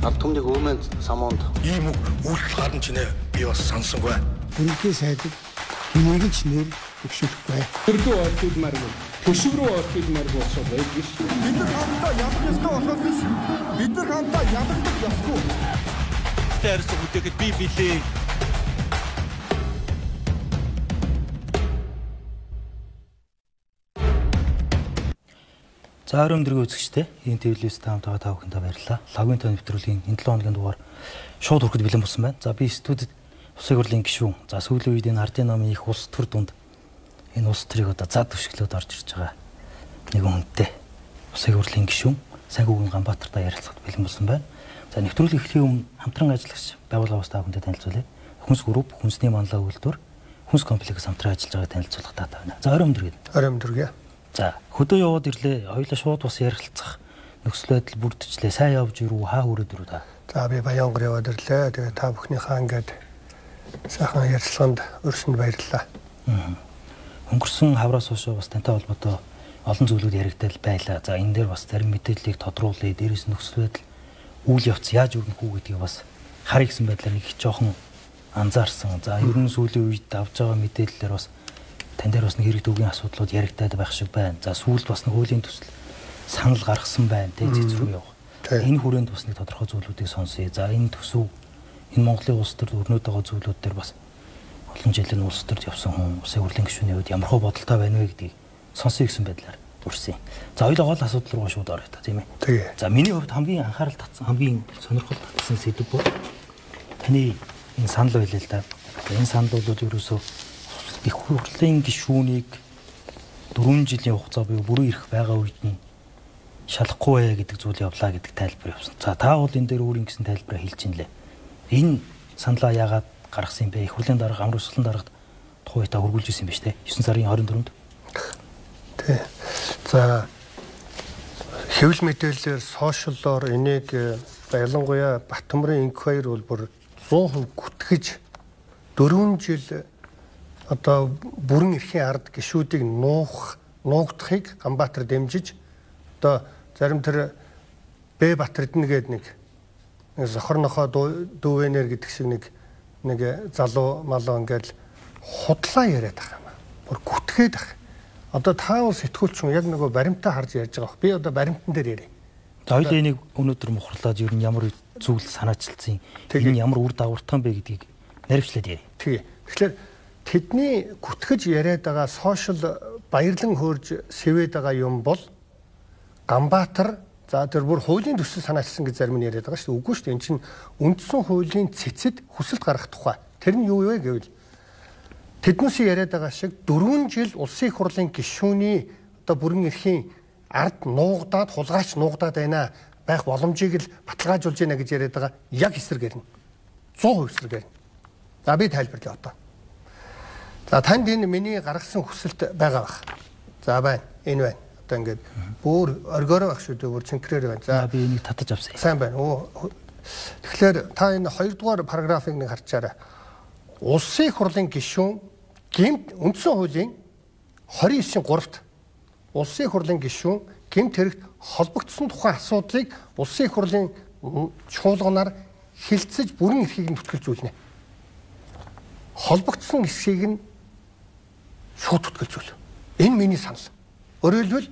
Ард түмний өвмөнд самуунд ийм үйлдэл гарна ч нэ би бас сонсонгүй. Үнэхээр сайдад хэнийг ч нэр өгшөхгүй. Төрлөө ордуулмаар бол төшөв рүү ордуулмаар болсоо байдаг ш. Бид нар хамтдаа ядах ёстой болохоос биш. Бид нар хамтдаа ядагдах ёсгүй. Тэрс үтэхэд би билээ. За өрөмдрөг үзэгчтэй энэ телевизэд хамт байгаа та бүхэнд баярлалаа. Лагын тань нэвтрүүлгийн энэ 7 хоногийн дугаар шууд хүрэхэд бэлэн болсон байна. За би студид Усын хурлын гишүүн. За сүүлийн үед энэ ардын намын их улс төр дунд энэ улс төрийг одоо зад түшиглээд орж ирж байгаа нэгэн хүнтэй. Усын хурлын гишүүн Сангүүгийн Ганбаатартай ярилцахад бэлэн болсон байна. За нэвтрүүлэг эхлэхийн өмнө хамтран ажиллагч байгууллагаас та бүхэнд танилцуулъя. Хүнс групп, хүнсний манлай үйлдвэр, хүнс комплекс хамтран ажиллаж байгааг танилцуулах та байна. За өрөмдрөг. Өрөмдрөг. За хөдөө яваад ирлээ. Хоёулаа шууд бас ярилцах нөхцөл байдал бүрдчихлээ. Сайн явж ирүү, хаа хүрээд ирүү та. За би Баянгор яваад ирлээ. Тэгээ та бүхнийхээ ингээд сайхан ярилцлаганд өрсөнд баярлалаа. Өнгөрсөн хавраас хойш бас тантай холбоотой олон зүйлүүд яригдал байлаа. За энэ дээр бас зарим мэдээллийг тодруулъя. Дээрээс нөхцөл байдал үйл явц яаж өрнөх үү гэдгийг бас харъя гэсэн байдлаар нэг их жоохон анзаарсан. За ер нь сүүлийн үед авж байгаа мэдээллээр бас тань дээр бас нэг хэрэг дүүгийн асуудлууд яригдаад байх шиг байна. За сүүлд бас нэг хуулийн төсөл санал гаргасан байна. Тэ зэцрүү явах. Энэ хүрээнд бас нэг тодорхой зүйлүүдийг сонсъё. За энэ төсөв энэ Монголын улс төрд өрнөд байгаа зүйлүүд дээр бас олон жилийн улс төрд явсан хүн Усын хурлын гишүүний үед ямар хөө бодолтой байна вэ гэдгийг сонсъё гэсэн байдлаар үрсэн. За хоёул гол асуудал руу шууд орё та тийм ээ. За миний хувьд хамгийн анхаарал татсан, хамгийн сонирхол татсан сэдв бол таны энэ санал байлаа л да. Энэ санал бол ерөөсөө их хурлын гишүүнийг 4 жилийн хугацаа буюу бүрэн ирэх байгаа үед нь шалахгүй вэ гэдэг зүйл явлаа гэдэг тайлбар явсан. За та бол энэ дээр өөрийн гэсэн тайлбараа хэлж ин лээ. Энэ саналаа яагаад гаргасан юм бэ? Их хурлын дарга амар усгалан даргад тухай та хөргүүлж ирсэн юм ба штэ. 9 сарын 24-нд. Тий. За хэвлэл мэдээлэлээр сошиаллоор энийг ялангуяа Баттамрын инквайр бол бүр 100% гүтгэж 4 жил одоо бүрэн эрхийн ард гишүүдийг нуугдахыг Ганбаатар дэмжиж одоо зарим тэр Б Батэрдэн гэдэг нэг зохор нохоо дүүвэнэр гэдэг шиг нэг залуу малуу ингээл худлаа яриад байгаа юм. Бүр гүтгээд байгаа. Одоо та бол сэтгүүлч хүн яг нөгөө баримтаа харж ярьж байгаа. Би одоо баримтан дээр ярив. За хоёул энийг өнөөдөр мухарлаад ер нь ямар зүйл санаачилсан, энэ ямар үр дагавартай бэ гэдгийг наривчлаад ярив. Тэгээ. Тэгэхээр тэдний гүтгэж яриад байгаа сошиал баярлан хөөрж сэвээд байгаа юм бол Ганбаатар за тэр бүр хуулийн төсөл санаачилсан гэж зарим нь яриад байгаа шүү дээ. Үгүй шүү дээ. Энд чинь үндсэн хуулийн цэцэд хүсэлт гаргах тухай. Тэр нь юу вэ гэвэл тэднээс яриад байгаа шиг 4 жил улсын их хурлын гишүүний одоо бүрэн эрхийн ард нуугдаад хулгайч нуугдаад байна байх боломжийг л баталгаажуулж байна гэж яриад байгаа яг эсрэг гэрнэ. 100% эсрэг гэрнэ. За би тайлбарлая одоо. За танд энэ миний гаргасан хүсэлт байгаа бах. За байна. Энэ байна. Одоо ингээд бүр оргиороо байх шүү дээ. Бүр цэнхрээр байна. За би энийг татаж авсан. Сайн байна. Тэгэхээр та энэ 2 дугаар параграфыг нэг харчаарай. Улсын их хурлын гишүүн гэмт үндсэн хуулийн 29-ийн 3-т улсын их хурлын гишүүн гэмт хэрэгт холбогдсон тухай асуудлыг улсын их хурлын чуулганаар хилцэж бүрэн эрхийг нь бүтгэлзүүлнэ. Холбогдсон эсхийг нь шууд бүтгэлзүүл. Энэ миний санал. Өөрөөр хэлбэл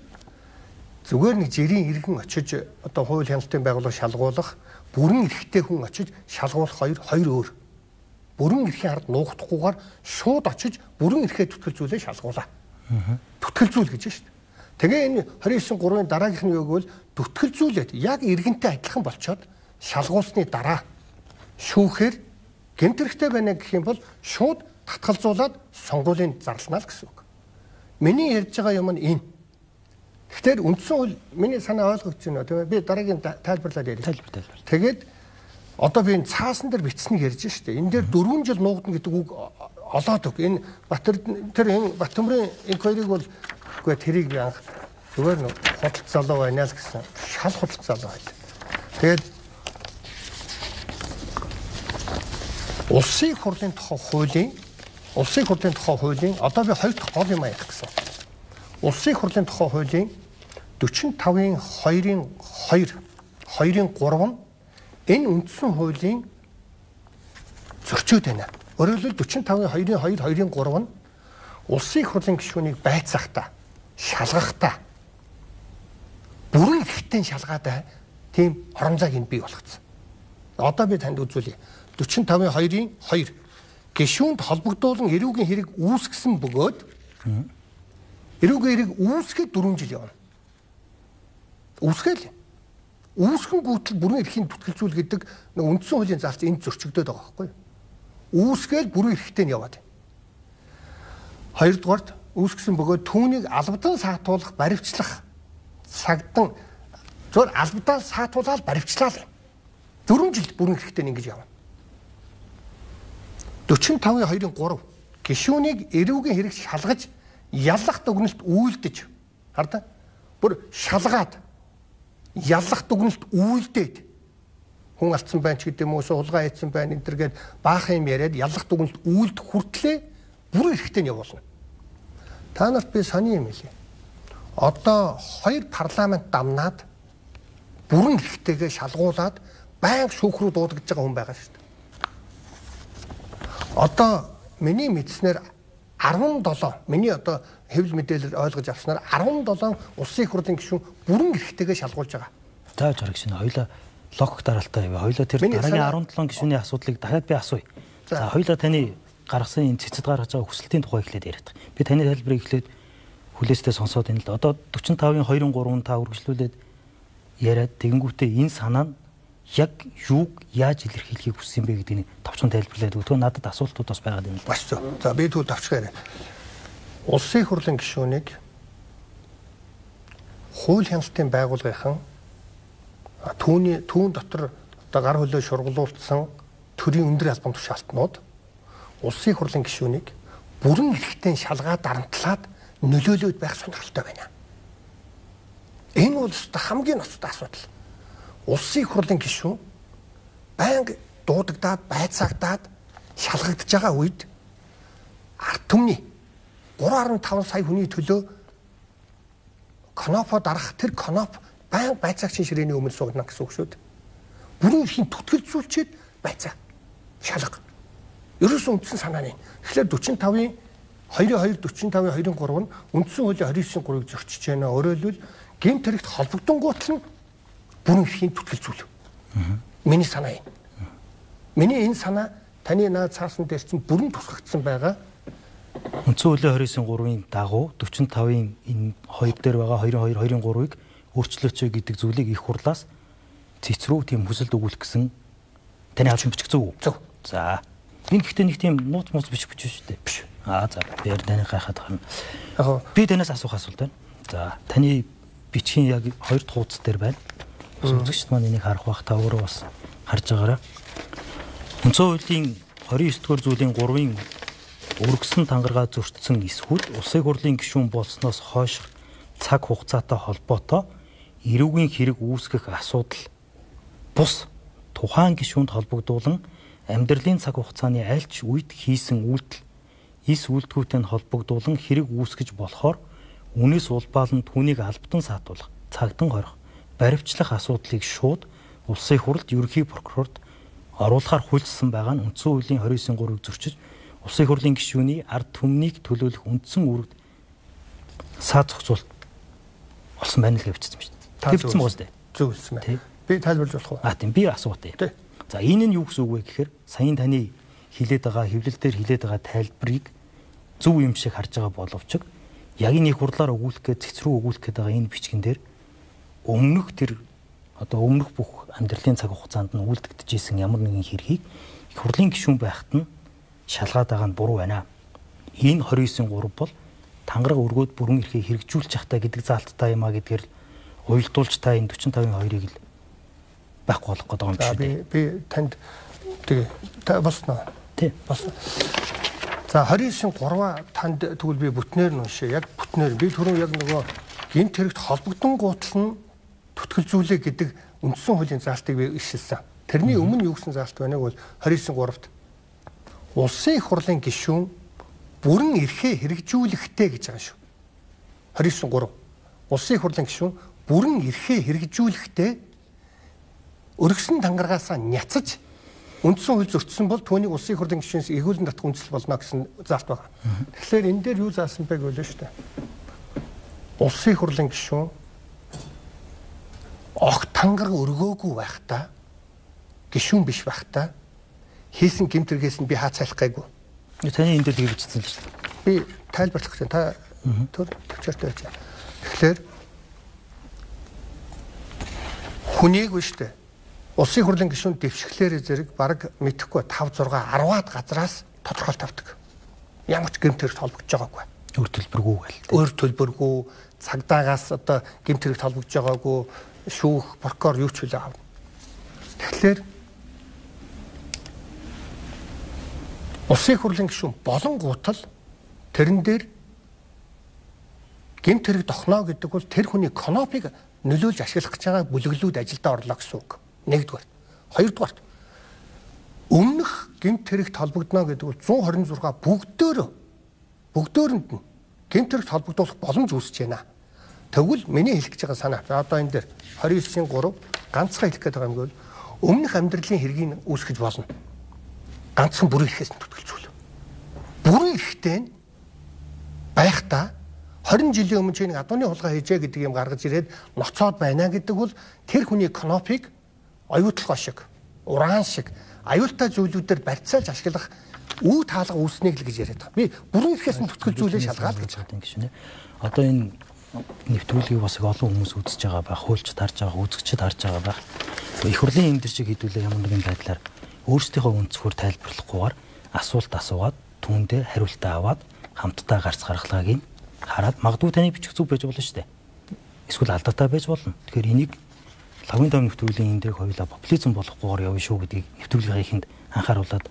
зүгээр нэг жирийн иргэн очиж одоо хууль хяналтын байгууллага шалгуулах, бүрэн эрхтэй хүн очиж шалгуулах хоёр өөр. Бүрэн эрхийн ард нуугдахгүйгээр шууд очиж бүрэн эрхээ түтгэлзүүлээ шалгуулаа. Түтгэлзүүл гэж шүү дээ. Тэгээ энэ 29-3-ын дараагийнх нь юу гэвэл түтгэлзүүлээд яг иргэнтэй адилхан болчоод шалгуулсны дараа шүүхээр гэмт хэрэгтэй байна гэх юм бол шууд татгалзуулаад сонгуулийн зарлана л гэсэн үг. Миний ярьж байгаа юм нь энэ. Тэгэхээр үндсэн хууль миний санаа ойлгогдож байна тийм ээ. Би дараагийн тайлбарлаад ярья. Тайлбар. Тэгээд одоо би энэ цаасан дээр бичснийг ярьж штэ. Энэ дээр 4 жил нуугдана гэдэг үг олоод өг. Энэ Баттамрын инквайрыг бол үгүй тэрийг анх зүгээр нэг худалц залуу байна л гэсэн. Шал худалц залуу байл. Тэгээд улсын хурлын тухай хуулийн одоо би 2 дахь гол юм аях гэсэн. Улсын хурлын тухай хуулийн 45-ын 2-ын 3 нь энэ үндсэн хуулийн зөрчөөд байна. Өөрөөр хэлбэл 45-ийн 2-2-2-3 нь улсын их хурлын гишүүнийг байцаахтаа, шалгахтаа бүрэн эрхтэн шалгаатай тийм орон зайг нь бий болгоцсон. Одоо би танд үзүүлье. 45-ийн 2-ийн 2 гишүүнд холбогдуулан эрүүгийн хэрэг үүсгэсэн бөгөөд эрүүгийн хэрэг үүсгэхэд 4 жил явна. Үүсгээл. Үүсгэн гүйтэл бүрэн эрхийн түтгэлзүүл гэдэг үндсэн хуулийн заалт энд зөрчигдөд байгаа байхгүй юу? Үүсгээл бүрэн эрхтэй нь яваад. Хоёрдугаарт үүсгэсэн бөгөөд түүнийг албадан саатуулах, баривчлах сагдан зөв албадаа саатуулаад баривчлаа л. 4 жил бүрэн эрхтэй нь ингэж явна. 45-ийн 2-3 гишүүнийг эрүүгийн хэрэг шалгаж яллах дүгнэлт үйлдэж хардаа бүр шалгаад яллах дүгнэлт үйлдээд хүн алдсан байна ч гэдэг юм уу суулгаа хийсэн байна энэ төргээд баах юм яриад яллах дүгнэлт үйлдэх хүртлээ бүрэн эрхтэй нь явуулна. Та нарт би сони юм хэлье. Одоо 2 парламент дамнаад бүрэн эрхтэйгээ шалгуулад байнга шүүх рүү дуудагдж байгаа хүн байгаа шүү дээ. Одоо миний мэдснээр 17 миний одоо хэвлэл мэдээлэл ойлгож авснаар 17 улсын их хурлын гишүүн бүрэн эрхтэйгээ шалгуулж байгаа. За жорог шинэ хоёлаа логик дараалтаа яваа. Хоёлаа тэр дараагийн 17 гишүүний асуудлыг дахиад би асууя. За хоёлаа таны гаргасан энэ цэцэд гаргаж байгаа хүсэлтийн тухай эхлээд яриад. Би таны тайлбарыг эхлээд хүлээстэй сонсоод энэ л одоо 45-ийн 2-3 та үргэлжлүүлээд яриад тэгэнгүүтээ энэ санаа нь яг юуг яаж илэрхийлэхийг хүссэн бэ гэдгийг товчхон тайлбарлаад өгөө. Надад асуултууд бас байгаад байна л да. Маш зөв. За би түүх товчхон яриа. Улсын их хурлын гишүүнийг хууль хяналтын байгууллагынхан түүн дотор одоо гар хөлөө шургуулсан төрийн өндөр албан тушаалтнууд улсын их хурлын гишүүнийг бүрэн эрхтэн шалгаад дарамтлаад нөлөөлөд байх сонирхолтой байна. Энэ бол хамгийн ноцтой асуудал. Улсын их хурлын гишүүн байнга дуудагдаад байцаагдаад шалгагдж байгаа үед ард түмний 3.5 сая хүний төлөө конопо дарах тэр коноп байнга байцаагчийн ширээний өмнө суугна гэсэн үг шүү дээ. Бүрэн эрхийн түтгэлзүүлчихэд байцаа шалга. Ерөөсөн үндсэн санаа нь. Тэгэхээр 45-ийн 2-2 45-ийн 2-3 нь үндсэн хуулийн 29-3-ыг зөрчиж байна. Өөрөөр хэлбэл гэмт хэрэгт холбогдонгуутал нь бүрэн эрхийн түтгэлзүүл. Миний санаа юм. Миний энэ санаа таны наад цаасан дээр чинь бүрэн тусгагдсан байгаа. Үндсэн хуулийн 29-3-ийн дагуу 45-ийн энэ хоёр дээр байгаа 22-2-3-ыг өөрчлөөч гэдэг зүйлийг их хурлаас цэцрүү тийм хүсэлт өгүүлэх гэсэн таны авчин бичих зөв. Зөв. За. Энэ гэхдээ нэг тийм нууц бичих шүү дээ. Биш. За. Би таны гайхаад байна. Яг би танаас асуух асуулт байна. За. Таны бичгийн яг 2 дахь хуудас дээр байна. Үзэгчд маань энийг харах бах та өөрөө бас харж байгаарай. Үндсэн хуулийн 29-р зүйлийн 3-ын өргөсөн тангараа зөрчсөн эсхүүл улсын хурлын гишүүн болсноос хойш цаг хугацаатай холбоотой эрүүгийн хэрэг үүсгэх асуудал бус тухайн гишүүнд холбогдуулан амьдралын цаг хугацааны аль ч үед хийсэн үйлдэл эс үйлдэлгүйтэй нь холбогдуулан хэрэг үүсгэж болохоор үнээс улбаал нь түүнийг албатан саатуулах, цагдан хорих, баривчлах асуудлыг шууд улсын хурлд ерөнхий прокурорд оруулахаар хуульчсан байгаа нь үндсэн хуулийн 29-3-ыг зөрчиж улсын хурлын гишүүний ард түмнийг төлөөлөх үндсэн үүрэгт саад зохицуулт болсон байна л гэвчихсэн юм шүү дээ. Тэгсэн боос дээ. Зөв хэлсэн байна. Би тайлбарлаж болох уу? Тийм би асуугатай. За энэ нь юу гэсэн үг вэ гэхээр саяын таны хилээд байгаа хэвлэлээр хилээд байгаа тайлбарыг зөв юм шиг харж байгаа боловч яг энэ их хурлаар өгүүлэх гээд цэцрүү өгүүлэх гээд байгаа энэ бичгэн дээр өмнөх тэр одоо өмнөх бүх амьдралын цаг хугацаанд нь үлдэгдэжсэн ямар нэгэн хэргийг их хурлын гишүүн байхад нь шалгаад байгаа нь буруу байна. Энэ 29-3 бол тангараг өргөөд бүрэн эрхийг хэрэгжүүлж явахтаа гэдэг заалттай юм а гэдгээр уйлдуулж та энэ 45-ийн 2-ыг л байхгүй болох гэдэг юм шүү дээ. Би танд тэгээ та босноо. Тий. Босноо. За 29-3 танд тэгвэл би бүтнээр нь уншия. Яг бүтнээр би түрүү яг нөгөө гэмт хэрэгт холбогдсон гутал нь түтгэлзүүлээ гэдэг үндсэн хуулийн заалтыг би ишилсэн. Тэрний өмнө юу гэсэн заалт байна вэ? 29-3-т улсын их хурлын гишүүн бүрэн эрхээ хэрэгжүүлэхтэй гэж байгаа шүү. 29-3 улсын их хурлын гишүүн бүрэн эрхээ хэрэгжүүлэхтэй өргөсөн тангаргаасаа няцаж үндсэн хууль зөрчсөн бол түүнийг улсын их хурлын гишүүнээс эргүүлэн татах үндэслэл болно гэсэн заалт байна. Тэгэхээр энэ дээр юу заасан бэ гэвэл шүү дээ. Улсын их хурлын гишүүн огт тангараг өргөөгүй байхдаа гишүүн биш байхдаа хийсэн гэмтэргээс нь би хаацайлах гайгүй. Таны энэ дээр бичсэн л шүү дээ. Би тайлбарлах гэж та төр төвчөртэй байж. Тэгэхээр хүнийг биш дээ. Улсын хурлын гишүүн дэвшгэлээр зэрэг бараг мэдэхгүй 5 6 10-аад газраас тодорхойлт авдаг. Ямар ч гэмтэрэгт холбогдож байгаагүй. Өөр төлбөргүй гэл. Өөр төлбөргүй цагдаагаас одоо гэмтэрэгт холбогдож байгаагүй шүүх прокурор юу ч хүлээ авна. Тэгэхээр улсын хурлын гишүүн болонгуутал тэрэн дээр гэмтэрэг тохноо гэдэг бол тэр хүний конопиг нөлөөлж ашиглах гэж байгаа бүлэглүүд ажилдаа орлоо гэсэн үг. Нэгдүгээр. Хоёрдугаар. Өмнөх гэмтэрэгт холбогдно гэдэг бол 126 бүгдөөрэнд нь гэмтэрэгт холбогдуулах боломж үүсэж байна. Тэгвэл миний хэлэх гэж байгаа санаа. За одоо энэ дээр 29-ийн 3 ганцхан хэлэх гээд байгаа юм гэвэл өмнөх амьдралын хэргийг үүсгэж болно. Ганцхан бүрэн эрхээс нь төтгөлцүүл. Бүрэн эрхтэй нь байхдаа 20 жилийн өмнө чинь адууны хулгай хийжээ гэдэг юм гаргаж ирээд ноцоод байна гэдэг бол тэр хүний конопиг оюутлогоо шиг, уран шиг аюултай зүйлүүдээр барьцаалж ашиглах үе таалга үүснэг л гэж яриад байгаа. Би бүрэн эрхээс нь төтгөлзүүлээ шалгаад гэж байгаа юм гişүнэ. Одоо энэ нэвтрүүлгийг бас их олон хүмүүс үзэж байгаа байх, хуульчд харж байгаа, үзэгчд харж байгаа байх. Их хурлын энэ төр шиг хэдүүлээ ямар нэгэн байдлаар өөрсдийнхөө үнцгөр тайлбарлахгүйгээр асуулт асуугаад түүндээ хариултаа аваад хамтдаа гарц гаргалагыг хараад магадгүй таны бичих зүг байж болно шүү дээ. Эсвэл алдаатай байж болно. Тэгэхээр энийг лагын тав нэвтрүүлгийн энэ дээр хоёулаа популизм болохгүйгээр явна шүү гэдгийг нэвтрүүлгийн ихэнд анхааруулад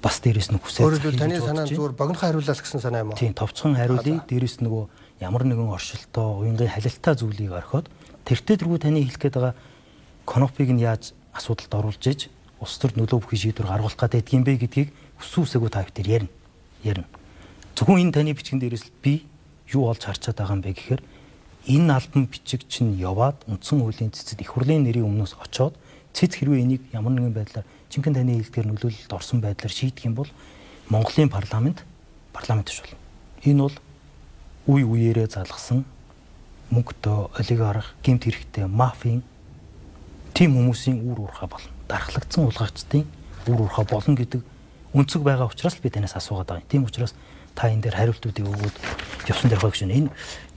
бас дээрэс нь хүсэж өөрөлдөл таны санаа зүгээр богинохон хариулал гэсэн санаа юм уу? Тийм, товчхон хариулъя. Дээрэс нөгөө ямар нэгэн оршилтоо, уянгийн халилтаа зүйлийг орхиод тэртээ тэргүй таны хэлэх гээд байгаа конопиг нь яаж асуудалд оруулж иж улс төр нөлөө бүхий шийдвэр гаргуулах гэдэг юм бэ гэдгийг өссөн үсээгөө та бүхэн ярина. Зөвхөн энэ таны бичгэн дээрээс л би юу олж харчаад байгаа юм бэ гэхээр энэ альбом бичиг чинь яваад үндсэн хуулийн цэцэд их хурлын нэрийн өмнөөс очоод цэц хэрвээ энийг ямар нэгэн байдлаар жинхэнэ таны хэлдгээр нөлөөлөлд орсон байдлаар шийдэх юм бол Монголын парламент биш болно. Энэ бол үе үеэрээ залгасан мөнгөтэй олигарх, гэмт хэрэгтэй мафийн тийм хүмүүсийн үр уурхай болно. Дархлагдсан улгаагчдын үр уурхай болно гэдэг үнцэг байгаа учраас би танаас асуугаад байгаа юм. Тийм учраас та энэ дээр хариултуудыг өгөөд явсан дээр хойгш энэ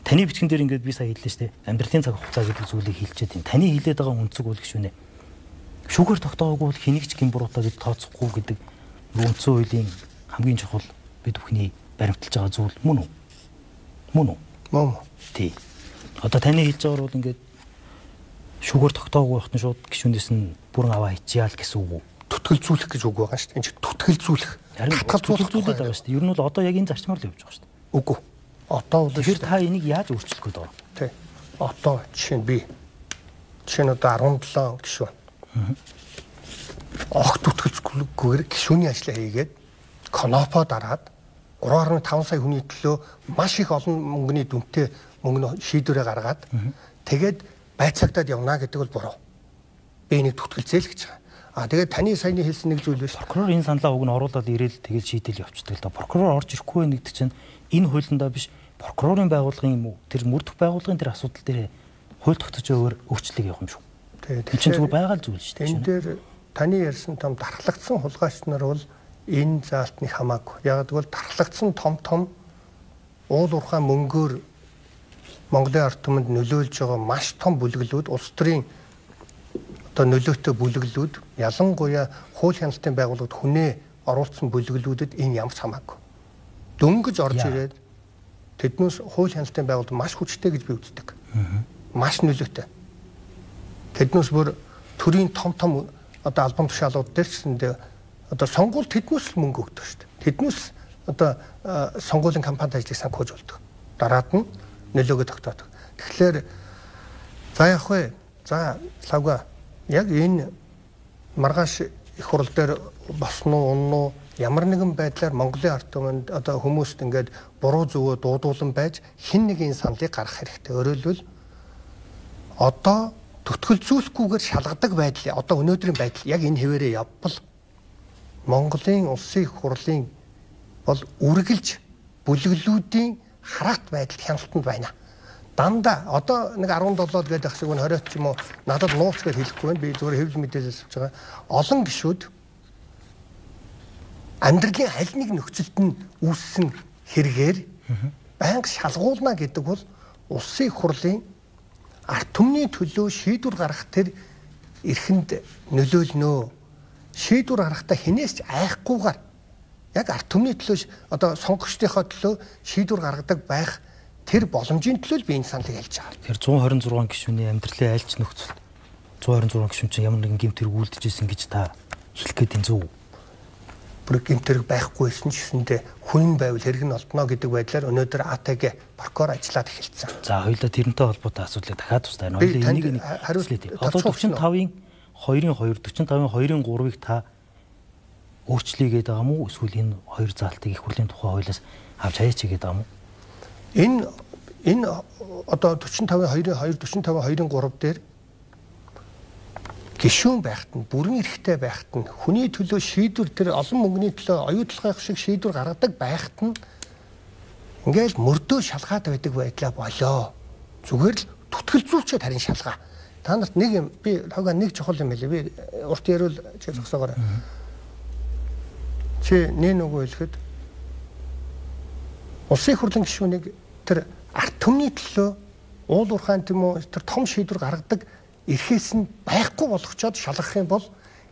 таны бичгэн дээр ингээд би сая хэллээ шүү дээ. Амьдралын цаг хугацаа гэдэг зүйлийг хэлчихэд энэ таны хэлээд байгаа үнцэг үл гişүнэ. Шүүгээр тогтоогоогүй бол хэнийг ч гин буруутаа гэж тооцохгүй гэдэг үндсэн хуулийн хамгийн чухал бид бүхний баримталж байгаа зүйл мөн үү? Мөн үү? Мөн. Тий. Одоо таны хэлж байгаагаар бол ингээд шүүгээр тогтоогоогүй байхад нь шууд гişүнээс нь бүрэн аваа хийчихяа л гэсэн үг үү? Түтгэлзүүлэх гэж үг байгаа шүү дээ. Энд чинь түтгэлзүүлэх. Харин түтгэлзүүлээд байгаа шүү дээ. Ер нь бол одоо яг энэ зарчмаар л явж байгаа шүү дээ. Үгүй. Одоо бол тэгэхээр та энийг яаж өөрчлөх гээд байгаа? Тий. Одоо жишээ нь би. Жишээ нь одоо 17 гишүүн. Огт түтгэлзүүлэхгүйгээр гишүүний ажлаа хийгээд конопо дараад 3.5 сая хүний төлөө маш их олон мөнгөний дүнтэй мөнгө шийдвэрээ гаргаад тэгээд байцаагтаад явна гэдэг бол буруу. Би энийг түтгэлзээл гэж байгаа. Тэгээд таны саяны хэлсэн нэг зүйл биш. Прокурор энэ саналаа уг нь оруулаад ирээл тэгээд шийдэл явчихдаг л да. Прокурор орж ирэхгүй байх гэдэг чинь энэ хуулиндаа биш прокурорын байгууллагын юм уу? Тэр мөрдөх байгууллагын тэр асуудал дээр хууль тогтоож өгөөр өөрчлөлт явах юм шүү. Тэгээд чинь зүгээр байгаа л зүйл шүү дээ. Энэ дээр таны ярьсан том дархлагдсан хулгайч нар бол энэ заалтны хамаагүй. Яг гэвэл дархлагдсан том уул уурхай мөнгөөр Монголын ард түмэнд нөлөөлж байгаа маш том бүлэглүүд улс төрийн одоо нөлөөтэй бүлэглүүд ялангуяа хууль хяналтын байгууллагад хүнээ оруулсан бүлэглүүдэд энэ ямар ч хамаагүй. Дөнгөж орж ирээд тэднээс хууль хяналтын байгууллага маш хүчтэй гэж би үздэг. Маш нөлөөтэй. Тэднээс бүр төрийн том одоо албан тушаалууд дээр ч гэсэндээ одоо сонгуульд тэднээс л мөнгө өгдөг шүү дээ. Тэднээс одоо сонгуулийн кампанит ажлыг санхүүжүүлдэг. Дараад нь нөлөөгөө тогтоодог. Тэгэхээр за явах вэ? За лавга яг энэ маргааш их хурл дээр босноо унноо ямар нэгэн байдлаар Монголын ард түмэнд одоо хүмүүст ингээд буруу зөвөө дуудуулан байж хэн нэг энэ саналыг гаргах хэрэгтэй. Өөрөөр хэлбэл одоо түтгэлзүүлэхгүйгээр шалгадаг байдал одоо өнөөдрийн байдал яг энэ хэвээрээ явбал Монголын улсын их хурлын бол үргэлж бүлэглүүдийн хараат байдал хяналтанд байна. Дандаа одоо нэг 17-д гэдэг ах шиг 20-д ч юм уу надад нууц гэж хэлэхгүй байна. Би зүгээр хэвлэл мэдээлэл авч байгаа. Олон гишүүд амьдралын аль нэг нөхцөлд нь үүссэн хэрэгээр байнга шалгуулна гэдэг бол улсын их хурлын ард түмний төлөө шийдвэр гаргах тэр эрхэнд нөлөөлнө. Шийдвэр гаргахдаа хинээс ч айхгүйгээр яг ард түмний төлөө одоо сонгогчдынхоо төлөө шийдвэр гаргадаг байх тэр боломжийн төлөө би энэ саналыг хэлж байгаа. Тэр 126 гишүүний амьдралын айлч нөхцөл 126 гишүүн чинь ямар нэгэн гэмт хэрэг үлдчихсэн гэж та хэлэх гээд энэ зөв. Бүр гэмт хэрэг байхгүйсэн ч гэсэндээ хүн байвал хэрэг нь олдно гэдэг байдлаар өнөөдөр АТГ прокурор ажиллаад эхэлсэн. За хоёулаа тэрнтэй холбоотой асуудлыг дахиад тустай. Хоёулаа энийг хариулъя. Одоо 45-ын 2-ын 2, 45-ын 2-ын 3-ыг та өөрчлөе гэдэг юм уу? Эсвэл энэ хоёр заалтыг их хурлын тухай хуулиас авч хаяач гэдэг юм уу? Энэ одоо 45-ын 2-ын 2, 45-ын 2-ын 3 дээр гишүүн байхад нь бүрэн эрхтэй байхад нь хүний төлөө шийдвэр тэр олон мөнгөний төлөө оюутлах шиг шийдвэр гаргадаг байхад нь ингээл мөрдөө шалгаад байдаг байдлаа болоо. Зүгээр л түтгэлзүүлчихэд харин шалгаа. Та нарт нэг юм би хавга нэг чухал юм хэлээ. Би урт ярил чи зогсоогоор. Чи нэн үгүй хэлэхэд улсын хурлын гишүүнийг тэр ард түмний төлөө уул уурхайн тийм үү тэр том шийдвэр гаргадаг эрхээс нь байхгүй болгочоод шалгах юм бол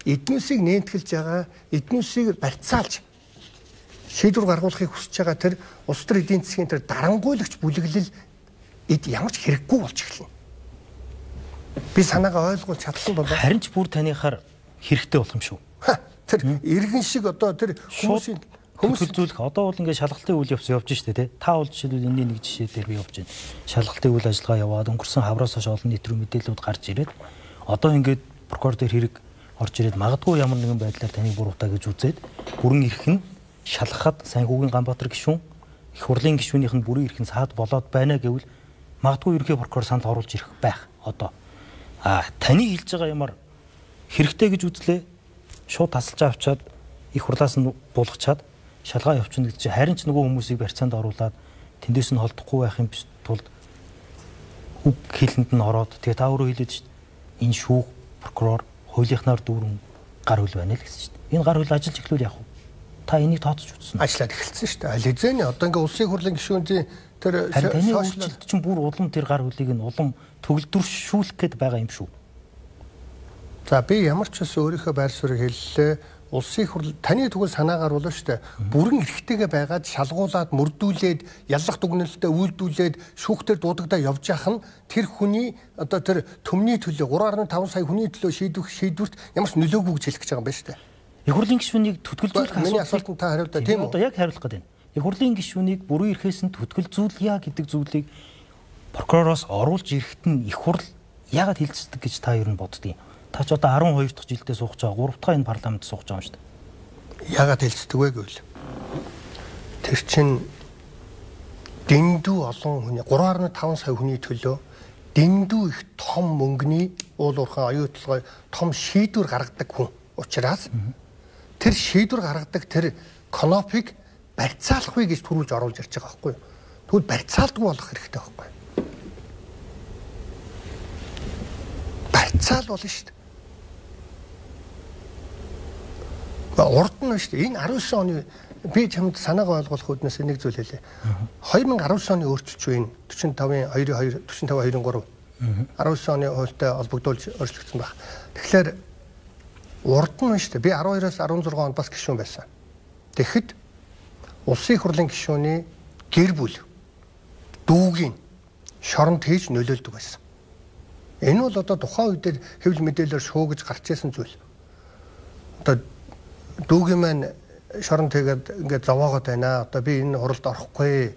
эднүсийг нээтгэлж байгаа эднүсийг барьцаалж шийдвэр гаргуулахыг хүсэж байгаа тэр улс төр эдийн засгийн тэр дарангуйлагч бүлэглэл ямар ч хэрэггүй болж эхэлнэ. Би санаагаа ойлгуулж чадсан бол харин ч бүр таныхаар хэрэгтэй болох юм шүү. Тэр иргэн шиг одоо тэр хүмүүсийн хөдөлгөөлөх одоо бол ингээд шалгалтын үйл явц явж штэ тий. Та бол жишээлбэл энэний нэг жишээ дээр би явж байна. Шалгалтын үйл ажиллагаа яваад өнгөрсөн хавраас хойш олон нийт рүү мэдээлэлүүд гарч ирээд одоо ингээд прокурор дээр хэрэг орж ирээд магадгүй ямар нэгэн байдлаар таныг буруутаа гэж үзээд бүрэн эрх нь шалгахад сайн хүүгийн Ганбаатар гишүүн их хурлын гишүүнийх нь бүрэн эрх нь саад болоод байна гэвэл магадгүй ерөнхий прокурор санал оруулж ирэх байх одоо. Таны хэлж байгаа юмар хэрэгтэй гэж үзлээ. Шууд тасалж авчаад их хурлаас нь буулгачаад шалгаа явуулчихна гэж харин ч нөгөө хүмүүсийг барьцаанд оруулаад тэндээс нь холдохгүй байх юм биш тулд үг хэлэнд нь ороод тэгээ та өөрөө хэлээд шүү дээ. Энэ шүүх прокурор хуулийнхнаар дүүрэн гар хөл байна л гэсэн шүү дээ. Энэ гар хөл ажиллаж эхлүүл яах вэ? Та энийг тооцож үзсэн. Ажиллаад эхэлсэн шүү дээ. Аль хэзээний одоо ингээ улсын хурлын гишүүнийн тэр сошиалчд чинь бүр улам тэр гар хөлийг нь улам төгөлдршүүлэх гээд байгаа юм шүү. За би ямар ч бас өөрийнхөө байр суурийг хэллээ. Улсын хурл таны тэгвэл санаагаар болоо шүү дээ. Бүрэн эрхтэйгээ байгаад шалгуулад мөрдүүлээд яллах дүгнэлтэд үйлдүүлээд шүүхтэр дуудагдаа явж яах нь тэр хүний одоо тэр төмний төлөө 3.5 сая хүний төлөө шийдвэрт ямар ч нөлөөгүй гэж хэлэх гэж байгаа юм байна шүү дээ. Их хурлын гишүүнийг түтгэлзүүлэх миний асуултанд та хариултаа тийм үү? Одоо яг хариулах гэдэг нь. Их хурлын гишүүнийг бүрэн эрхээс нь түтгэлзүүлье гэдэг зүйлийг прокуророос оруулж ирэхэд нь их хурл яагаад хилцдэг гэж та ер нь боддгийг. Та ч одоо 12 дахь жилдээ сууж байгаа 3 дахь энэ парламент сууж байгаа юм шүү дээ. Яагаад хэлцдэг вэ гэвэл тэр чинь дэндүү олон хүний 3.5 сая хүний төлөө дэндүү их том мөнгөний уул уурхай оюутлогой том шийдвэр гаргадаг хүн учраас тэр шийдвэр гаргадаг тэр конопыг барьцаалах вэ гэж түрүүлж оруулж ирж байгаа байхгүй юу? Тэгвэл барьцаалдгүй болох хэрэгтэй байхгүй юу? Барьцаал болно шүү дээ. Урд нь шүү дээ. Энэ 19 оны би чамд санаагаа ойлгуулах үднээс нэг зүйл хэлээ. 2019 оны өөрчлөлт үеийн 45-ын 2, 45-2-ын 3 19 оны хуультай холбогдуулж өөрчлөгдсөн байна. Тэгэхээр урд нь шүү дээ. Би 12-аас 16 онд бас гишүүн байсан. Тэгэхэд улсын их хурлын гишүүний гэр бүл дүүгийн шоронд хийж нөлөөлдөг байсан. Энэ бол одоо тухайн үед хэвлэл мэдээлэлээр шуугиж гарч ирсэн зүйл. Одоо дүүгийн маань шоронд хийгээд ингээд зовоогоод байна. Одоо би энэ хуралд орохгүй.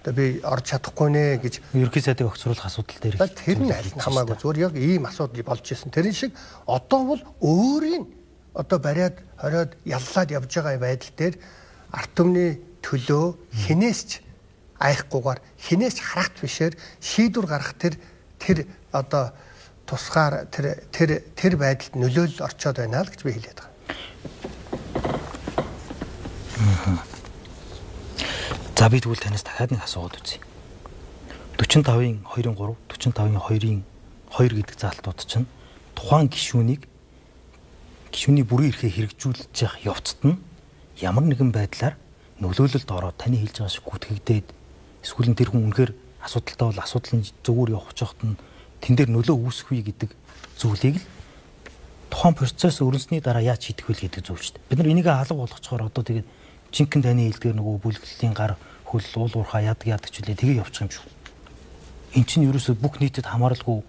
Одоо би орж чадахгүй нэ гэж ерөнхий сайдыг огцруулах асуудал дээр. Тэр нь аль нь хамаагүй зүгээр яг ийм асуудал болж ирсэн. Тэрэн шиг одоо бол өөрийн одоо бариад хориод яллаад явж байгаа байдал дээр ард түмний төлөө хинээс ч айхгүйгээр хинээс ч харахт бишээр шийдвэр гаргах тэр одоо тусгаар тэр байдалд нөлөөлөл орчоод байна л гэж би хэлээд байгаа. За би тэгвэл танаас дахиад нэг асууад үзье. 45-ын 2-3, 45-ын 2-ын 2 гэдэг заалтууд чинь тухайн гишүүний бүрийн эрхээ хэрэгжүүлж явах явцад нь ямар нэгэн байдлаар нөлөөлөлд ороод таны хэлж байгаа шиг гүтгэгдээд эсвэл тэр хүн үнэхээр асуудалтай бол асуудал нь зөвөр явах чогт нь тэн дээр нөлөө үүсэхгүй гэдэг зүйлийг л тухайн процесс өрнөсний дараа яаж хийх вэ гэдэг зүйл шүү дээ. Бид нар энийг алга болгочхоор одоо тэгээд жинхэнэ таны хэлдгээр нөгөө бүлэглэлийн гар хөл уул уурхаа яадаг ч үлээ тэгээ явчих юм шүү. Эн чинь ерөөсөө бүх нийтэд хамааралгүй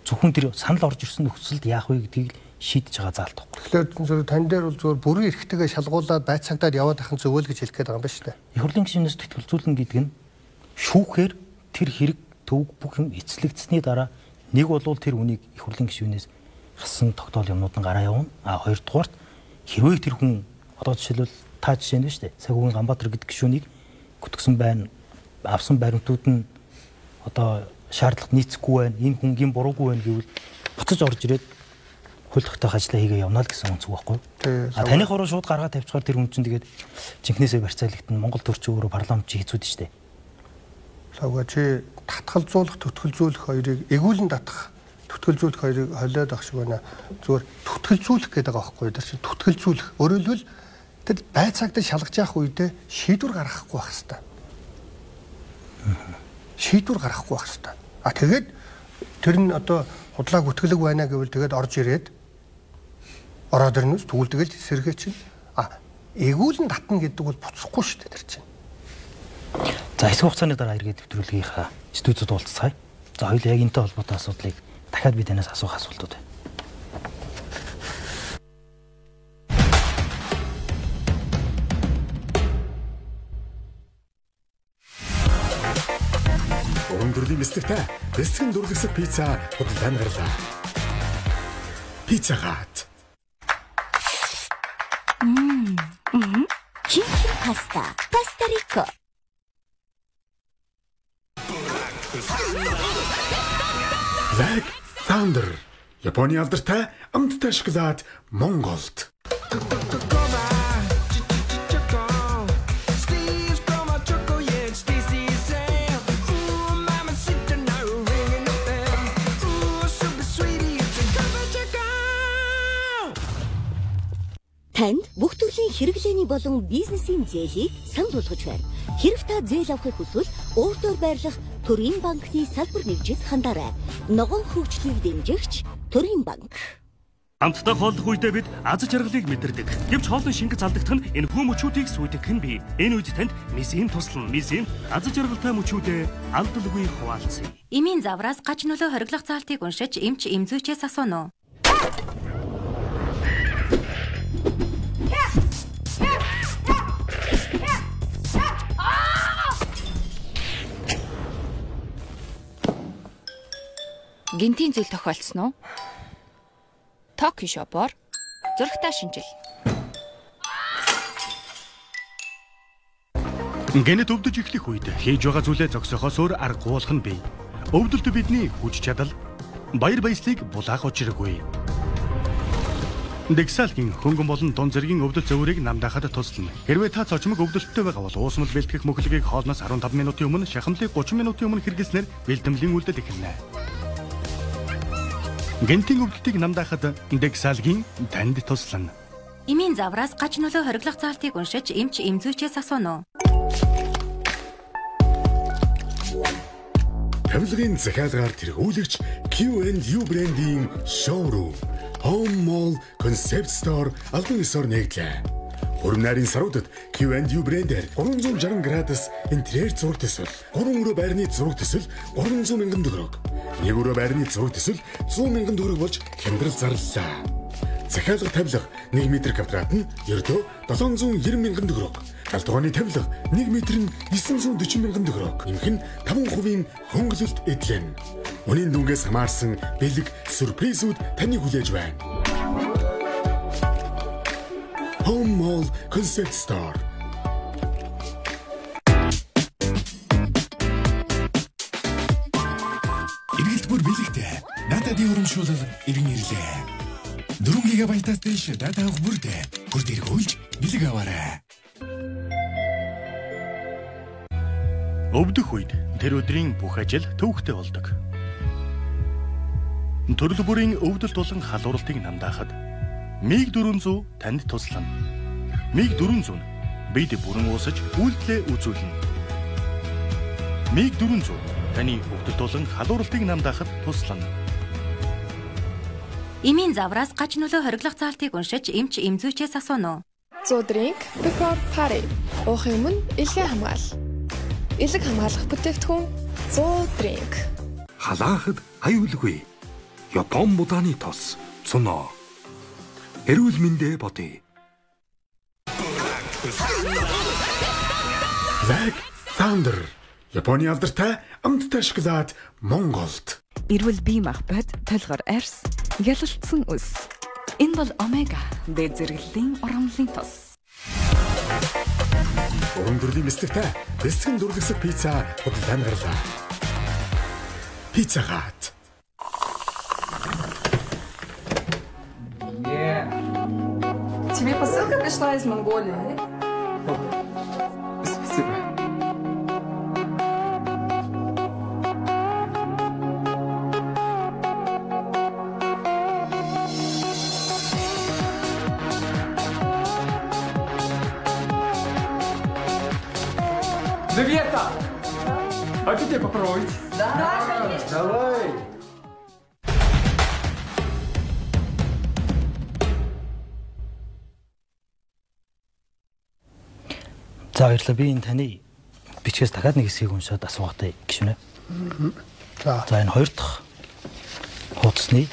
зөвхөн тэр санал орж ирсэн нөхцөлд яах вэ гэдгийг шийдэж байгаа заалт байхгүй. Тэгэхээр тань дээр бол зөвхөн бүрийн эрхтэйгээ шалгуулад байцаагтаад яваад ахын зөвөл гэж хэлэх гээд байгаа юм байна шүү дээ. Их хурлын гишүүнээс тэтгэлзүүлнэ гэдэг нь шүүхээр тэр хэрэг төвөг бүх юм эцэлэгдсэний дараа нэг бол тэр үнийг их хурлын гишүүнээс гасан тогтоол юмнууд нь гараа явна. А хоёрдугаарт хэрвээ тэр хүн одоо жишээлбэл та жишээ нь шүү дээ. Цагуугийн Ганбаатар гэдэг гишүүнийг гүтгсэн байна. Авсан баримтууд нь одоо шаардлагат нийцэхгүй байна. Энэ хүнгийн буруугүй байна гэвэл буцаж орж ирээд хууль тогтоох ажлаа хийгээ явна л гэсэн үнцэг байхгүй. А таних ороо шууд гаргаад тавьчихаар тэр хүн чинь тэгээд жинхнээсээ барьцаалагдана. Монгол төрч өөрөө парламент чи хийцүүд шүү дээ. Савга чи татгалзуулах, төтгөлзүүлэх хоёрыг эгүүлэн татах, төтгөлзүүлэх хоёрыг холиод ах шиг байна. Зүгээр төтгөлзүүлэх гэдэг байгаа байхгүй. Тэр чинь төтгөлзүүлэх. Өөрөөр хэлбэл тэр байцаагт шалгаж явах үедээ шийдвэр гаргахгүй байх хэрэгтэй. Шийдвэр гаргахгүй байх хэрэгтэй. А тэгээд тэр нь одоо худлаа гүтгэлэг байна гэвэл тэгээд орж ирээд ороод ирнэс тэгвэл тэгэл сэргээ чинь эгүүлэн татна гэдэг бол буцахгүй шүү дээ тэр чинь. За хэсэг хугацааны дараа эргээд нэвтрүүлгийнхаа студид уулзцгаая. За хоёул яг энэтэй холбоотой асуудлыг дахиад би танаас асуух асуултууд байна. Өндөрлөлийн мэслэгтэй бэлтгэн дурлагдсан пицца худалдаанд гарлаа. Пицца Хат. Chicken pasta, Pasta Rico. Black Thunder. Японы алдартай амттай шоколад Монголд. Танд бүх төрлийн хэрэглээний болон бизнесийн зээлийг санал болгож байна. Хэрв та зээл авахыг хүсвэл өөртөө байрлах Төрийн банкны салбар нэгжид хандаарай. Ногоон хөгжлийг дэмжигч Төрийн банк. Амттай хооллох үедээ бид аз жаргалыг мэдэрдэг. Гэвч хоолны шингэц алдагдах нь энэ хүү мөчүүдийг сүйдэх нь бий. Энэ үед танд мисийн туслан мисийн аз жаргалтай мөчүүдээ алдалгүй хуваалцъя. Эмийн завраас гач нөлөө хориглох заалтыг уншиж эмч эмзүүчээс асууно. Гинтийн зүйл тохиолдсон уу? Токио шопоор зурагтай шинжил. Гэнэт өвдөж эхлэх үед хийж байгаа зүйлээ зогсохоос өөр аргагүй болох нь бий. Өвдөлт бидний хүч чадал, баяр баясгалыг булаах учиргүй. Дексалгийн хөнгөн болон дон зэргийн өвдөлт зөвөрийг намдаахад туслана. Хэрвээ та цочмог өвдөлттэй байгаа бол уусмал бэлтгэх мөхлөгийг хоолноос 15 минутын өмнө, шахамлыг 30 минутын өмнө хэрэглэснээр бэлтэмлийн үйлдэл эхэлнэ. Гэнтийн өвдөлтийг намдаахад Дексалгийн танд туслана. Эмийн завраас гач нөлөө хориглох заалтыг уншиж эмч эмзүүчээс асууно. Тавилгын захиалгаар тэргүүлэгч Q&U брендийн шоурум Home Mall Concept Store албан ёсоор нэгдлээ. Хурим нарийн саруудад Q&U брэндээр 360 градус интерьер зураг төсөл, 3 өрөө байрны зураг төсөл 300 мянган төгрөг, 1 өрөө байрны зураг төсөл 100 мянган төгрөг болж хямдрал зарлалаа. Захиалга тавилга 1 м квадрат нь ердөө 790 мянган төгрөг. Галдугааны тавилга 1 м нь 940 мянган төгрөг. Имх нь 5% хөнгөлөлт эдлэн. Үнийн дүнгээс хамаарсан бэлэг сюрпризүүд таныг хүлээж байна. Home Mall Concept Store. Иргэлтгүүр бэлэгтэй. Надад юу урамшуулал иргэн ирлээ. 4 гигабайтаас дээш дата авах бүрдээ бүрд эргүүлж бэлэг аваарай. Өвдөх үед тэр өдрийн бүх ажил төвөгтэй болдог. Төрөл бүрийн өвдөлт болон халууралтыг намдаахад МИГ 400 танд туслана. МИГ 400 нь бид бүрэн уусаж үйлдэлээ үзүүлнэ. МИГ 400 таны өвдөлт болон халууралтыг намдаахад туслана. Эмийн завраас гач нөлөө хориглох заалтыг уншиж эмч эмзүүчээс асууно. Зүүдринг before party. Уухын өмнө илгээ хамгаал. Илэг хамгаалах бүтээгдэхүүн зүүдринг. Халаахад аюулгүй. Япон будааны тос цуно. Эрүүл мэндэ бодъё. Black Thunder. Японы алдартай амттай шоколад Монголд. Эрүүл бие махбод толгор арьс ялалтсан үс. Энэ бол омега дээд зэрэглэлийн урамлын тос. Өндөрлөлийн бэлтгэвтэй бэлтгэн дурлагдсан пицца худалдан гарлаа. Пицца Хат. Тебе посылка пришла из Монголии? Спасибо. Света! Хотите попробовать? Да, конечно. Давай! За баярлалаа. Би энэ таны бичгээс дахиад нэг хэсгийг уншаад асуугатай гişүнэ. За энэ хоёр дахь хуудасны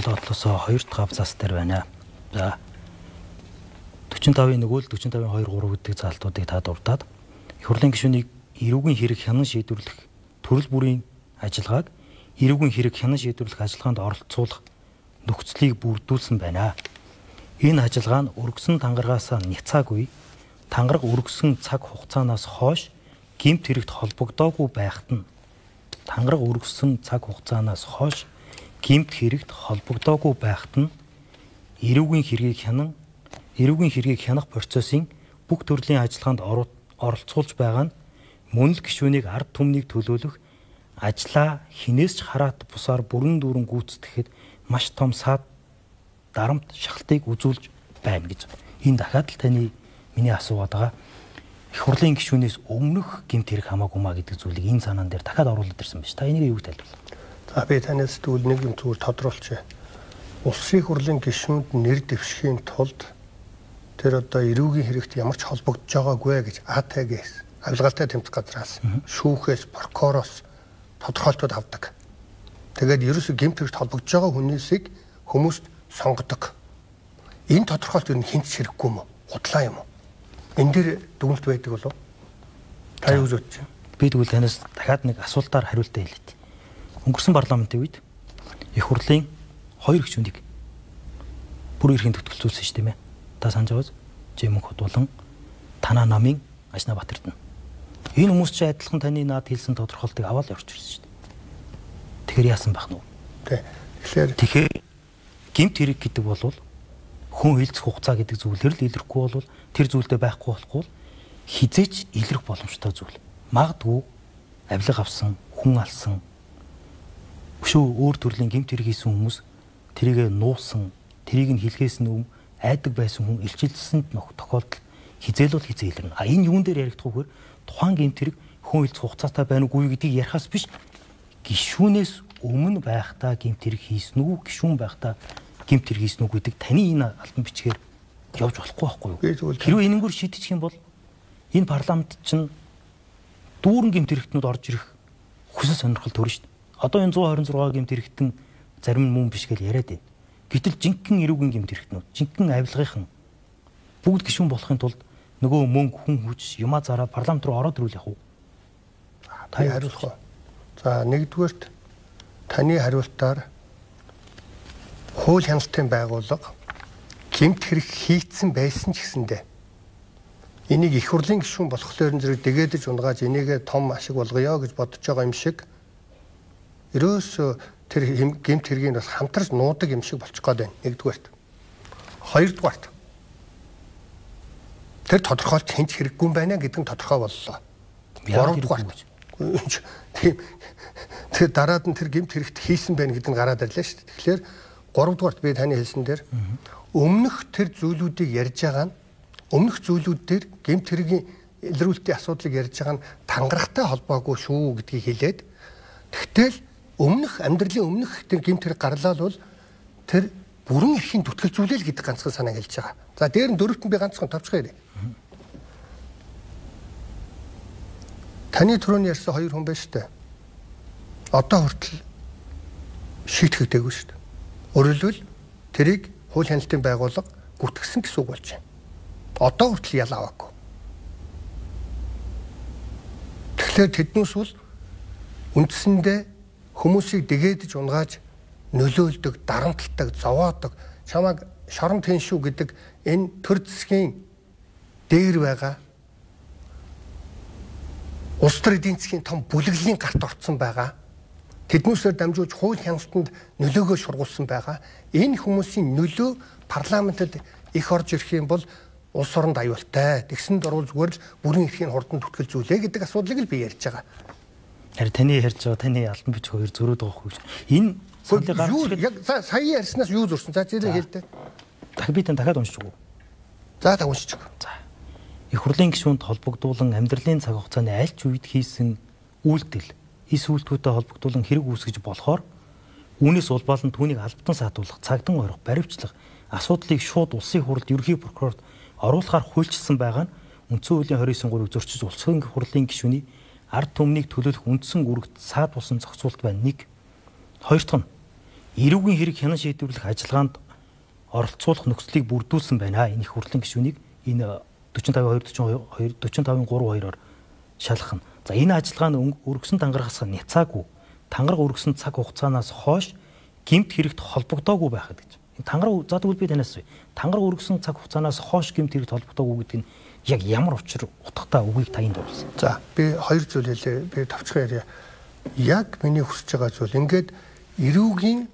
доотлосоо хоёр дахь абзац дээр байна. За 45-ийн нөгөөл 45-ийн 2-3 гэдэг заалтуудыг та дурдаад их хурлын гишүүнийг эрүүгийн хэрэг хянан шийдвэрлэх төрөл бүрийн ажиллагааг эрүүгийн хэрэг хянан шийдвэрлэх ажиллагаанд оролцуулах нөхцөлийг бүрдүүлсэн байна. Энэ ажиллагаа нь өргөсөн тангарагаас няцаагүй тангараг өргөсөн цаг хугацаанаас хойш гэмт хэрэгт холбогдоогүй байхад нь тангараг өргөсөн цаг хугацаанаас хойш гэмт хэрэгт холбогдоогүй байхад нь эрүүгийн хэргийг хянах процессын бүх төрлийн ажиллагаанд оролцуулж байгаа нь мөн л гишүүнийг ард түмнийг төлөөлөх ажлаа хинээс ч хараат бусаар бүрэн дүүрэн гүйцэтгэхэд маш том саад дарамт шахалтыг үзүүлж байна гэж. Энэ дахиад л таны миний асуугаад байгаа их хурлын гишүүнээс өмнөх гэмт хэрэг хамаагүй маа гэдэг зүйлийг энэ санаан дээр дахиад оруулаад ирсэн байна ш. Та энийг юу гэж тайлбарлав? За би танаас тэгвэл нэг юм зүгээр тодруулчих. Улсын их хурлын гишүүнд нэр дэвшихийн тулд тэр одоо эрүүгийн хэрэгт ямар ч холбогдож байгаагүй гэж АТГ-с авилгаалтай тэмцэх газраас шүүхээс прокуроос тодорхойлтууд авдаг. Тэгээд ерөөсөө гэмт хэрэгт холбогдож байгаа хүнээсийг хүмүүст сонгодог. Энэ тодорхойлт юу хинт хэрэггүй юм уу? Худлаа юм уу? Энэ дээр дүгнэлт байдаг болов? Та юу үзэж байна? Би тэгвэл танаас дахиад нэг асуултаар хариултаа хэлээд. Өнгөрсөн парламентын үед их хурлын хоёр гишүүнийг бүр эрхийн төвтгөлцүүлсэн шүү дээ. Та санаж байгаас Жимэнх хот болон Танаа намын Ажна Батэрдэн. Энэ хүмүүс ч адилхан таны наад хэлсэн тодорхойлтыг аваад явчихсан шүү дээ. Тэгэхээр яасан байх нь вэ? Тэгэхээр гэмт хэрэг гэдэг бол хүн хилцэх хугацаа гэдэг зүйлээр л илэрхгүй бол тэр зүйлдээ байхгүй болохгүй хизээч илрэх боломжтой зүйл. Магадгүй авилга авсан, хүн алсан, өшөө өөр төрлийн гэмт хэрэг хийсэн хүмүүс тэрийг нуусан, тэрийг нь хэлхээс өмнө айдаг байсан хүн илчилсэнд тохиолдол хизээл бол хизээ илэрнэ. А энэ юун дээр яригдах вөхөр тухайн гэмт хэрэг хүн хилцэх хугацаатай байна уугүй гэдгийг ярихаас биш гишүүнээс өмнө байхдаа гэмт хэрэг хийсэн үү, гишүүн байхдаа гэмт хэрэг хийсэн үү гэдэг таны энэ алтан бичгээр явж болохгүй байхгүй юу? Хэрвээ энэнгөр шийдчих юм бол энэ парламент чинь дүүрэн гэмт хэрэгтнүүд орж ирэх хүсэл сонирхол төрнө шүү дээ. Одоо энэ 126 гэмт хэрэгтэн зарим нь мөн биш гэж яриад байна. Гэтэл жинхэнэ эрүүгийн гэмт хэрэгтнүүд, жинхэнэ авилгынхан бүгд гишүүн болохын тулд нөгөө мөнгө хүн хүч юмаа зараа парламент руу ороод ирүүл яах вэ? Та хариулах уу? За нэгдүгээрт таны хариултаар хууль хяналтын байгууллага гэмт хэрэг хийцэн байсан ч гэсэндээ энийг их хурлын гишүүн болохоор зэрэг дэгээдэж унгааж энийгээ том ашиг болгоё гэж бодож байгаа юм шиг ерөөсөө тэр гэмт хэргийг бас хамтарч нуудаг юм шиг болчих гээд байна. Нэгдүгээрт. Хоёрдугаарт. Тэр тодорхойлт хинч хэрэггүй юм байна гэдэг нь тодорхой боллоо. Гуравдугаарт. Тийм. Тэр дараад нь тэр гэмт хэрэгт хийсэн байна гэдэг нь гараад ирлээ шүү дээ. Тэгэхээр гуравдугаарт би таны хэлсэн дээр өмнөх тэр зүйлүүдийг ярьж байгаа нь өмнөх зүйлүүд дээр гэмт хэргийн илрүүлэлтийн асуудлыг ярьж байгаа нь тангарахтай холбоогүй шүү гэдгийг хэлээд тэгтэл өмнөх амьдралын өмнөх тэр гэмт хэрэг гарлал бол тэр бүрэн эрхийн түтгэлзүүлэл гэдэг ганцхан санааг хэлж байгаа. За дээр нь дөрөвт нь би ганцхан товчхон ярив. Таны түрүүний ярьсан хоёр хүн байна шүү дээ. Одоо хүртэл шийтгэдэггүй шүү дээ. Өөрөлдвөл тэрийг хууль хяналтын байгууллага гүтгсэн гэсэн үг болж байна. Одоо хүртэл ял аваагүй. Тэгэхээр тэднээс бол үндсэндээ хүмүүсийг дэгээдэж унгааж нөлөөлдөг, дарамталдаг, зовоодог, чамайг шорон тэншүү гэдэг энэ төр засгийн дээр байгаа улс төр эдийн засгийн том бүлэглэлийн гарт орцсон байгаа. Тэднүүсээр дамжуулж хууль хяналтанд нөлөөгөө шургуулсан байгаа. Энэ хүмүүсийн нөлөө парламентод их орж ирэх юм бол улс оронд аюултай. Тэгсэн дөрвөл зүгээр л бүрэн эрхийн хурдан түтгэлзүүлээ гэдэг асуудлыг л би ярьж байгаа. Харин таны ярьж байгаа таны алтан бич хоёр зөрөөд байгаа хөөж. Энэ саналыг гаргах яг сая ярьснаас юу зурсан? За зэрэг хэлдэ. Би тань дахиад уншиж өгөө. За та уншиж өгөө. За. Их хурлын гишүүнд холбогдуулан амьдралын цаг хугацааны аль ч үед хийсэн үйлдэл, эс үйлдэлтэй холбогдуулан хэрэг үүсгэж болохоор үүнээс улбаалan түүнийг албатан саатуулах, цагдан орох, баривчлах асуудлыг шууд улсын хурлд ерөнхий прокурорт оруулахаар хуульчилсан байгаа нь үндсэн хуулийн 29-3-ыг зөрчиж улсын хурлын гишүүний ард түмнийг төлөөлөх үндсэн үүрэгт саад болсон зохицуулт байна. 1. Хоёр дахь нь эрүүгийн хэрэг хянан шийдвэрлэх ажиллагаанд оролцуулах нөхцөлийг бүрдүүлсэн байна. Энэ их хурлын гишүүнийг энэ 45-42-45-3-2-оор шалгах нь. За энэ ажиллагаа нь өргөсөн тангарагаас няцаагүй, тангараг өргөсөн цаг хугацаанаас хойш гэмт хэрэгт холбогдоогүй байхад гэж. Тангараг за тэгвэл би танаас тангараг өргөсөн цаг хугацаанаас хойш гэмт хэрэгт холбогдоогүй гэдэг нь яг ямар учир утгатай үгийг таянд оруулсан. За би хоёр зүйл хэлээ. Би товчхон ярья. Яг миний хүсэж байгаа зүйл ингээд эрүүгийн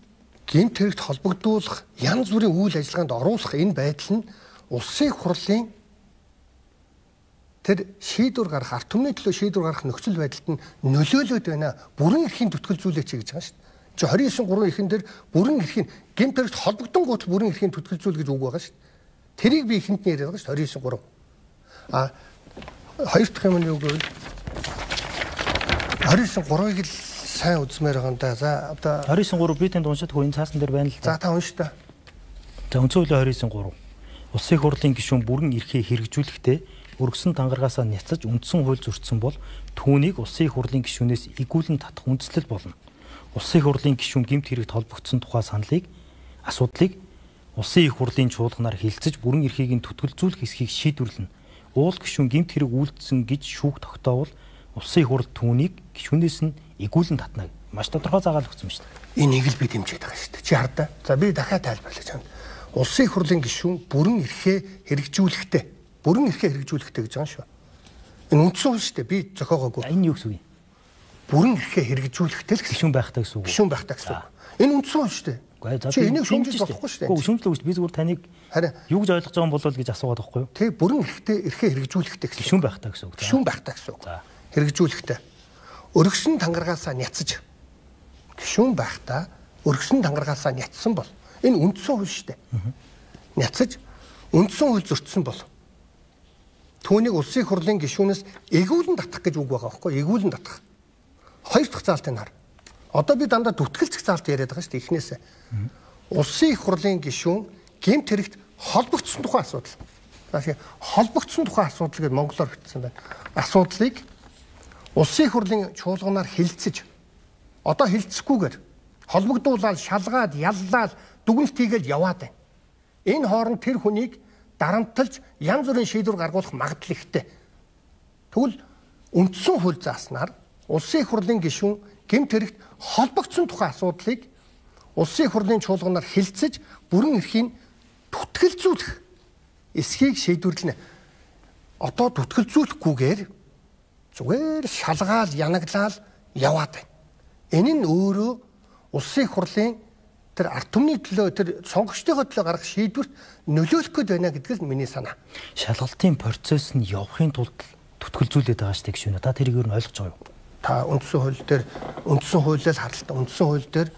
гэмт хэрэгт холбогдуулах янз бүрийн үйл ажиллагаанд оруулах энэ байдал нь улсын хурлын тэр шийдвэр гаргах, ард түмний төлөө шийдвэр гаргах нөхцөл байдалд нь нөлөөлөд байна. Бүрэн эрхийн түтгэлзүүлээч гэж байгаа шүү дээ. 29-3 ихэн дээр бүрэн эрхийн гэмт хэрэгт холбогдсон бүрэн эрхийн түтгэлзүүл гэж үг байгаа шүү дээ. Тэрийг би ихэнд нь яриад байгаа шүү дээ 29-3. Хоёр дахь юм нь юу гэвэл 29-3-ыг л сайн үзмээр байгаа юм да. За одоо 29-3 би тэнд уншаад хөө энэ цаасан дээр байна л да. За та унш та. За үндсэн хуулийн 29-3. Улсын хурлын гишүүн бүрэн эрхээ хэрэгжүүлэхдээ өргөсөн тангаргаасаа няцаж үндсэн хууль зөрчсөн бол түүнийг улсын хурлын гишүүнээс игүүлэн татах үндслэл болно. Улсын хурлын гишүүн гэмт хэрэгт холбогдсон тухай асуудлыг улсын их хурлын чуулганаар хилцэж бүрэн эрхийг нь түтгэлзүүлэх эсхийг шийдвэрлэнэ. Уул гишүүн гэмт хэрэг үйлдсэн гэж шүүх тогтоовол улсын их хурл түүнийг гишүүнээс нь игүүлэн татна. Маш тодорхой заагаал өгсөн юм шүү дээ. Энийг л би дэмжиж байгаа шүү дээ. Чи хардаа. За би дахиад тайлбарлаж байна. Улсын их хурлын гишүүн бүрэн эрхээ хэрэгжүүлэхдээ бүрэн эрхээ хэрэгжүүлэхтэй гэж байгаа шүү. Энэ үндсэн хууль шүү дээ. Би зохиогоогүй. Энэ юу гэсэн үг юм? Бүрэн эрхээ хэрэгжүүлэхтэй л гишүүн байх таа гэсэн үг. Гишүүн байх таа гэсэн үг. Энэ үндсэн хууль шүү дээ. Чи энийг шүүмжиж болохгүй шүү дээ. Үгүй шүүмжлэх үст би зүгээр таныг юу гэж ойлгож байгаа юм бол гэж асуугаад байхгүй юу? Тэг бүрэн эрхээ хэрэгжүүлэхтэй гэсэн. Гишүүн байх таа гэсэн үг. Гишүүн байх таа гэсэн үг. Хэрэгжүүлэхтэй. Өргөсөн тангаргаасаа няцаж гишүүн байх таа өргөсөн тангаргаасаа няцсан бол энэ үндсэн хууль шүү дээ. Няцаж үндсэн хууль зөрчсөн бол түүнийг улсын хурлын гишүүнээс эгүүлэн татах гэж үг байгаа байхгүй юу? Эгүүлэн татах. Хоёр дахь заалтыг нар. Одоо би дандаа түтгэлцэх заалт яриад байгаа шүү дээ эхнээсээ. Улсын их хурлын гишүүн гэмт хэрэгт холбогдсон тухай асуудал. Холбогдсон тухай асуудал гэж монголоор бичсэн байна. Асуудлыг улсын их хурлын чуулганаар хилцэж одоо хилцэхгүйгээр холбогдуулаад шалгаад яллаад дүгнэлт хийгээл яваад байна. Энэ хооронд тэр хүнийг дарамталж янз бүрийн шийдвэр гаргуулах магадлал ихтэй. Тэгвэл үндсэн хууль зааснаар улсын их хурлын гишүүн гэмт хэрэгт холбогдсон тухай асуудлыг улсын их хурлын чуулганаар хилцэж бүрэн эрхийн түтгэлзүүлэх эсхийг шийдвэрлэнэ. Одоо түтгэлзүүлэхгүйгээр зүгээр шалгаал янаглал яваад байна. Энэ нь өөрөө улсын их хурлын тэр ард түмний төлөө тэр сонгогчдын төлөө гаргах шийдвэрт нөлөөлөх гээд байна гэдгээс миний санаа. Шалгалтын процесс нь явахын тулд түтгэлзүүлээд байгаа шүү дээ гişүнэ. Та тэрийг юу ойлгож байгаа юу? Та үндсэн хууль дээр үндсэн хуулиас харалтаа үндсэн хууль дээр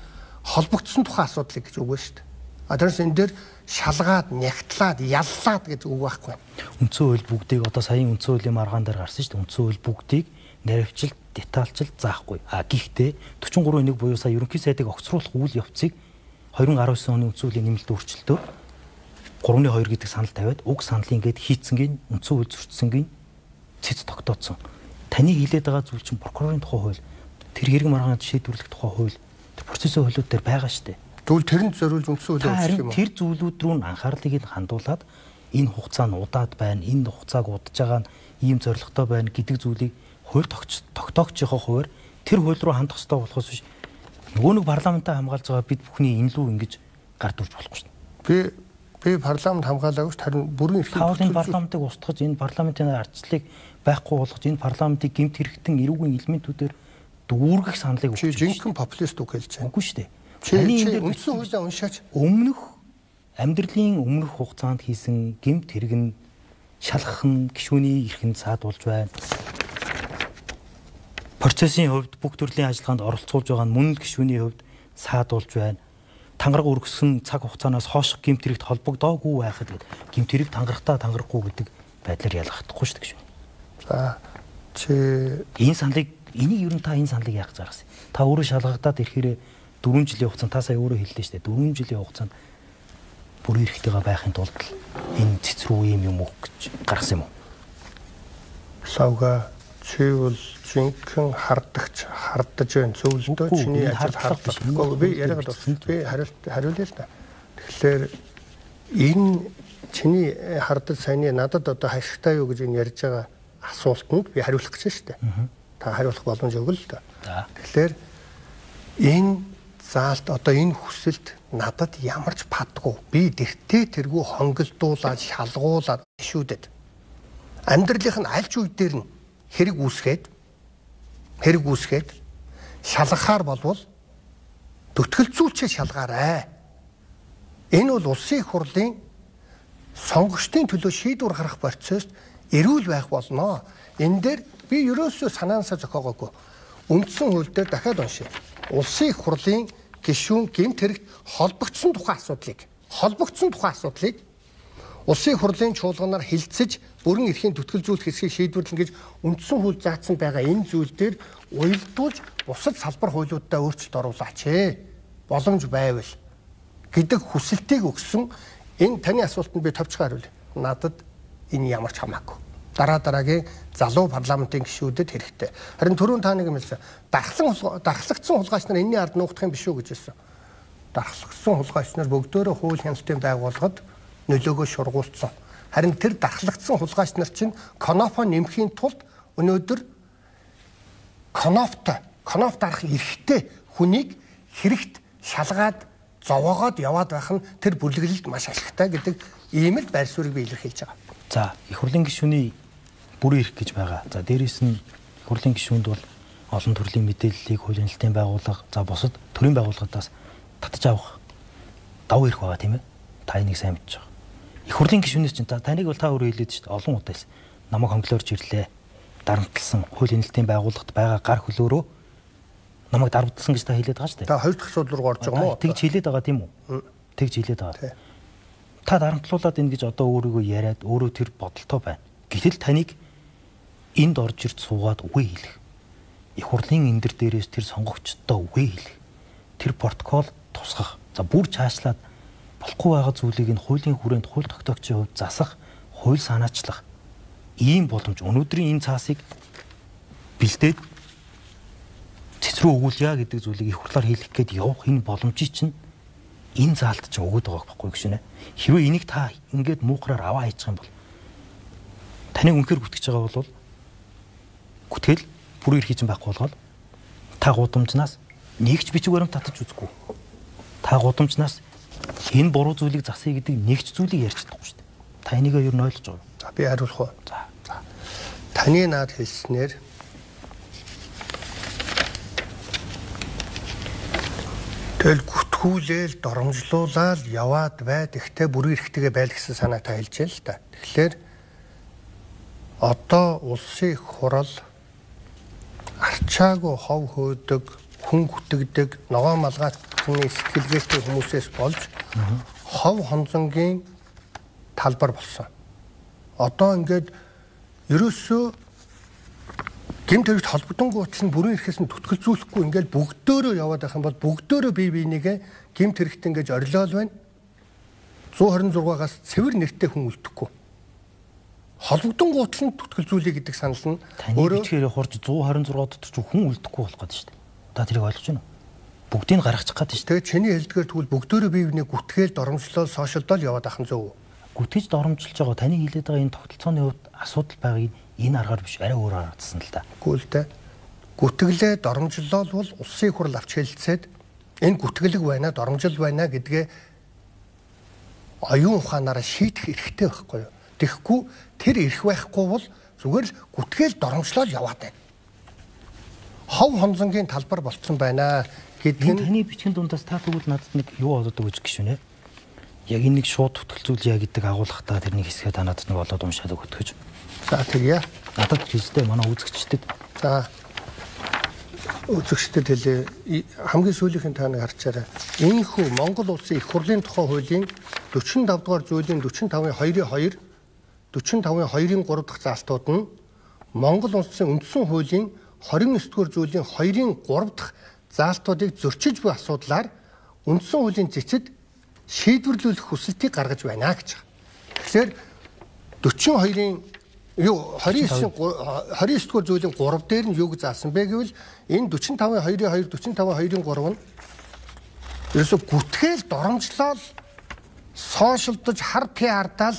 холбогдсон тухайн асуудлыг гэж үгэн шүү дээ. Тэрс энэ дээр шалгаад, нягтлаад, яллаад гэж үг байхгүй. Үндсэн хууль бүгдийг одоо саяын үндсэн хуулийн маргаан дээр гарсан шүү дээ. Үндсэн хууль бүгдийг наривчилт, детальчилт заахгүй. Гэхдээ 43.1 буюу сая ерөнхий сайдыг огцруулах үйл явцыг 2019 оны үндсэн хуулийн нэмэлт өөрчлөлтөөр 3.2 гэдэг санал тавиад уг саналыг ингээд хийцэнгийн үндсэн хууль зөрчсөнгийн цэц тогтооцсон. Таны хэлээд байгаа зүйл чинь прокурорын тухай хууль, тэр хэрэг маргаанд шийдвэрлэх тухай хууль, тэр процессын хуулиуд дээр байгаа шүү дээ. Тэгвэл тэрэнд зориулж үндсэн хуулийг өөрчлөх юм уу? Тэр зүйлүүд рүү анхаарлыг нь хандуулад энэ хугацаа нь удаад байна, энэ хугацааг удаж байгаа нь ийм зорилготой байна гэдэг зүйлийг хууль тогтоогчийнхоо хувьар тэр хууль руу хандах хэрэгтэй болохоос биш. Нөгөө нэг парламентаа хамгаалж байгаа бид бүхний энэ лүү ингэж гард урж болохгүй шүү дээ. Би парламент хамгаалаагүй харин бүрэн эрхийн парламентыг устгаж энэ парламентын ардчлалыг байхгүй болгож энэ парламентыг гэмт хэрэгтэн эрүүгийн элементүүдээр дүүргэх саналыг өгч байна. Жинхэнэ популист үг хэлж байна. Үгүй шүү дээ. Таны энэ үндсэн хуулиа уншаач өмнөх амьдралын өмнөх хугацаанд хийсэн гэмт хэрэг нь шалгах нь гишүүний эрхэнд саадуулж байна. Процессын хувьд бүх төрлийн ажиллагаанд оролцуулж байгаа нь мөн л гишүүний хувьд саадуулж байна. Тангараг өргөсөн цаг хугацаанаас хойш гэмт хэрэгт холбогдоогүй байхад гэмт хэрэг тангарахгүй гэдэг байдлаар ялгахдаггүй шүү дээ гишүүн. За энэ саналыг энийг ер нь та энэ саналыг яах гэж гаргасан. Та өөрөө шалгагдаад ирэхээр 4 жилийн хугацаанд та сая өөрөө хэллээ шүү дээ. 4 жилийн хугацаанд бүрэн эрхтэйгээ байхын тулд энэ цэцрүү юм уу гэж гаргасан юм уу? Лавга чи бол жинхэнэ хардаж байна зөвлөндөө чиний ажил хардахгүй би яриад байна. Би хариулъя л да. Тэгэхээр энэ чиний хардаж саяны надад одоо хашигтай юу гэж энэ ярьж байгаа асуултанд би хариулах гэж шүү дээ. Та хариулах боломж өгөл л да. Тэгэхээр энэ заалт одоо энэ хүсэлт надад ямар ч падгүй. Би дэртээ тэргүй хонголдуулаад шалгуулаад шүүдэд. Амьдралын аль ч үе дээр нь хэрэг үүсгээд шалгахаар болвол төтгөлзүүлчээ шалгаарай. Энэ бол улсын их хурлын сонгогчдын төлөө шийдвэр гаргах процесс эрүүл байх болно. Энэ дээр би ерөөсөө санаансаа зохиогоогүй. Үндсэн хууль дээр дахиад уншия. Улсын их хурлын гишүүн гэмт хэрэгт холбогдсон тухайн асуудлыг улсын их хурлын чуулганаар хилцэж бүрэн эрхийн төтгөлзүүлэх хэсгийг шийдвэрлэн гэж үндсэн хууль заасан байгаа энэ зүйл дээр уялдуулж бусад салбар хуулиудаа өөрчлөлт оруулаач. Боломж байвал гэдэг хүсэлтийг өгсөн энэ таны асуултанд би товчхон хариулъя. Надад энэ ямар ч хамаагүй. Дараагийн залуу парламентын гишүүдэд хэрэгтэй. Харин түрүүн та нэг юм хэлсэн. Дархлагдсан хулгайч нар энэний ард нуугдах юм биш үү гэж хэлсэн. Дархлагдсан хулгайч нар бүгдөө хууль хяналтын байгууллагад нөлөөгөө шургуулсан. Харин тэр дархлагдсан хулгайч нар чинь конофо нэмхийн тулд өнөөдөр конофт дарах эрхтэй хүнийг хэрэгт шалгаад зовоогоод яваад байх нь тэр бүлэглэлд маш ашигтай гэдэг ийм л байр суурийг би илэрхийлж байгаа. За, их хурлын гишүүний бүрэн эрх гэж байгаа. За, дээрээс нь их хурлын гишүүнд бол олон төрлийн мэдээллийг хууль хяналтын байгууллага, за бусад төрийн байгууллагуудаас татж авах давуу эрх байгаа тийм ээ. Та энийг сайн мэдж байгаа. Их хурлын гишүүнээс чинь таныг бол та өөрөө хэлээд шүү дээ. Олон удаа хэлсэн. Намайг хонглоорч ирлээ. Дарамтлсан хууль хяналтын байгууллагад байгаа гар хөлөөрөө намайг дарамтлсан гэж та хэлээд байгаа шүү дээ. Та хоёр дахь асуудал руу орж байгаа юм уу? Тэгж хэлээд байгаа тийм үү? Тэгж хэлээд байгаа. Та дарамтлуулаад энэ гэж одоо өөрийгөө яриад өөрөө тэр бодолтой байна. Гэтэл таныг энд орж ирж суугаад үгүй хэлэх. Их хурлын эндэр дээрээс тэр сонгогчдод үгүй хэлэх. Тэр протокол тусгах. За бүр чаашлаад болохгүй байгаа зүйлийг нь хуулийн хүрээнд хууль тогтоогчийн хувьд засах, хууль санаачлах ийм боломж. Өнөөдрийн энэ цаасыг бэлдээд цэцрүү өгүүлье гэдэг зүйлийг их хурлаар хийх гээд явах энэ боломжийг чинь энэ заалт чинь өгöd байгаа байхгүй гэж нэ. Хэрвээ энийг та ингээд муухраар аваа хийчих юм бол таныг үнэхээр бүтгэж байгаа бол гүтгэл бүр эрхий чинь байхгүй болгоод та гудамжнаас нэгч бичиг баримт татаж үзэхгүй. Та гудамжнаас энэ буруу зүйлийг засъя гэдэг нэгч зүйлийг ярьж чадахгүй шүү дээ. Та энийг ер нь ойлгож байгаа. За би хариулах уу? За. Таны наад хэлснээр Тэгэл гүтгүүлээл доромжлуулаад яваад байд ихтэй бүрэн эрхтэйгээ байл гэсэн санаа та хэлж байна л да. Тэгэхээр одоо улсын хурал арчаагүй хов хөөдөг, хүн гүтгдэг, ногоо малгайтны сэтгэлгээтэй хүмүүсээс болж хов хонзонгийн талбар болсон. Одоо ингээд ерөөсөө гэмт хэрэгт холбогдонгууд нь бүрэн эрхээс нь түтгэлзүүлэхгүй ингээд бүгдөөрөө яваад байх юм бол бүгдөөрөө бие биенийгээ гэмт хэрэгт ингэж орилол байна. 126-аас цэвэр нэртэй хүн үлдэхгүй. Холбогдонгууд нь түтгэлзүүлээ гэдэг санал нь өөрөө тэгэхээр хурж 126 дотор ч хүн үлдэхгүй болох гэдэг шүү дээ. Та тэрийг ойлгож байна уу? Бүгдийг гаргачих гэдэг шүү дээ. Тэгээд чиний хэлдгээр тэгвэл бүгдөөрөө бие биенээ гүтгээл доромжлол сошиалдол яваад ахын зөв үү? Гүтгэж доромжилж байгаа таны хэлээд байгаа энэ тогтолцооны хувьд асуудал байгааг энэ аргаар биш арай өөрөөр харагдсан л да. Үгүй л дээ. Гүтгэлээ доромжлол бол улсын хурал авч хэлцээд энэ гүтгэлэг байна, доромжил байна гэдгээ оюун ухаанаараа шийдэх эрхтэй байхгүй юу? Тэгэхгүй тэр эрх байхгүй бол зүгээр л гүтгээл доромжлол яваад байна. Хов хонзонгийн талбар болцсон байна гэдэг нь таны бичгийн дундаас та тэгвэл надад нэг юу олоод өгч гişүнэ. Яг энийг шууд төтөлцүүлье гэдэг агуулгатай тэрний хэсгээ та надад нэг олоод уншаад өгөх гэж. За тэгье. Надад хэлжтэй манай үзэгчдэд. За үзэгчдэд хэлээ. Хамгийн сүүлийнхэн та нэг харчаарай. Энэхүү Монгол улсын их хурлын тухай хуулийн 45 дугаар зүйлийн 45-ын 2-ийн 2, 45-ын 2-ийн 3 дахь заалтууд нь Монгол улсын үндсэн хуулийн 29 дугаар зүйлийн 2-ийн 3 дахь заалтуудыг зөрчиж буй асуудлаар үндсэн хуулийн цэцэд шийдвэрлүүлэх хүсэлтийг гаргаж байна гэж. Тэгэхээр 42-ийн 29 дугаар зүйлийн 3 дээр нь юуг заасан бэ гэвэл энэ 45-ын 2-ийн 2, 45-ын 2-ийн 3 нь ерөөсө гүтгээл доромжлол сошиалдаж хар пиардаал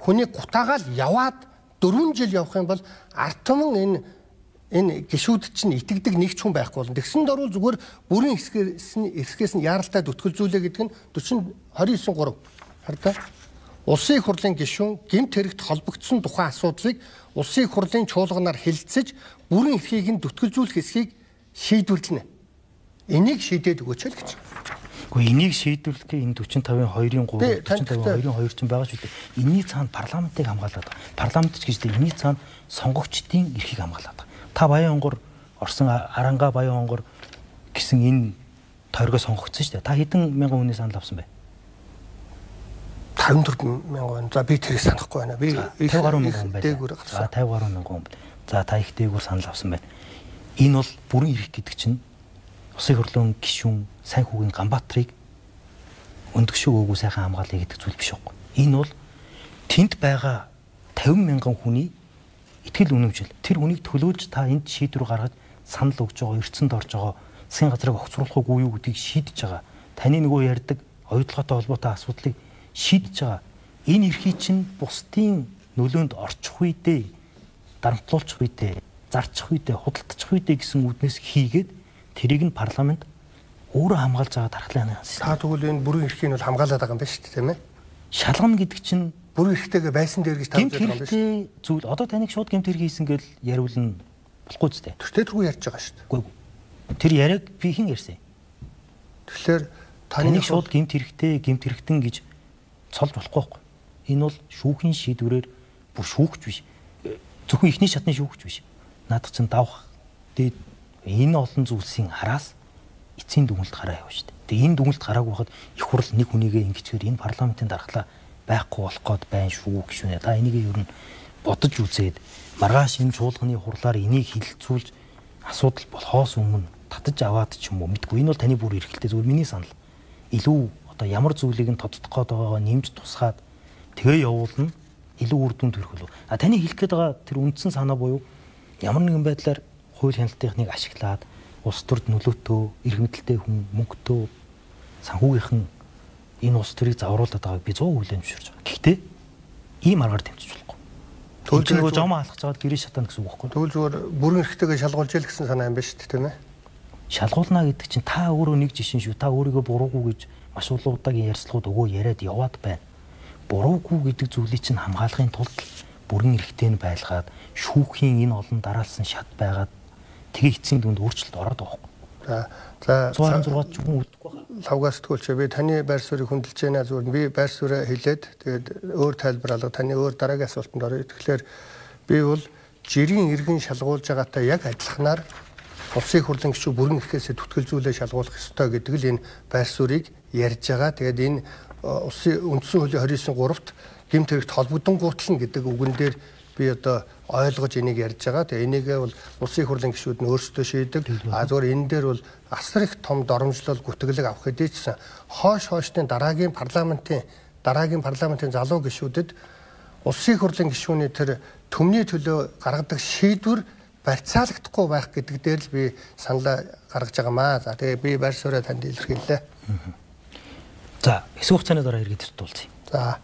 хүний гутаагаал яваад 4 жил явах юм бол артман энэ гişүүд чинь итгэдэг нэг ч хүн байхгүй болно. Тэгсэнд орвол зүгээр бүрэн эсгээс нь яаралтай дүтгэлзүүлээ гэдэг нь 29.3. Хардаа. Улсын их хурлын гишүүн гэмт хэрэгт холбогдсон тухайн асуудлыг улсын их хурлын чуулганаар хэлэлцэж бүрэн эрхийг нь дүтгэлзүүлэх эсхийг шийдвэрлэнэ. Энийг шийдээд өгөөч л гэж. Гэхдээ энийг шийдвэрлэхдээ энэ 45-ын 2-ийн 3, 45-ын 2-ийн 2 чинь байгаа шүү дээ. Энийний цаана парламентыг хамгаалаад байгаа. Парламент ч гэж дээ энэний цаана сонгогчдын эрхийг хамгаалаад байгаа. Та Баян онгор Орсон Аранга Баян онгор гэсэн энэ тойргоо сонгогдсон шүү дээ. Та хэдэн мянган хүнээс санал авсан бэ? 54 мянган. За би тэрийг санахгүй байна. Би 50 гаруй мянган байна. За 50 гаруй мянган хүн. За та их дээгүүр санал авсан байна. Энэ бол бүрэн эрх гэдэг чинь Улсын хурлын гишүүн сайн хүүгийн Ганбаатарыг өндөгшөө өгөө сайхан хамгаалъя гэдэг зүйл биш үү? Энэ бол тэнд байгаа 50 мянган хүний итгэл үнэмшил. Тэр хүнийг төлөөлж та энд шийдвэр гаргаж санал өгж байгаа, эрдсэнд орж байгаа, засгийн газрыг огцруулах уу юу гэдгийг шийдэж байгаа. Таны нөгөө ярьдаг оюутлоготой холбоотой асуудлыг шийдэж байгаа. Энэ эрхийг чинь бусдын нөлөөнд орчих үедээ, дарамтлуулчих үедээ, зарчих үедээ, худалдчих үедээ гэсэн үднээс хийгээд тэрийг нь парламент өөрөө хамгаалж байгаа дархлааны систем. Та тэгвэл энэ бүрэн эрхийг нь хамгаалаад байгаа юм байна шүү дээ, тийм ээ? Шалгана гэдэг чинь бүрэн эрхтэйгээ байсан дээр гэж тавьж байгаа юм байна шүү. Зүйл одоо таныг шууд гэмт хэрэг хийсэн гэж яриулна болохгүй ч дээ. Тэртээ түрүү ярьж байгаа шүү дээ. Үгүй. Тэр яриаг би хэн ярьсан? Тэгэхээр таныг шууд гэмт хэрэгтэн гэж цолж болохгүй байхгүй. Энэ бол шүүхийн шийдвэрээр бүр шүүгч биш. Зөвхөн ихний шатны шүүгч биш. Наадах чинь давах дээд энэ олон зүйлсийн хараас эцсийн дүгнэлт гараа явна шүү дээ. Тэгээ энэ дүгнэлт гараагүй байхад их хурл нэг хүнийгээ ингэчгээр энэ парламентын дархлаа байхгүй болох гээд байна шүү гişүнэ. Та энийг ер нь бодож үзээд маргааш энэ чуулганы хурлаар энийг хилцүүлж асуудал болохоос өмнө татаж аваад ч юм уу мэдгүй. Энэ бол таны бүр эрхэлтэй зүгээр миний санал. Илүү одоо ямар зүйлийг нь тодтох гээд байгаагаа нэмж тусгаад тэгээ явуулна илүү үр дүнд хүрэх болов. Таны хэлэх гээд байгаа тэр үндсэн санаа буюу ямар нэгэн байдлаар хууль хяналтынхныг ашиглаад улс төрд нөлөөтөө, иргэнэлтэй хүн, мөнгөтөө, санхүүгийнхэн энэ улс төрийг завруулаад байгааг би 100% хүлээмжшүүлж байгаа. Гэхдээ ийм аргаар тэмцэж болохгүй. Тэгвэл нөгөө жом алхаж байгаад гэрээ шатана гэсэн үг байхгүй. Тэгвэл зүгээр бүрэн эрхтэйгээ шалгуулж ял гэсэн санаа юм байна шүү дээ, тийм ээ? Шалгуулна гэдэг чинь та өөрөө нэг жишээ шүү. Та өөрийгөө буруугүй гэж маш олон удаагийн ярьцлагууд өгөө яриад яваад байна. Буруугүй гэдэг зүйлийг чинь хамгаалахын тулд бүрэн эрхтэй нь байлгаад шүүхийн энэ олон дараалсан шат байгаад тэгээ эцсийн дүнд өөрчлөлт ороод байгаа юм. За 126 ч хүн үлдэхгүй байна. лавгаас тгүүлч би таны байр суурийг хөндлөж байна зүгээр би байр сууриа хэлээд тэгээд өөр тайлбар алга таны өөр дараагийн асуултанд орё. Тэгэхээр би бол жирийн иргэн шалгуулж байгаатай яг адилханаар улсын хурлын гишүүд бүрэн эрхээсээ түтгэлзүүлээ шалгуулах ёстой гэдэг л энэ байр суурийг ярьж байгаа. Тэгээд энэ улсын үндсэн хуулийн 29-3-т гэмт хэрэгт холбогдонгуутлан гэдэг үгэн дээр би одоо ойлгож энийг ярьж байгаа. Тэгээ энийгээ бол улсын хурлын гишүүд нь өөрсдөө шийдэг. Зүгээр энэ дээр бол асар их том доромжлол гүтгэлэг авах хэдийчсэн хойштын дараагийн парламентын залуу гишүүдэд улсын хурлын гишүүний тэр төмний төлөө гаргадаг шийдвэр барьцаалагдахгүй байх гэдэг дээр л би саналаа гаргаж байгаамаа. За тэгээ би байр суурьа танд илэрхийллээ. За хэсэг хугацааны дараа иргэдэд дуулцъя. За.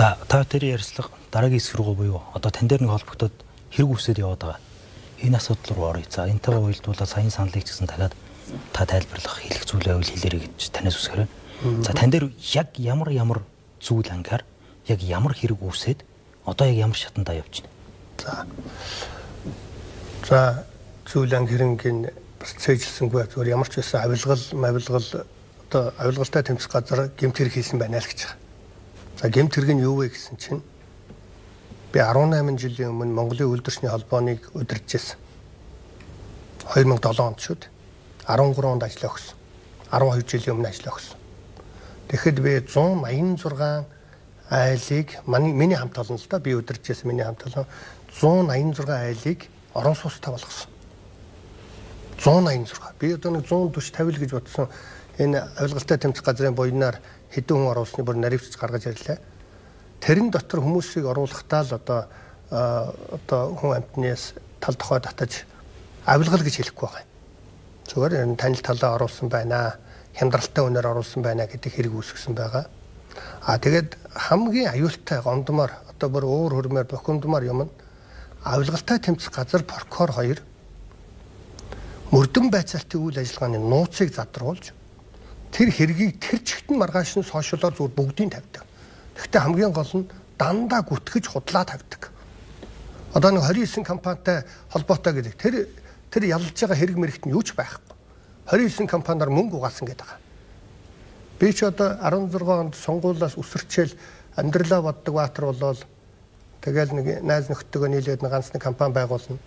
За та тэрийн ярьцлага дараагийн хэсэг рүү буюу одоо тань дээр нэг холбогдоод хэрэг үсээд яваад байгаа. Энэ асуудал руу оръё. За энэтэйгээ уялдуулаад саяны саналыг ч гэсэн дахиад та тайлбарлах хэлэх зүйлээ үйл хэлээрэй гэж танаас үсгэрээ. За тань дээр яг ямар зүйл ангаар яг ямар хэрэг үүсээд одоо яг ямар шатандаа явж байна. За зүйл анги хэрэнгийн бас цээжилсэнгүй зүгээр ямар ч байсан авилгал одоо авилгалтай тэмцэх газар гэмт хэрэг хийсэн байна л гэж байгаа. За гэмт хэрэг нь юу вэ гэсэн чинь би 18 жилийн өмнө Монголын үйлдвэрчний холбооныг удирдах. 2007 онд шүү дээ. 13 онд ажиллаа өгсөн. 12 жилийн өмнө ажиллаа өгсөн. Тэгэхэд би 186 айлыг миний хамт олон л да би удирдахсан миний хамт олон 186 айлыг орон суустай болгосон. 186. Би одоо нэг 140 50 л гэж бодсон. Энэ авилгалтай тэмцэх газрын буйнаар хэдэн хүн оруулсныг бүр наривчж гаргаж ирлээ. Тэрэн дотор хүмүүсийг оруулахдаа л одоо хүн амтнаас тал тохой татаж авилгал гэж хэлэхгүй байгаа. Зүгээр энэ танил талаа оруулсан байна. Хямдралтай үнээр оруулсан байна гэдэг хэрэг үүсгэсэн байгаа. Тэгээд хамгийн аюултай гомдмоор одоо бүр уур хөрмээр бохимдмаар юм нь авилгалтай тэмцэх газар прокурор 2 мөрдөн байцаалтын үйл ажиллагааны нууцыг задруулж тэр хэргийг тэр чигт нь маргааш нь сошиалоор зүгээр бүгдийг тавьдаг. Гэхдээ хамгийн гол нь дандаа гүтгэж худлаа тавьдаг. Одоо нэг 29 компанитай холбоотой гэдэг тэр ялж байгаа хэрэг мэрэгт нь юу ч байхгүй. 29 компаниар мөнгө угаасан гэдэг байгаа. Би ч одоо 16 онд сонгуулиас үсэрчээл амьдралаа боддог баатар болол тэгэл нэг найз нөхдөдөө нийлээд нэг ганц нэг компани байгуулна.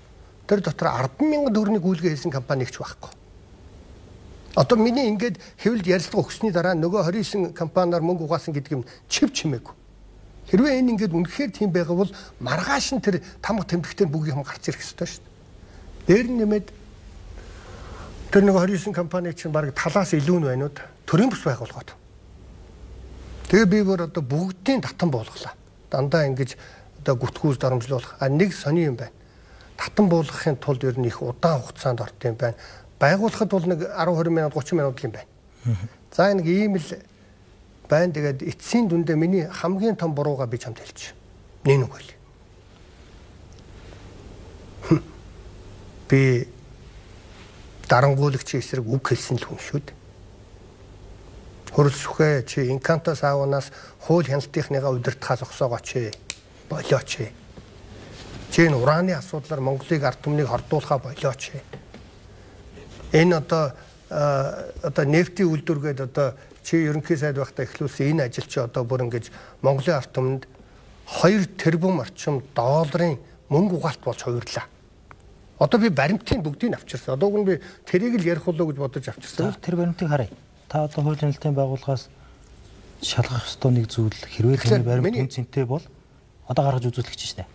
Тэр дотор 10,000 төгрөгийг гүйлгээ хийсэн компани нэгч байхгүй. Одоо миний ингээд хэвлэлд ярилцлага өгсөний дараа нөгөө 29 компаниар мөнгө угаасан гэдэг юм чив чимээгүй. Хэрвээ энэ ингээд үнэхээр тийм байгаа бол маргааш нь тэр тамга тэмдэгтэн бүгд юм гарч ирэх ёстой шүү дээ. Дээр нь нэмээд тэр нөгөө 29 компани чинь баг талаас илүү нь байна уу? Төрийн бус байгууллагууд. Тэгээ би бүр одоо бүгдийн татан буулгалаа. Дандаа ингэж одоо гүтгүүс дарамжлуулах. Нэг сони юм байна. Татан буулгахын тулд ер нь их удаан хугацаанд орт юм байна. Байгуулахад бол нэг 10-20 минут 30 минут юм байна. За нэг ийм л байна. Тэгээд эцсийн дүндээ миний хамгийн том бурууга би чамд хэлчих. Нэг үгүй л. Би дарангуулагчийн эсрэг үг хэлсэн л хүн шүү дээ. Хөрөлсөхөө чи инкантос аавнаас хууль хяналтынхныгаа удирдахаас зогсоогооч. Болооч. Чи энэ ураны асуудлаар Монголыг ард түмнийг хордуулахаа болооч. Энэ одоо нефтийн үйлдвэргээд одоо чи ерөнхий сайд байхдаа эхлүүлсэн энэ ажил чи одоо бүр ингэж Монголын ард түмэнд 2 тэрбум орчим долларын мөнгө угаалт болж хувирлаа. Одоо би баримтын бүгдийг авчирсан. Одоо гүн би тэрийг л ярих болоо гэж бодож авчирсан. Тэр баримтыг харъя. Та одоо хууль хяналтын байгууллагаас шалгах ёстой нэг зүйл хэрвээ таны баримт хүн цэнтэй бол одоо гаргаж үзүүлэх гэж байна.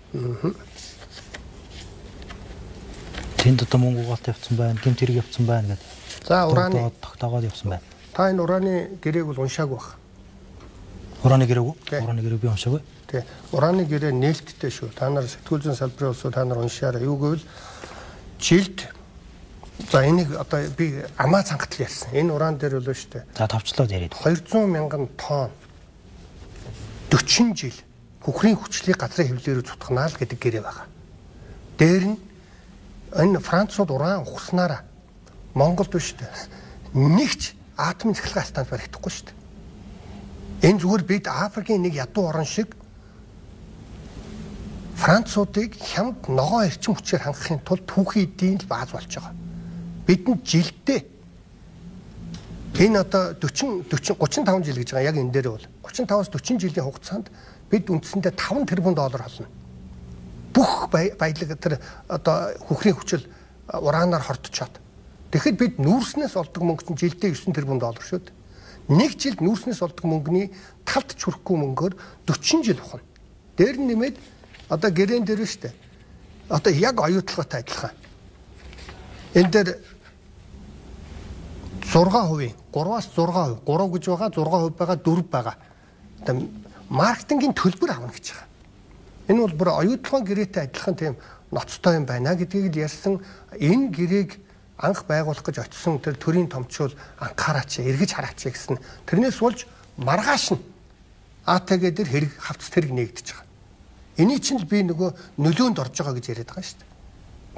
Тэнд одоо мөнгө угаалт явцсан байна, гэмт хэрэг явцсан байна гэдэг. За ураны тогтоогоод явсан байна. Та энэ ураны гэрээг бол уншаагүй баг. Ураны гэрээг үү? Ураны гэрээг би уншаагүй. Тий. Ураны гэрээ нээлттэй шүү. Та нар сэтгүүл зүйн салбарын улсууд та нар уншаарай. Юу гэвэл жилд за энийг одоо би амаа цангатал ярьсан. Энэ уран дээр бол шүү дээ. За товчлоод яриад. 200,000 тонн 40 жил хөхрийн хүчлийг газрын хэвлэлээр зүтгэнаа л гэдэг гэрээ байгаа. Дээр нь энэ Францууд уран ухснараа Монголд биш дээ. Нэгч атомын цахилгаан станц баригдахгүй шүү дээ. Энэ зүгээр бид Африкийн нэг ядуу орн шиг Француудыг хямд ногоон эрчим хүчээр хангахын тулд түүхий эдийн л бааз болж байгаа. Бидэнд жилдээ энэ одоо 35 жил гэж байгаа яг энэ дээр бол 35-аас 40 жилийн хугацаанд бид үндсэндээ 5 тэрбум доллар холно. Бүх баялаг тэр одоо хөхрийн хүчил ураанаар хордчиход. Тэгэхэд бид нүүрснээс олдог мөнгө чинь жилдээ 9 тэрбум доллар шүү дээ. Нэг жилд нүүрснээс олдог мөнгөний талд чүрхгүй мөнгөөр 40 жил ухна. Дээр нь нэмээд одоо гэрэн дээр шүү дээ. Одоо яг оюутлоготой адилхан. Энэ дээр 6%, 3-аас 6%, 3 гэж байгаа, 6% байгаа, 4 байгаа. Одоо маркетингийн төлбөр авна гэж байгаа. Энэ бол бүр оюутлогын гэрээтэй адилхан тийм ноцтой юм байна гэдгийг л ярьсан. Энэ гэрээг анх байгуулах гэж очисон тэр төрийн томчууд анхаараач, эргэж хараач гэсэн. Тэрнээс болж маргааш нь АТГ дээр хэрэг хавц тэрэг нээгдэж байгаа. Эний чинь л би нөгөө нөлөөнд орж байгаа гэж яриад байгаа шүү дээ.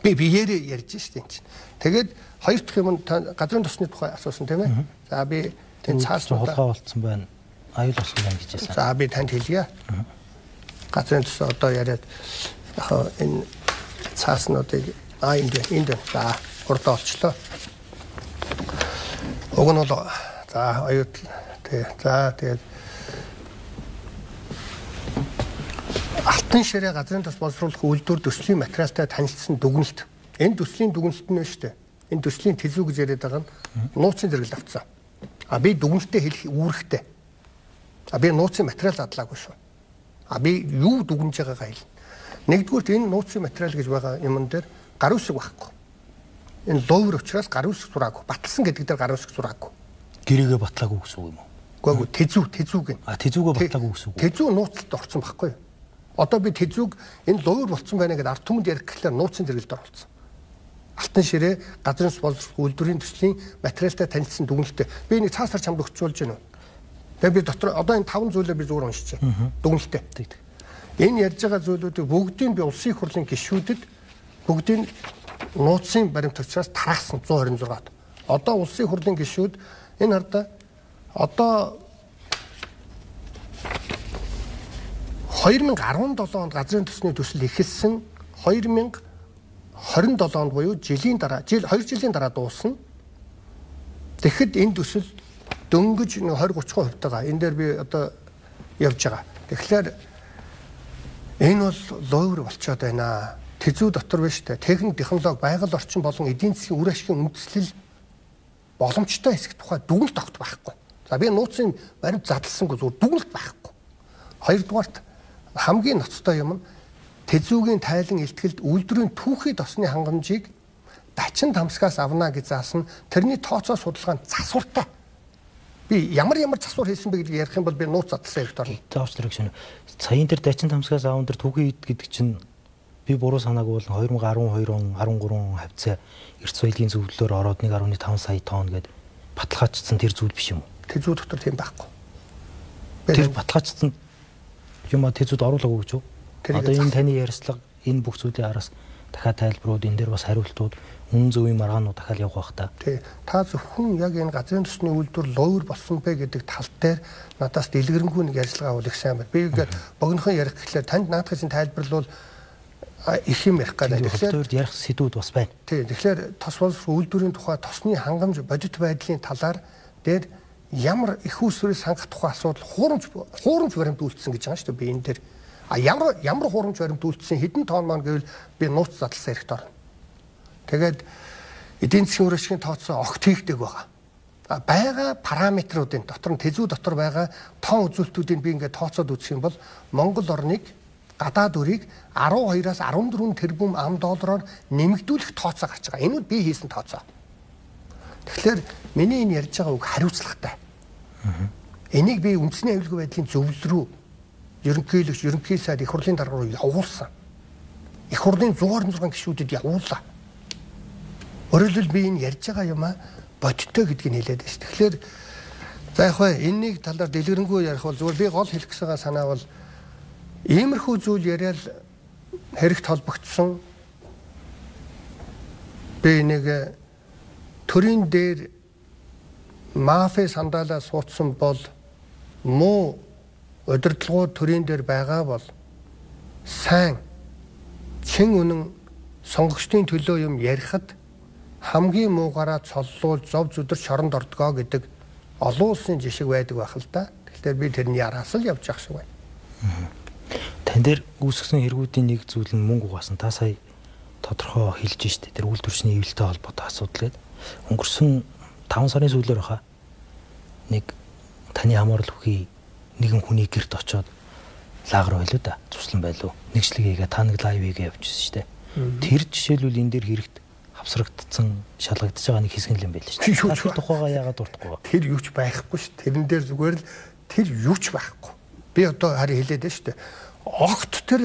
Би биеэрээ ярьж штэ энэ чинь. Тэгээд хоёр дахь юм газрын тосны тухай асуусан тийм ээ. За би тэн цааснуудаа хулгай болцсон байна. Аюул болсон байна гэж хэлсэн. За би танд хэлье. Газрын тос одоо яриад яг энэ цааснуудыг энд за урдаа олчлоо. Уг нь бол за аюул за тэгээд алтан ширээ газрын тос боловсруулах үйлдвэр төслийн материалтай танилцсан дүгнэлт. Энэ төслийн дүгнэлт нь шүү дээ. Энэ төслийн тэзүү гэж яриад байгаа нь нууцын зэрэгэл авцсан. А би дүгнэлтээ хэлэх үүрэгтэй. А би нууцын материал задлаагүй шүү. А би юу дүгнэж байгаагаа хэлнэ. Нэгдүгürt энэ нууцын материал гэж байгаа юмн дээр гар үсэг байхгүй. Энэ ловер учраас гар үсэг зураагүй. Батлсан гэдэг дээр гар үсэг зураагүй. Гэрээгээ батлаагүй гэсэн үг юм уу? Үгүй тэзүүг нь. А тэзүүгээ батлаагүй гэсэн үг. Тэзүү нууцлалд орсон байхгүй юу? Одоо би тэзүүг энэ ловер болцсон байна гэдээ ард түмэнд ярих гэхлээр нууцын зэрэгэлд оролцсон. Алтан ширээ газрын боловсруулах үйлдвэрийн төслийн материалтай танилцсан дүгнэлттэй. Би нэг цаасаар чамд өгчүүлж байна уу? Тэгээ би дотор одоо энэ 5 зүйлээ би зүгээр уншиж байна. Дүгнэлттэй. Энэ ярьж байгаа зүйлүүдийг бүгдийг би улсын их хурлын гишүүдэд бүгдийг нууцын баримт учраас тараасан 126-д. Одоо улсын их хурлын гишүүд энэ хардаа одоо 2017 онд газрын төсний төсөл эхэлсэн 2027 онд буюу жилийн дараа 2 жилийн дараа дуусна. Тэгэхэд энэ төсөл дөнгөж 20-30% тагаа энэ дээр би одоо явж байгаа. Тэгэхээр энэ бол ловер болчиход байна. Тэзүү дотор биш үү? Техник технологи, байгаль орчин болон эдийн засгийн үр ашигын үндэслэл боломжтой хэсэг тухай дүгнэлт огт байхгүй. За би нууцын баримт задлсангүй зүгээр дүгнэлт байхгүй. Хоёрдугаарт хамгийн ноцтой юм нь тэзүүгийн тайлан илтгэлд үйлдвэрийн түүхий тосны хангамжийг дачин тамсгаас авна гэж заасан тэрний тооцоо судалгаанд засвартай. Би ямар засвар хийсэн бэ гэдгийг ярих юм бол би нууц задлсан хэрэгт орно. Тооцоорыг шин саяын дээр дачин тамсгаас аавн дээр түүхий гэдэг чинь би буруу санаагүй бол 2012 13 хавцаа эрт соёлын зөвлөлөөр ороод 1.5 сая тонн гэд баталгаажсан тэр зүйл биш юм уу? Тэзүү дотор тийм байхгүй. Тэр баталгаажсан юм а тэзүүд оруулаагүй гэж үү? Одоо энэ таны ярьслага энэ бүх зүйлийн араас дахиад тайлбарууд энэ дээр бас хариултууд үнэн зөвийн маргаанууд дахиад явах бах та. Тий. Та зөвхөн яг энэ газрын төсний үйлдвэр ловер болсон бэ гэдэг тал дээр надаас дэлгэрэнгүй нэг ярьцлага авах сайн байна. Би ингээд богинохон ярих гэхлээр танд наадахын тайлбарлал их юм ярих гэдэг. Тэгэхээр ярих сэдвүүд бас байна. Тий. Тэгэхээр тос боловсрол үйлдвэрийн тухай тосны хангамж бодит байдлын талаар дээр ямар их усрыг сангах тухай асуудал хуурамч баримт үйлдсэн гэж байгаа шүү дээ би энэ дээр. А ямар хуурамч баримт үйлдсэн хэдэн тонн маань гэвэл би нууц задлсан хэрэгт орно. Тэгээд эдийн засгийн үр ашигын тооцоо огт хийгдэг байгаа. Бага параметруудын дотор нь тэзүү дотор байгаа тоон үзүүлэлтүүдийг би ингээд тооцоод үзэх юм бол Монгол орныг гадаад өрийг 12-аас 14 тэрбум $. Нэмэгдүүлэх тооцоо гарч байгаа. Энэ нь би хийсэн тооцоо. Тэгэхээр миний энэ ярьж байгаа үг хариуцлагатай. Энийг би үндэсний аюулгүй байдлын зөвлөл рүү ерөнхий сайд их хурлын дарга руу явуулсан. Их хурлын 126 гишүүдэд явууллаа. Өөрөлдөл би энэ ярьж байгаа юм а бодиттой гэдгийг хэлээд байна шүү. Тэгэхээр за яг хөө энэнийг талаар дэлгэрэнгүй ярих бол зүгээр би гол хэлэх гэсэн санаа бол иймэрхүү зүйл яриад хэрэгт холбогдсон би нэг төрийн дээр мафи сандаалаа суудсан бол муу удирдлагууд төрийн дээр байгаа бол сайн чин үнэн сонгогчдын төлөө юм ярихад хамгийн муугаараа цоллуул зов зүдэр шоронд ордгоо гэдэг олон улсын жишг байдаг байх л да. Тэгэхээр би тэрний араас л явж явах шиг байна. Тан дээр үүсгэсэн хэрэгүүдийн нэг зүйл нь мөнгө угаасан. Та сая тодорхой хэлж штэ. Тэр үйлдвэрчний эвлэлтэй холбоотой асуудал гээд өнгөрсөн 5 сарын сүүлээр баха нэг таны хамаарал бүхий нэгэн хүний гэрт очоод лагер байлуу да. Цуслан байлуу. Нэгжлэг хийгээ та нэг лайв хийгээ явчихсан штэ. Тэр жишээлбэл энэ дээр хэрэгт авсрагдсан шалгагдж байгаа нэг хэсэг юм байл шүү дээ. Тэр тухайгаа яагаад дуртахгүй вэ? Тэр юуч байхгүй шүү дээ. Тэрэн дээр зүгээр л тэр юуч байхгүй. Би одоо харин хэлээд байна шүү дээ. Огт тэр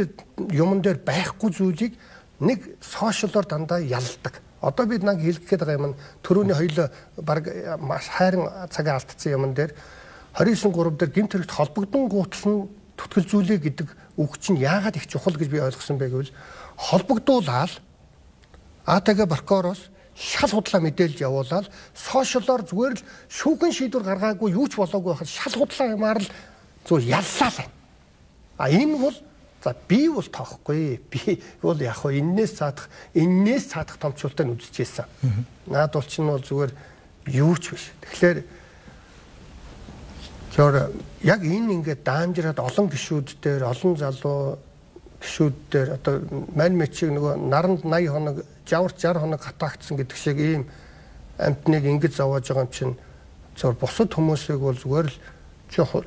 юмн дээр байхгүй зүйлийг нэг сошиалор дандаа ялдаг. Одоо бид нэг хэлэх гээд байгаа юм нь төрөүний хоёул баг маш хайрын цагаа алдсан юмн дээр 29/3 дээр гэмт хэрэгт холбогдсон гутлан түтгэлзүүлээ гэдэг үг чинь яагаад их чухал гэж би ойлгосон бэ гэвэл холбогдуулаад АТГ прокуророос шал худлаа мэдээлэл явуулаад сошиалоор зүгээр л шүүхэн шийдвэр гаргаагүй юу ч болоогүй байхад шал худлаа юмар л зүгээр яллаа л. Энэ бол за би бол тоохгүй. Би бол яг хоо энээс цаадах томчуултаа үзчихсэн. Наад бол чинь бол зүгээр юу ч биш. Тэгэхээр яг энэ ингээд даамжраад олон гишүүд дээр олон залуу гишүүд дээр одоо мань мэчиг нөгөө наранд 80 хоног жаварт 60 хоног хатаагдсан гэдэг шиг ийм амтныг ингэж зовоож байгаа юм чинь зөв бусад хүмүүсийг бол зүгээр л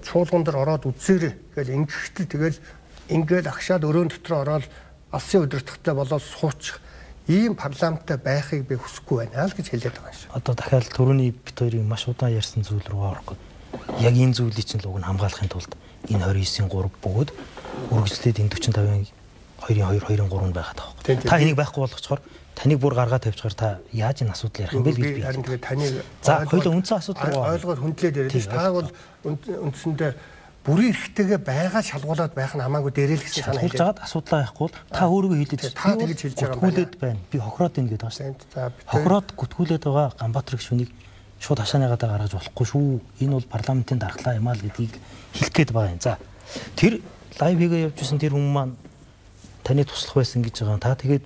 чуулган дээр ороод үзээрэй гэж ингэхдээ тэгэл ингээд агшаад өрөөнд дотор ороод алсын өдөртөгтэй болоод суучих ийм парламенттай байхыг би хүсэхгүй байна л гэж хэлээд байгаа юм шиг. Одоо дахиад түрүүний бит хоёрын маш удаан ярьсан зүйл рүү орохгүй. Яг энэ зүйлийг чинь л уг нь хамгаалахын тулд энэ 29-ийн 3 бөгөөд үргэлжлээд энэ 45-ын 2-2-2-3 байгаад байгаа юм. Та энийг байхгүй болгочоор таныг бүр гаргаад тавьчихаар та яаж энэ асуудал ярих юм бэ гэж би. Харин тэгээд таныг за хоёул үндсэн асуудал руу ойлгоод хүндлээд яриад шүү. Та бол үндсэндээ бүрийн эрхтэйгээ байгаа шалгуулад байх нь хамаагүй дээрээ л гэсэн санаа хэлж байгаад асуудал байхгүй бол та өөрийгөө хэлээд та тэгж хэлж байгаа гүтгүүлээд байна. Би хохироод байна гэдэг байна шүү. Хохироод гүтгүүлээд байгаа Ганбаатар гишүүнийг шууд хашааныгаадаа гаргаж болохгүй шүү. Энэ бол парламентын дархлаа юм аа л гэдгийг хэлэх гээд байгаа юм. За тэр лайв хийгээ явж исэн тэр хүмүүс маань таны туслах байсан гэж байгаа. Та тэгээд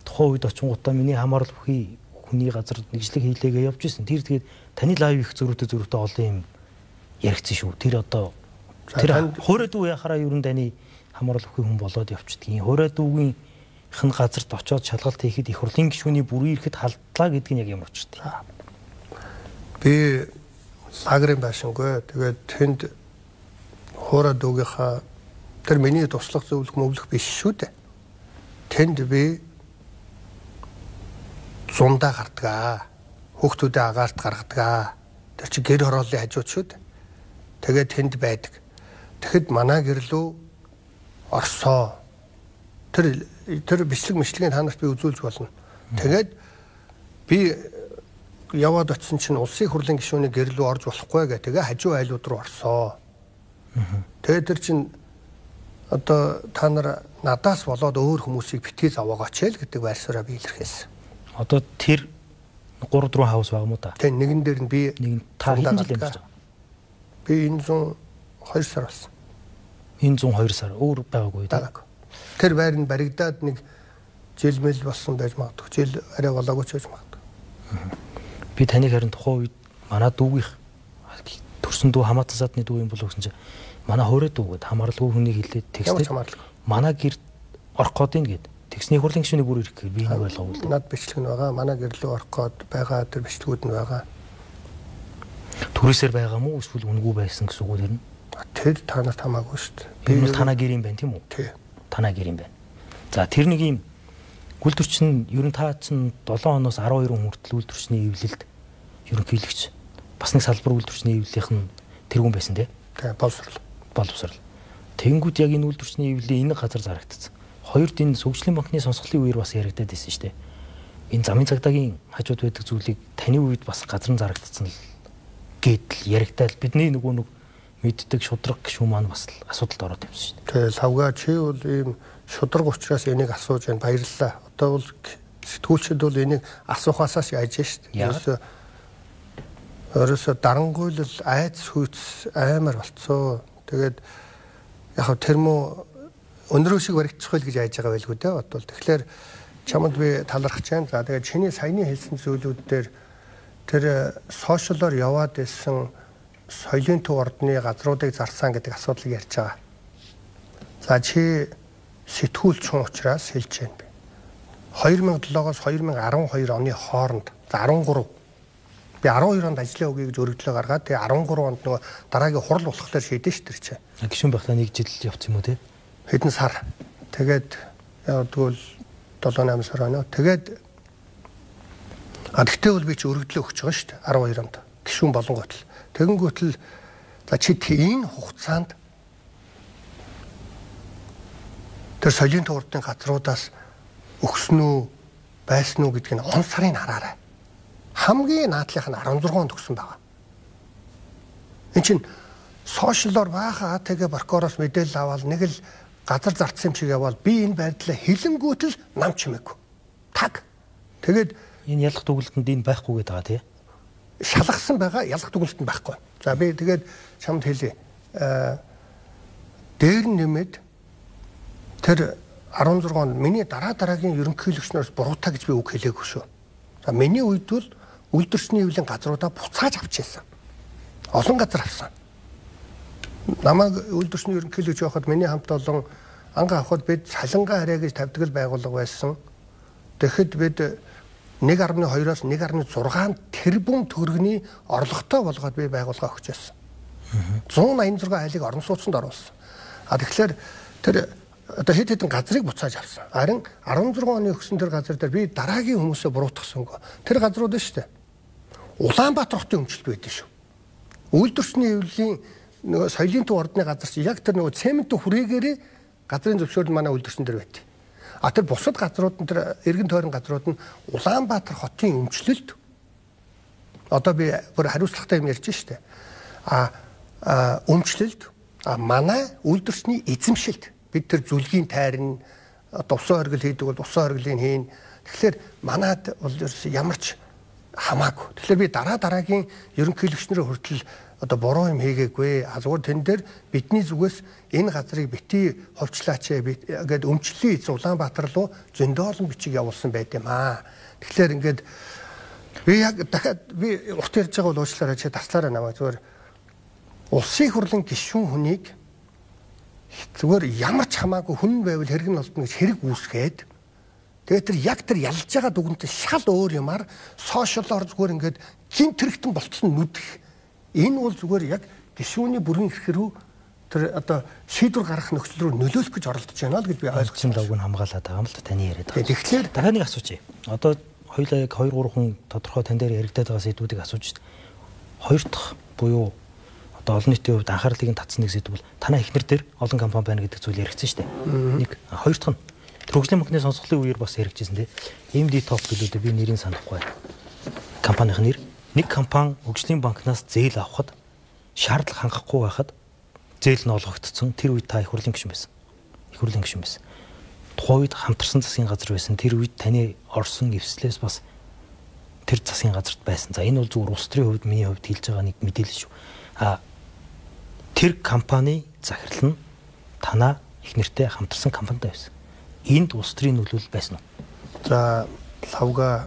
тухайн үед очингуудаа миний хамаарал бүхий хүний газар нэгжлэг хийлээгээ явж исэн. Тэр тэгээд таны лайв их зөрүүтэй олон юм яригдсан шүү. Тэр одоо тэр хуурай дүү яхаараа юу н таны хамаарал бүхий хүн болоод явчихдаг. Хуурай дүүгийн хэн газарт очиод шалгалт хийхэд их хурлын гишүүний бүрийн ирэхэд халдлаа гэдэг нь яг ямар учиртай. Би лагерын байшингүй. Тэгээд тэнд хуурай дүүгийнхаа тэр миний туслах зөвлөх мөвлөх биш шүү дээ. Тэнд би зундаа гардгаа. Хүүхдүүдээ агаарт гаргадаг. Тэр чи гэр хорооллын хажууд шүү дээ. Тэгээд тэнд байдаг. Тэгэхэд манай гэрлөө орсоо. Тэр бичлэг мэтлэгийн та нарт би үзүүлж болно. Тэгээд би яваад очисон чинь улсын хурлын гишүүний гэрлөө орж болохгүй гэх. Тэгээ хажуу айлууд руу орсоо. Тэгээд тэр чинь одоо та нар надаас болоод өөр хүмүүсийг битгий заваагач л гэдэг байрсаараа би илэрхийлсэн. Одоо тэр 3-4 хаус байгаа мó та. Тэг нэгэн дээр нь би та хэдэн жил амьдарч байгаа? Би энэ 102 сар болсон. Энэ 102 сар өөр байгаагүй даа. Тэр байр нь баригдаад нэг жил мэл болсон байж магадгүй. Жил арай болоогүй ч байж магадгүй. Би таныг харин тухайн үед манай дүүгийнх төрсөн дүү хамаатан садны дүү юм болов гэсэн чинь манай хоорой дүүгээд хамааралгүй хүнийг хэлээд текстээ манай гэр орох гээд гээд тэгсний хурлын гишүүний бүр ирэх гээд би энийг ойлгоо л. Над бичлэг нь байгаа. Манай гэр лөө орох гээд байгаа тэр бичлэгүүд нь байгаа. Түрээсээр байгаа мó эсвэл үнгүй байсан гэсэн үг үү? Тэр та нарт хамаагүй шүү дээ. Би бол танаа гэрийн байна тийм үү? Тий. Танаа гэрийн байна. За тэр нэг юм үйлдвэрчин ер нь та чинь 7 оноос 12 он хүртэл үйлдвэрчний эвлэлд ерөнхийлөгч бас нэг салбар үйлдвэрчний эвлэлийнх нь тэргүүн байсан тий. Тий, боловсрал. Тэнгүүд яг энэ үйлдвэрчний эвлэлийн энэ газар зарагдсан. Хоёрд энэ Сөвчлийн банкны сонсголын үеэр бас яригадаад байсан шүү дээ. Энэ замын цагдаагийн хажууд байдаг зүйлийг таны үед бас газар нь зарагдсан л гэдэл яригадаад бидний нөгөө нэг мэддэг шудраг гişүү маань бас асуудалд ороод явсан шүү дээ. Тэгээ савгаа чи бол ийм шудраг учраас энийг асууж байна. Баярлалаа. Одоо бол сэтгүүлчид бол энийг асуухаасаа яаж шүү дээ. Өөрөөсөө дарангуйлал айц хүйц амар болцоо. Тэгээд яг тэр муу өнрөө шиг баригдчих байл гэж айж байгаа байлгүй дээ. Бодвол тэгэхээр чамд би талархаж байна. За тэгээд чиний саяны хэлсэн зүйлүүд дээр тэр сошиалоор яваад исэн соёлын төв ордны газруудыг зарсан гэдэг асуудлыг ярьж байгаа. За чи сэтгүүлч хүн учраас хэлж байна би. 2007-оос 2012 оны хооронд 13 би 12 онд ажлын үгийг гэж өргөдлөө гаргаад тэгээ 13 онд нөгөө дараагийн хурал болохлоор шийдэн ш тэр чинь. Гишүүн байхлаа нэг жил явц юм уу те? Хэдэн сар. Тэгээд явдггүй л 7-8 сар байна. Тэгээд гэхдээ бол би чи өргөдлөө өгч байгаа шүү дээ 12 онд. Гишүүн болонгот л. Тэгэнгүүт л за чи энэ хугацаанд тэр соёлын туурдын газруудаас өгсөн үү байсан уу гэдгийг он сарын хараарай. Хамгийн наадлынх нь 16 онд өгсөн байгаа. Энд чинь сошиалоор баахан АТГ прокуророос мэдээлэл аваад нэг л газар зарцсан юм шиг явбал би энэ байдлаа хилэнгүүт л нам чимээгүй. Таг. Тэгээд энэ ялах дүгнэлтэнд энэ байхгүй гэдэг байгаа тий. Шалгасан байгаа ялах дүгнэлтэнд байхгүй. За би тэгээд чамд хэлье. Дээр нэмээд тэр 16 онд миний дараагийн ерөнхийлөгчнөөс буруутаа гэж би үг хэлээгүй шүү. За миний үед бол үйлдвэрчний хэвлэлийн газруудаа буцааж авч яасан. Олон газар авсан. Намайг үйлдвэрчний ерөнхийлөгч явахад миний хамт олон анга авахд бид Салинга хараа гэж тавьдаг л байгууллага байсан. Тэгэхэд бид 1.2-оос 1.6 тэрбум төгрөгийн орлоготой болгоод би байгууллага өгч байсан. 186 айлыг орон сууцнд оруулсан. Тэгэхээр тэр одоо хэд хэдэн газрыг буцааж авсан. Харин 16 оны өгсөн тэр газар дээр би дараагийн хүмүүсээ буруутгасангүй. Тэр газрууд нь шүү дээ. Улаанбаатар хотын өмчлөлт байдсан шүү. Үйлдвэрчний хэвлэлийн нөгөө соёлын төв ордны газар чи яг тэр нөгөө цемент хүрээгээрээ газрын зөвшөөрөл манай үйлдвэрчэн дээр байт. Тэр бусад газрууд нь тэр эргэн тойрон газрууд нь Улаанбаатар хотын өмчлөлт одоо би бүр хариуцлагатай юм ярьж штэ. Өмчлөлт манай үйлдвэрчний эзэмшилт бид тэр зүлгийн тайрн одоо усан оргил хийдэг бол усан оргилыг хийн. Тэгэхээр манад бол ямар ч хамаагүй. Тэгэхээр би дараагийн ерөнхийлөгчнөрөө хүртэл одоо буруу юм хийгээгүй. Зүгээр тэн дээр бидний зүгээс энэ газрыг бити ховчлаач гэдэг өмчлөлийн эзэн Улаанбаатар руу зөндөөлөн бичиг явуулсан байт юм аа. Тэгэхээр ингээд би яг дахиад би урт ярьж байгаа бол уучлаарай чи таслаарай намайг зүгээр улсын хурлын гишүүн хүнийг зүгээр ямар ч хамаагүй хүн байвал хэрэг нь олдно гэж хэрэг үүсгээд тэгээд тэр яг тэр ялж байгаа дүгнэлт шал өөр юмар сошиалоор зүгээр ингээд гинт хэрэгтэн болцсон нүдэх энэ бол зүгээр яг гишүүний бүрэн эрх рүү тэр одоо шийдвэр гаргах нөхцөл рүү нөлөөлөх гэж оролдож байна л гэж би ойлгосон лавг нь хамгаалаад байгаа юм л таны яриад байгаа. Тэгэхээр дахиад нэг асуучих. Одоо хоёулаа яг 2 3 хүн тодорхой тань дээр яригдаад байгаа сэдвүүдийг асууж шít. Хоёр дахь буюу одоо олон нийтийн хувьд анхаарлыг нь татсан нэг сэдв бол танай эхнэр дээр олон компани байна гэдэг зүйл яригдсан шүү дээ. Нэг хоёр дахь нь хөгжлийн банкны сонсголын үеэр бас яригдчихсэн тийм. MD Top гэлүүдээ би нэрийг санахгүй байна. Компанийн нэр нэг компани хөгжлийн банкнаас зээл авахд шаардлага хангахгүй байхад зээл нь олгогдсон. Тэр үед та их хурлын гишүүн байсан. Их хурлын гишүүн байсан. Тухайн үед хамтарсан засгийн газар байсан. Тэр үед таны орсон эвслээс бас тэр засгийн газарт байсан. За энэ бол зүгээр улс төрийн хувьд миний хувьд хэлж байгаа нэг мэдээлэл шүү. Тэр компани захирал нь танаа их нэртэй хамтарсан компанитай байсан. Энд улс төрийн нөлөөлөл байсан уу? За лавга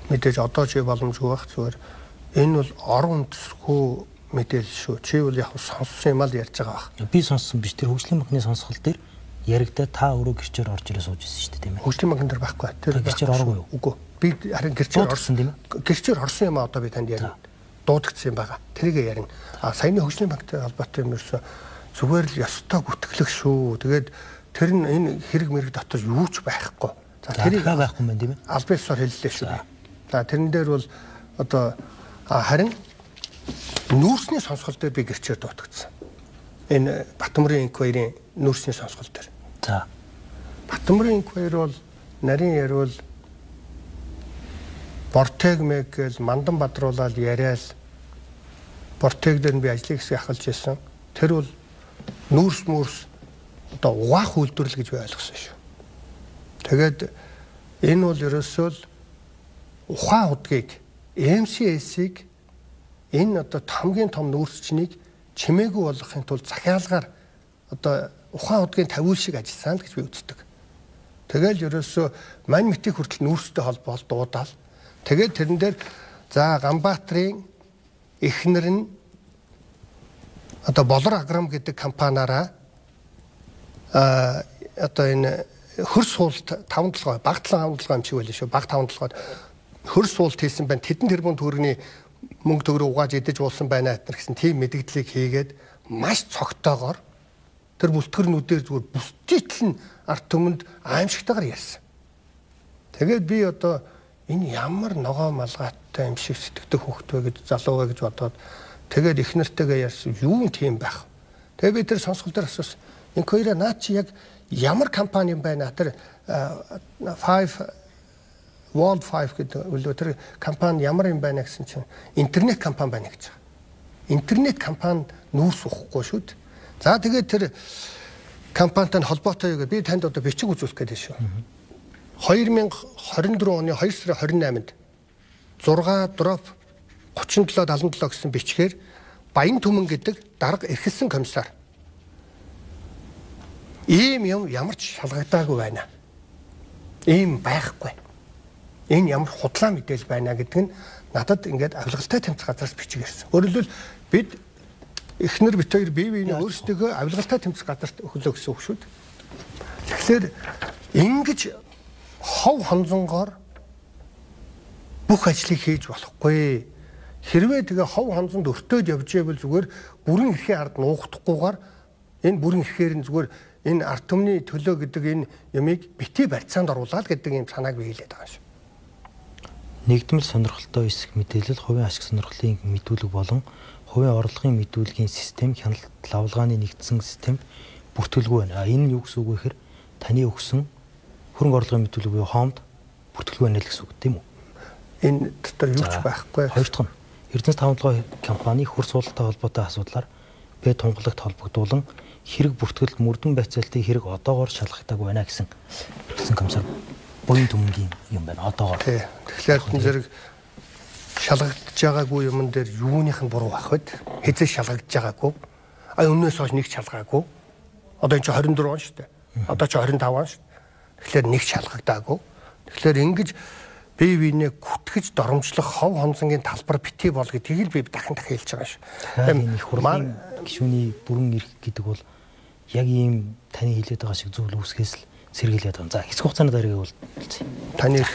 мэдээж одоо чи боломжгүй байх зүгээр. Энэ бол орон үндэсгүй мэдээлэл шүү. Чи бол яг сонссон юм аа л ярьж байгаа байх. Би сонссон биш. Тэр хөгжлийн банкны сонсгол дээр яригдаа та өөрөө гэрчээр орж ирээ сууж ирсэн шүү дээ тийм ээ. Хөгжлийн банкн дээр байхгүй. Тэр гэрчээр ороогүй юу? Үгүй. Би харин гэрчээр орсон тийм ээ. Гэрчээр орсон юм аа одоо би танд ярина. Дуудагдсан юм байгаа. Тэрийг ярина. Саяны хөгжлийн банктай холбоотой юм ерөөсө зүгээр л ёстой гүтгэлэг шүү. Тэгээд тэр нь энэ хэрэг мэрэг дотор юу ч байхгүй. За тэрийг байхгүй юм байна тийм ээ. Аль биесээр хэллээ шүү. За тэрэн дээр бол одоо харин нүүрсний сонсгол дээр би гэрчээр дуудагдсан. Энэ Батмөрийн инквайрийн нүүрсний сонсгол дээр. За Батмөрийн инквайр бол нарийн ярил Бортег мэг гэл мандан бадруулаад яриад Бортег дээр би ажлыг хэсэг ахалж ирсэн. Тэр бол нүүрс мөрс одоо угаах үйлдвэрлэл гэж би ойлгосон шүү. Тэгээд энэ бол ерөөсөө л ухаан удгийг MCS-ийг энэ одоо хамгийн том нүүрсчнийг чимээгүй болгохын тулд захиалгаар одоо ухаан удгийн тавиул шиг ажилласан л гэж би үздэг. Тэгэл ерөөсөө мань мэтийн хүртэл нүүрстэй холбоол дуудаал. Тэгээд тэрэн дээр за Ганбаатарын эхнэр нь одоо Болор Аграм гэдэг компаниараа одоо энэ хөрс суулт 5 баг 5 юм шиг байлаа шүү. Баг 5 хөрс суулт хийсэн байна. Тэдэн тэрбум төгрөгийн мөнгө төгрөг угааж идэж уулсан байна гэсэн тийм мэдгдлийг хийгээд маш цогтойгоор тэр бүлтгэрнүүдээр зүгээр бүстийтэл нь арт түмэнд аимшигтайгаар ярьсан. Тэгээд би одоо энэ ямар ногоо малгайтай юм шиг сэтгэдэг хөхт вэ гэж залуу вэ гэж бодоод тэгээд их нартайгаа ярьсан юу тийм байх. Тэгээд би тэр сонсгол дээр асуусан. Энэ хоёроо наа чи яг ямар компани юм байна? Тэр 5 World 5 гэдэг үлээ тэр компани ямар юм байна гэсэн чинь интернет компани байна гэж байгаа. Интернет компани нүүрс уухгүй шүү дээ. За тэгээд тэр компанитай холбоотой юу гэдэг би танд одоо бичиг үзүүлэх гэдэг шүү. 2024 оны 2 сарын 28-нд 6 дроп 3777 гэсэн бичгээр Баян Түмэн гэдэг дарга эрхэлсэн комиссар ийм юм ямар ч шалгагдаагүй байна. Ийм байхгүй. Энэ ямар худлаа мэдээлэл байна гэдэг нь надад ингээд авилгалтай тэмцэх газраас бичиг ирсэн. Өөрөөр хэлбэл бид эхнэр бит хоёр бие биенээ өөрсдөө авилгалтай тэмцэх газарт өглөө гэсэн үг шүү дээ. Тэгэхээр ингэж хов хонзонгоор бүх ажлыг хийж болохгүй. Хэрвээ тэгээ хов хонзонд өртөөд явж байвал зүгээр бүрэн эрхийн ард нуухдахгүйгээр энэ бүрэн эрхээр нь зүгээр энэ ард түмний төлөө гэдэг энэ ямыг бити барьцаанд оруулаад гэдэг юм санааг бий хэлээд байгаа шүү. Нэгдмэл сонирхолтой эсэх мэдээлэл, хувийн ашиг сонирхлын мэдүүлэг болон хувийн орлогын мэдүүлгийн систем, хяналт лавлгааны нэгдсэн систем бүртгэлгүй байна. Энэ нь юу гэсэн үг вэ гэхээр таны өгсөн хөрөнгө орлогын мэдүүлэг буюу хоомд бүртгэлгүй байна л гэсэн үг тийм үү? Энэ дотор юу ч байхгүй. Хоёр дахь нь Эрдэнэс 5-7 компани хөр суулттай холбоотой асуудлаар Б тунгалагт холбогдуулан хэрэг бүртгэлд мөрдөн байцаалтын хэрэг одоогоор шалгагдаагүй байна гэсэн комиссар Баян Түмэнгийн юм байна. Одоогоор. Тэгэхээр энэ зэрэг шалгагдж байгаагүй юмн дээр юуных нь буруу байх вэ? Хэзээ шалгагдж байгаагүй? Өмнөөс хойш нэг шалгаагүй. Одоо энэ чи 24 он шүү дээ. Одоо чи 25 он шүү. Тэгэхээр нэг шалгагдаагүй. Тэгэхээр ингэж бие биенээ гүтгэж доромжлох хов хонзонгийн талбар битгий бол гэдгийг л би дахин дахин хэлж байгаа шүү. Энэ их хурлын гишүүний бүрэн эрх гэдэг бол яг ийм таны хэлээд байгаа шиг зүйл үүсгээс л сэргийлээд байгаа. За хэсэг хугацааны дараагийн бол таны эрх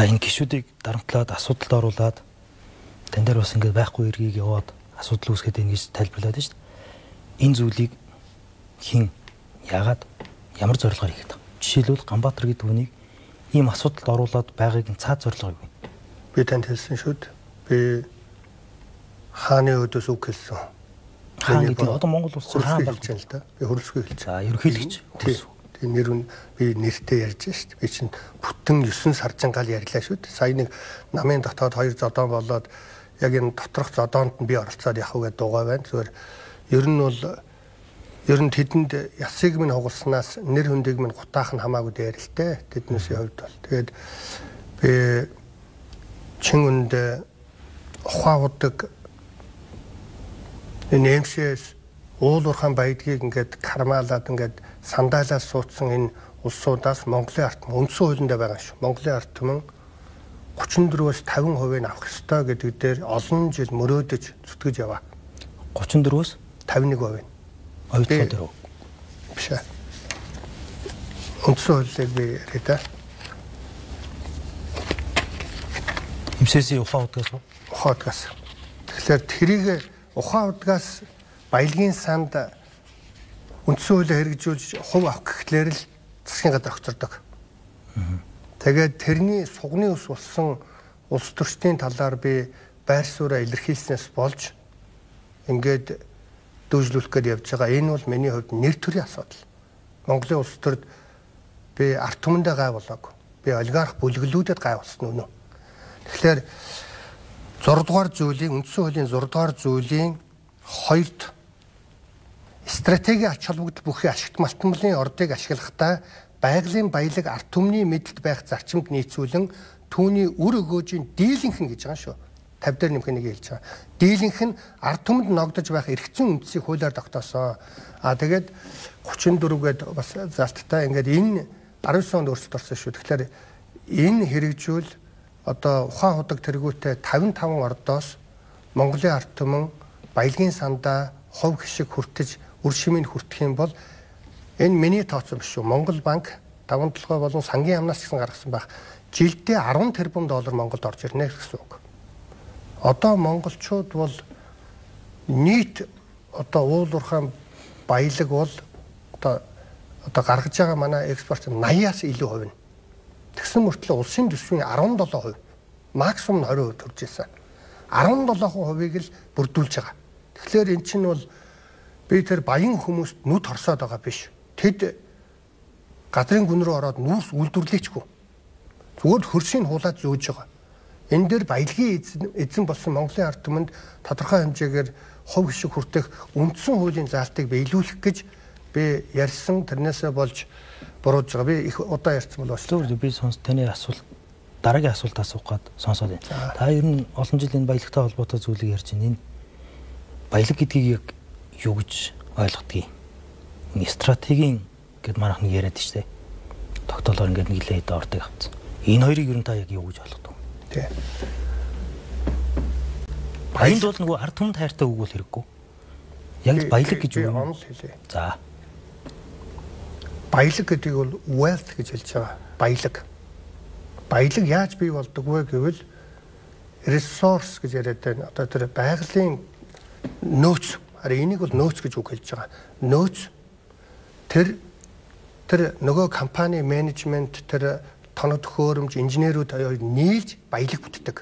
За энэ гишүүдийг дарамтлаад асуудалд оруулаад тань дээр бас ингээд байхгүй эргийг яваад асуудал үүсгээд байна гэж тайлбарлаад байна шүү дээ. Энэ зүйлийг хэн яагаад ямар зорилгоор хийгээд байгаа? Жишээлбэл Ганбаатар гэдэг хүнийг ийм асуудалд оруулаад байгааг нь цаад зорилго юу? Би танд хэлсэн шүү дээ. Би хааны өдөөс үг хэлсэн. Хаан гэдэг одоо Монгол улс хаан болж байна л да. Би хөрөлсгүй хэлсэн. За ерөнхийлөгч. Тэгээ нэр нь би нэртэй ярьж шүү дээ. Би чинь бүтэн 9 саржингаал ярьлаа шүү дээ. Сая нэг намын дотоод 2 зодон болоод яг энэ доторх зодоонд нь би оролцоод явах үгээд дуугаа байна. Зүгээр ер нь тэдэнд ясыг минь хугалснаас нэр хүндийг минь гутаах нь хамаагүй дээр л дээ. Тэднээсийн хувьд бол. Тэгээд би чин үнд ухааудаг энэ МС уулуурхан баядгийг ингээд кармаалаад ингээд сандаалаас суудсан энэ улсуудаас Монголын ард түмэн үндсэн хуулиндаа байгаа шүү. Монголын ард түмэн 34-өөс 50% авах ёстой гэдэг дээр олон жил мөрөөдөж зүтгэж яваа. 34-өөс 51%. Оюутлаа дээр үү? Биш ээ. Үндсэн хуулийг би яриа. МСС-ийн ухаудгаас уу? Ухаудгаас. Тэгэхээр тэрийг ухаудгаас баялагын санд үндсэн хуулийг хэрэгжүүлж хувь авах гэхлээр л засгийн газар огцордог. Тэгээд тэрний сугны ус болсон улс төрчдийн талаар би байр сууриа илэрхийлснээс болж ингээд дүүжлүүлэх гээд явж байгаа. Энэ бол миний хувьд нэр төрийн асуудал. Монголын улс төрд би ард түмэндээ гай болоогүй. Би олигарх бүлэглүүдэд гай болсон үнэ. Тэгэхээр 6 дугаар зүйлийн үндсэн хуулийн 6 дугаар зүйлийн 2-д стратеги ач холбогдол бүхий ашигт малтмалын ордыг ашиглахдаа байгалийн баялаг ард түмний мэдэлд байх зарчимд нийцүүлэн түүний үр өгөөжийн дийлэнхэн гэж байгаа шүү. 50 дээр нэмэх нэг хэлж байгаа. Дийлэнх нь ард түмэнд ногдож байх эрхцэн үндсийг хуулиар тогтоосон. Тэгээд 34-гээд бас залттай ингээд энэ 19 онд өөрчлөлт орсон шүү. Тэгэхээр энэ хэрэгжүүл одоо ухаан худаг тэргүүтээ 55 ордоос Монголын ард түмэн баялагын сандаа хов хишиг хүртэж үр шимийг хүртэх юм бол энэ миний тооцоо биш шүү. Монгол банк 5 толгой болон сангийн амнаас гэсэн гаргасан байх. Жилдээ 10 тэрбум доллар Монголд орж ирнэ гэсэн үг. Одоо монголчууд бол нийт одоо уулуурхаан баялаг бол одоо гаргаж байгаа манай экспорт 80-аас илүү хувь нь. Тэгсэн мөртлөө улсын төсвийн 17%, максимум 20% төрж ирсэн. 17%-ийг л бүрдүүлж байгаа. Тэгэхээр эн чинь бол би тэр баян хүмүүст нүд хорсоод байгаа биш. Тэд газрын гүн рүү ороод нүүрс үйлдвэрлэчихгүй. Зүгээр хөрсийг хуулаад зөөж байгаа. Энэ дээр баялагын эзэн болсон Монголын ард түмэнд тодорхой хэмжээгээр хов хишиг хүртэх үндсэн хуулийн заалтыг биелүүлэх гэж би ярьсан. Тэрнээсээ болж бурууж байгаа. Би их удаа ярьсан бол зөв би таны асуулт дараагийн асуулт асуух гээд сонсоод байна. Та ер нь олон жил энэ баялагтай холбоотой зүйлийг ярьж байна. Энэ баялаг гэдгийг яг юу гэж ойлгодгийг. Энэ стратегийн гэд манайх нэг яриад штэ. Тогтоолоор ингээд нэг лээд ордог авцсан. Энэ хоёрыг ер нь та яг юу гэж ойлгодог? Тэ. Баянд бол нөгөө ард түмэнд хайртай үг бол хэрэггүй. Яг л баялаг гэж юу юм? За. Баялаг гэдэг бол wealth гэж хэлж байгаа. Баялаг. Баялаг яаж бий болдог вэ гэвэл resource гэж яриад байна. Одоо тэр байгалийн нөөц. Харин энийг бол нөөц гэж үг хэлж байгаа. Нөөц тэр нөгөө компани менежмент тэр тоног төхөөрөмж инженерүүд хоёрыг нийлж баялаг бүтдэг.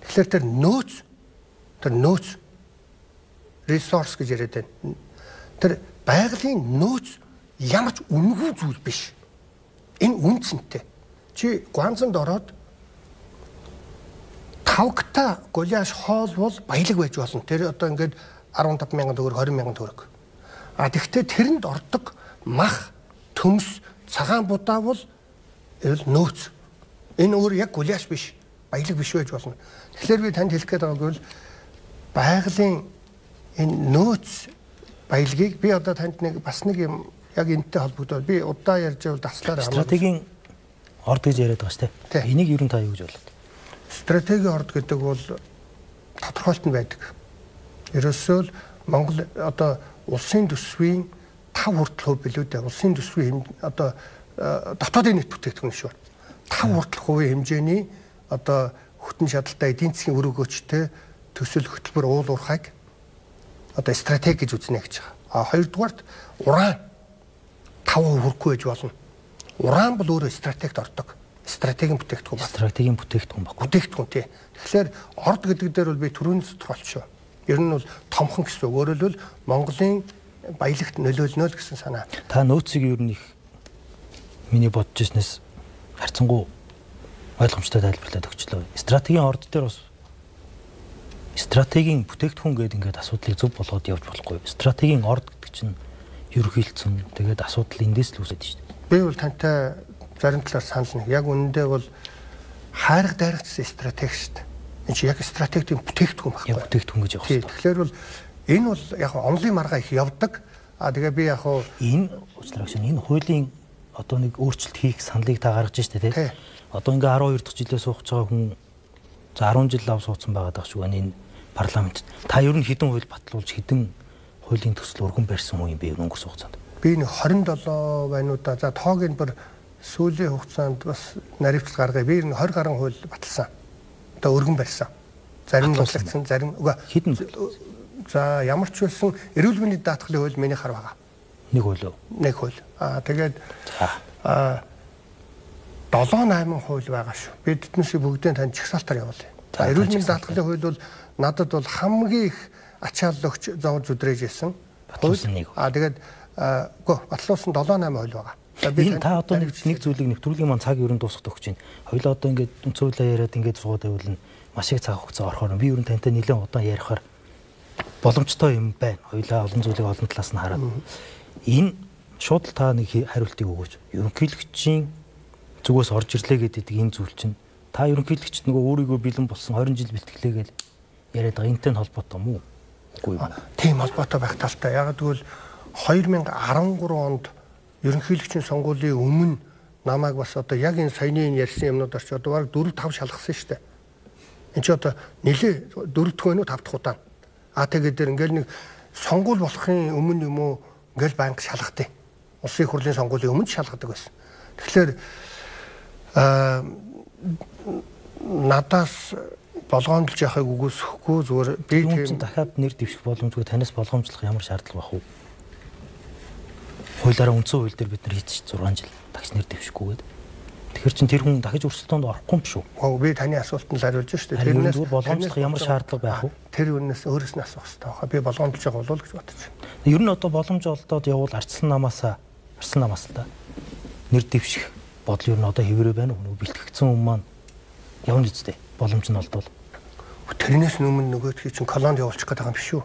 Тэгэхээр тэр нөөц resource гэж яриад байна. Тэр байгалийн нөөц ямар ч үнэгүй зүйл биш. Энэ үнцэнтэй. Чи Гуанзанд ороод 5 гта гуляш хоол бол баялаг байж болно. Тэр одоо ингээд 15,000 төгрөг 20,000 төгрөг. Тэгвэл тэрэнд ордог мах, төмс, цагаан будаа бол нөөц. Энэ өөр яг гуляш биш. Баялаг биш байж болно. Тэгэхээр би танд хэлэх гээд байгааг бол байгалийн энэ нөөц баялагийг би одоо танд нэг бас нэг юм яг энэтэй холбогдоод би удаа ярьж байвал таслаараа стратегийн орд гэж яриад байгаа шүү дээ. Энийг юу та юу гэж бодлоо? Стратегийн орд гэдэг бол тодорхойлт нь байдаг. Ерөөсөө л Монгол одоо улсын төсвийн 5 хүртэл хувь билүү дээ. Улсын төсвийн одоо дотоодын нийт бүтээгдэхүүн шүү. 5% хэмжээний одоо хөтөн шадалтай эдийн засгийн үр өгөөчтэй төсөл хөтөлбөр уул уурхайг одоо стратеги гэж үзнэ гэж байгаа. А хоёрдугаарт уран 5% хүрэхгүй байж болно. Уран бол өөрөө стратегид ордог. Стратегийн бүтээгдэхүүн байна. Стратегийн бүтээгдэхүүн баг. Бүтээгдэхүүн тий. Тэгэхээр орд гэдэг дээр бол би түрүүний тодорхойлчихсон. Ер нь бол томхон гэсэн үг. Өөрөөр хэлбэл Монголын баялагт нөлөөлнө л гэсэн санаа. Та нөөцийг ер нь их миний бодож ирснээс харцангуй ойлгомжтой тайлбарлаад өгчлөө. Стратегийн орд дээр бас стратегийн бүтээгдэхүүн гэдэг ингээд асуудлыг зөв болгоод явж болохгүй. Стратегийн орд гэдэг чинь ерөнхийлөгцөн тэгээд асуудал эндээс л үүсэж байна. Би бол тантай зарим талаар санал нэг. Яг үнэндээ бол хайрга дайрагчсан стратеги шүү дээ. Энэ чи яг стратегийн бүтээгдэхүүн байхгүй. Яг бүтээгдэхүүн гэж явах. Тэгэхээр бол энэ бол яг онлын маргаа их явдаг. Тэгээ би яг энэ уучлаарай энэ хуулийн одоо нэг өөрчлөлт хийх саналыг та гаргаж штэ тий. Одоо ингээ 12 дахь жилээ сууж байгаа хүн за 10 жил лав суудсан байгаа даа шүү энэ парламент. Та ер нь хэдэн хууль батлуулж хэдэн хуулийн төсөл өргөн барьсан хүн юм бэ өнгөрсөн хугацаанд? Би нэг 27 байна уу да. За тоог нь бүр сүүлийн хугацаанд бас наривчлал гаргая. Би 20 гаруй хууль баталсан. Одоо өргөн барьсан. Зарим батлагдсан, зарим хэдэн. За ямар ч байсан эрүүл мэндийн даатгалын хууль миний хар байгаа. Нэг хууль уу? Нэг хууль. Тэгээд 7-8 хууль байгаа шүү. Би тэднээс бүгдээ тань чагсаалтаар явуулъя. За эрүүл мэндийн даатгалын хууль бол надад бол хамгийн их ачаалал өгч зовж зүдрээж ирсэн. Тэгээд батлуулсан 7-8 хууль байгаа. Энэ та одоо нэг зүйлийг нэвтрүүлгийн маань цаг ерөн дуусгах өгч байна. Хоёлаа одоо ингээд үндсэн хуулиар яриад ингээд суугаад байвал маш их цаг хугацаа орохоор би ерөн тантай нэлээд удаан ярихаар боломжтой юм байна. Хоёлаа олон зүйлийг олон талаас нь хараад. Энэ шууд та нэг хариултыг өгөөч. Ерөнхийлөгчийн зүгээс орж ирлээ гэдэг энэ зүйл чинь та ерөнхийлөгчд нөгөө өөрийгөө бэлэн болсон 20 жил бэлтгэлээгээл яриад байгаа энтэй холбоотой юм уу? Үгүй юу. Тийм холбоотой байх талтай. Яг тэгвэл 2013 онд ерөнхийлөгчийн сонгуулийн өмнө намайг бас одоо яг энэ саяны ярьсан юмнуудаар ч одоо баг 4-5 шалгасан шүү дээ. Энд чи одоо нэлээ 4 дахь вэ 5 дахь удаа. Тэгээд дээр ингээл нэг сонгуул болохын өмнө юм уу ингээл банк шалгадیں۔ Улсын их хурлын сонгуулийн өмнө шалгадаг байсан. Тэгэхээр надаас болгоомжлж яхахыг үгүйсэхгүй зүгээр би тийм дахиад нэр дэвших боломжгүй танаас болгоомжлох ямар шаардлага байх вэ? Хуулиараа үндсэн хууль дээр бид нар хийчих 6 жил тагс нэр дэвшихгүйгээд. Тэгэхээр чин тэр хүн дахиж өрсөлдөөнд орохгүй юм шүү. Би таны асуултанд л хариулж шүү дээ. Тэрнээс болгоомжлох ямар шаардлага байх вэ? Тэр үнээс өөрөөс нь асуух хэрэгтэй байна. Би болгоомжлж байгаа болов гэж бодож байна. Ер нь одоо боломж олдоод явбал арслан намаас л да. Нэр дэвших бодол ер нь одоо хэвээрээ байна уу? Бэлтгэгдсэн хүн маань явна үстэй. Боломж нь олдвол. Тэрнээс өмнө нөгөөдхий чинь колонд явуулчих гээд байгаа юм биш үү?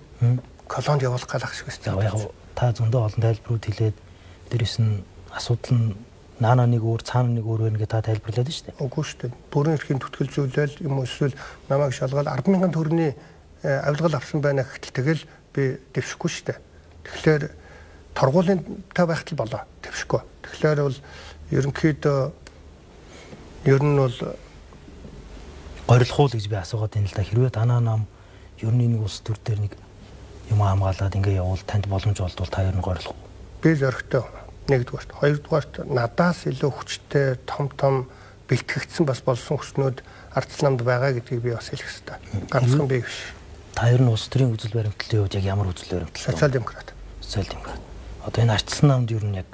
Колонд явуулах галах шиг байна. Яг та зөндөө олон тайлбарууд хэлээд дээрэс нь асуудал нь наана нэг өөр цаана нэг өөр байна гэж та тайлбарлаад шүү дээ. Үгүй шүү дээ. Бүрэн эрхийн түтгэл зүйлэл юм уу эсвэл намайг шалгаад 10,000 төгрөгийн авилгал авсан байна гэхтэл тэгэл би дэвшихгүй шүү дээ. Тэгэхээр торгуулийн та байхтал болоо дэвшихгүй. Тэгэхээр бол ерөнхийдөө ер нь бол горилох уу гэж би асуугаад байна л да. Хэрвээ данаа нам ер нь нэг улс төр дээр нэг юм хамгаалаад ингээ явуул танд боломж олдвол та ер нь горилох уу? Би зөрөгтэй. Нэгдүгээрт, хоёрдугаарт надаас илүү хүчтэй том бэлтгэгдсэн бас болсон хүчнүүд ардсан намд байгаа гэдгийг би бас хэлэх хэрэгтэй. Ганцхан би биш. Та ер нь улс төрийн үзэл баримтлалын хувьд яг ямар үзэл баримтлал? Социал-демократ. Социал-демократ. Одоо энэ ардсан намд ер нь яг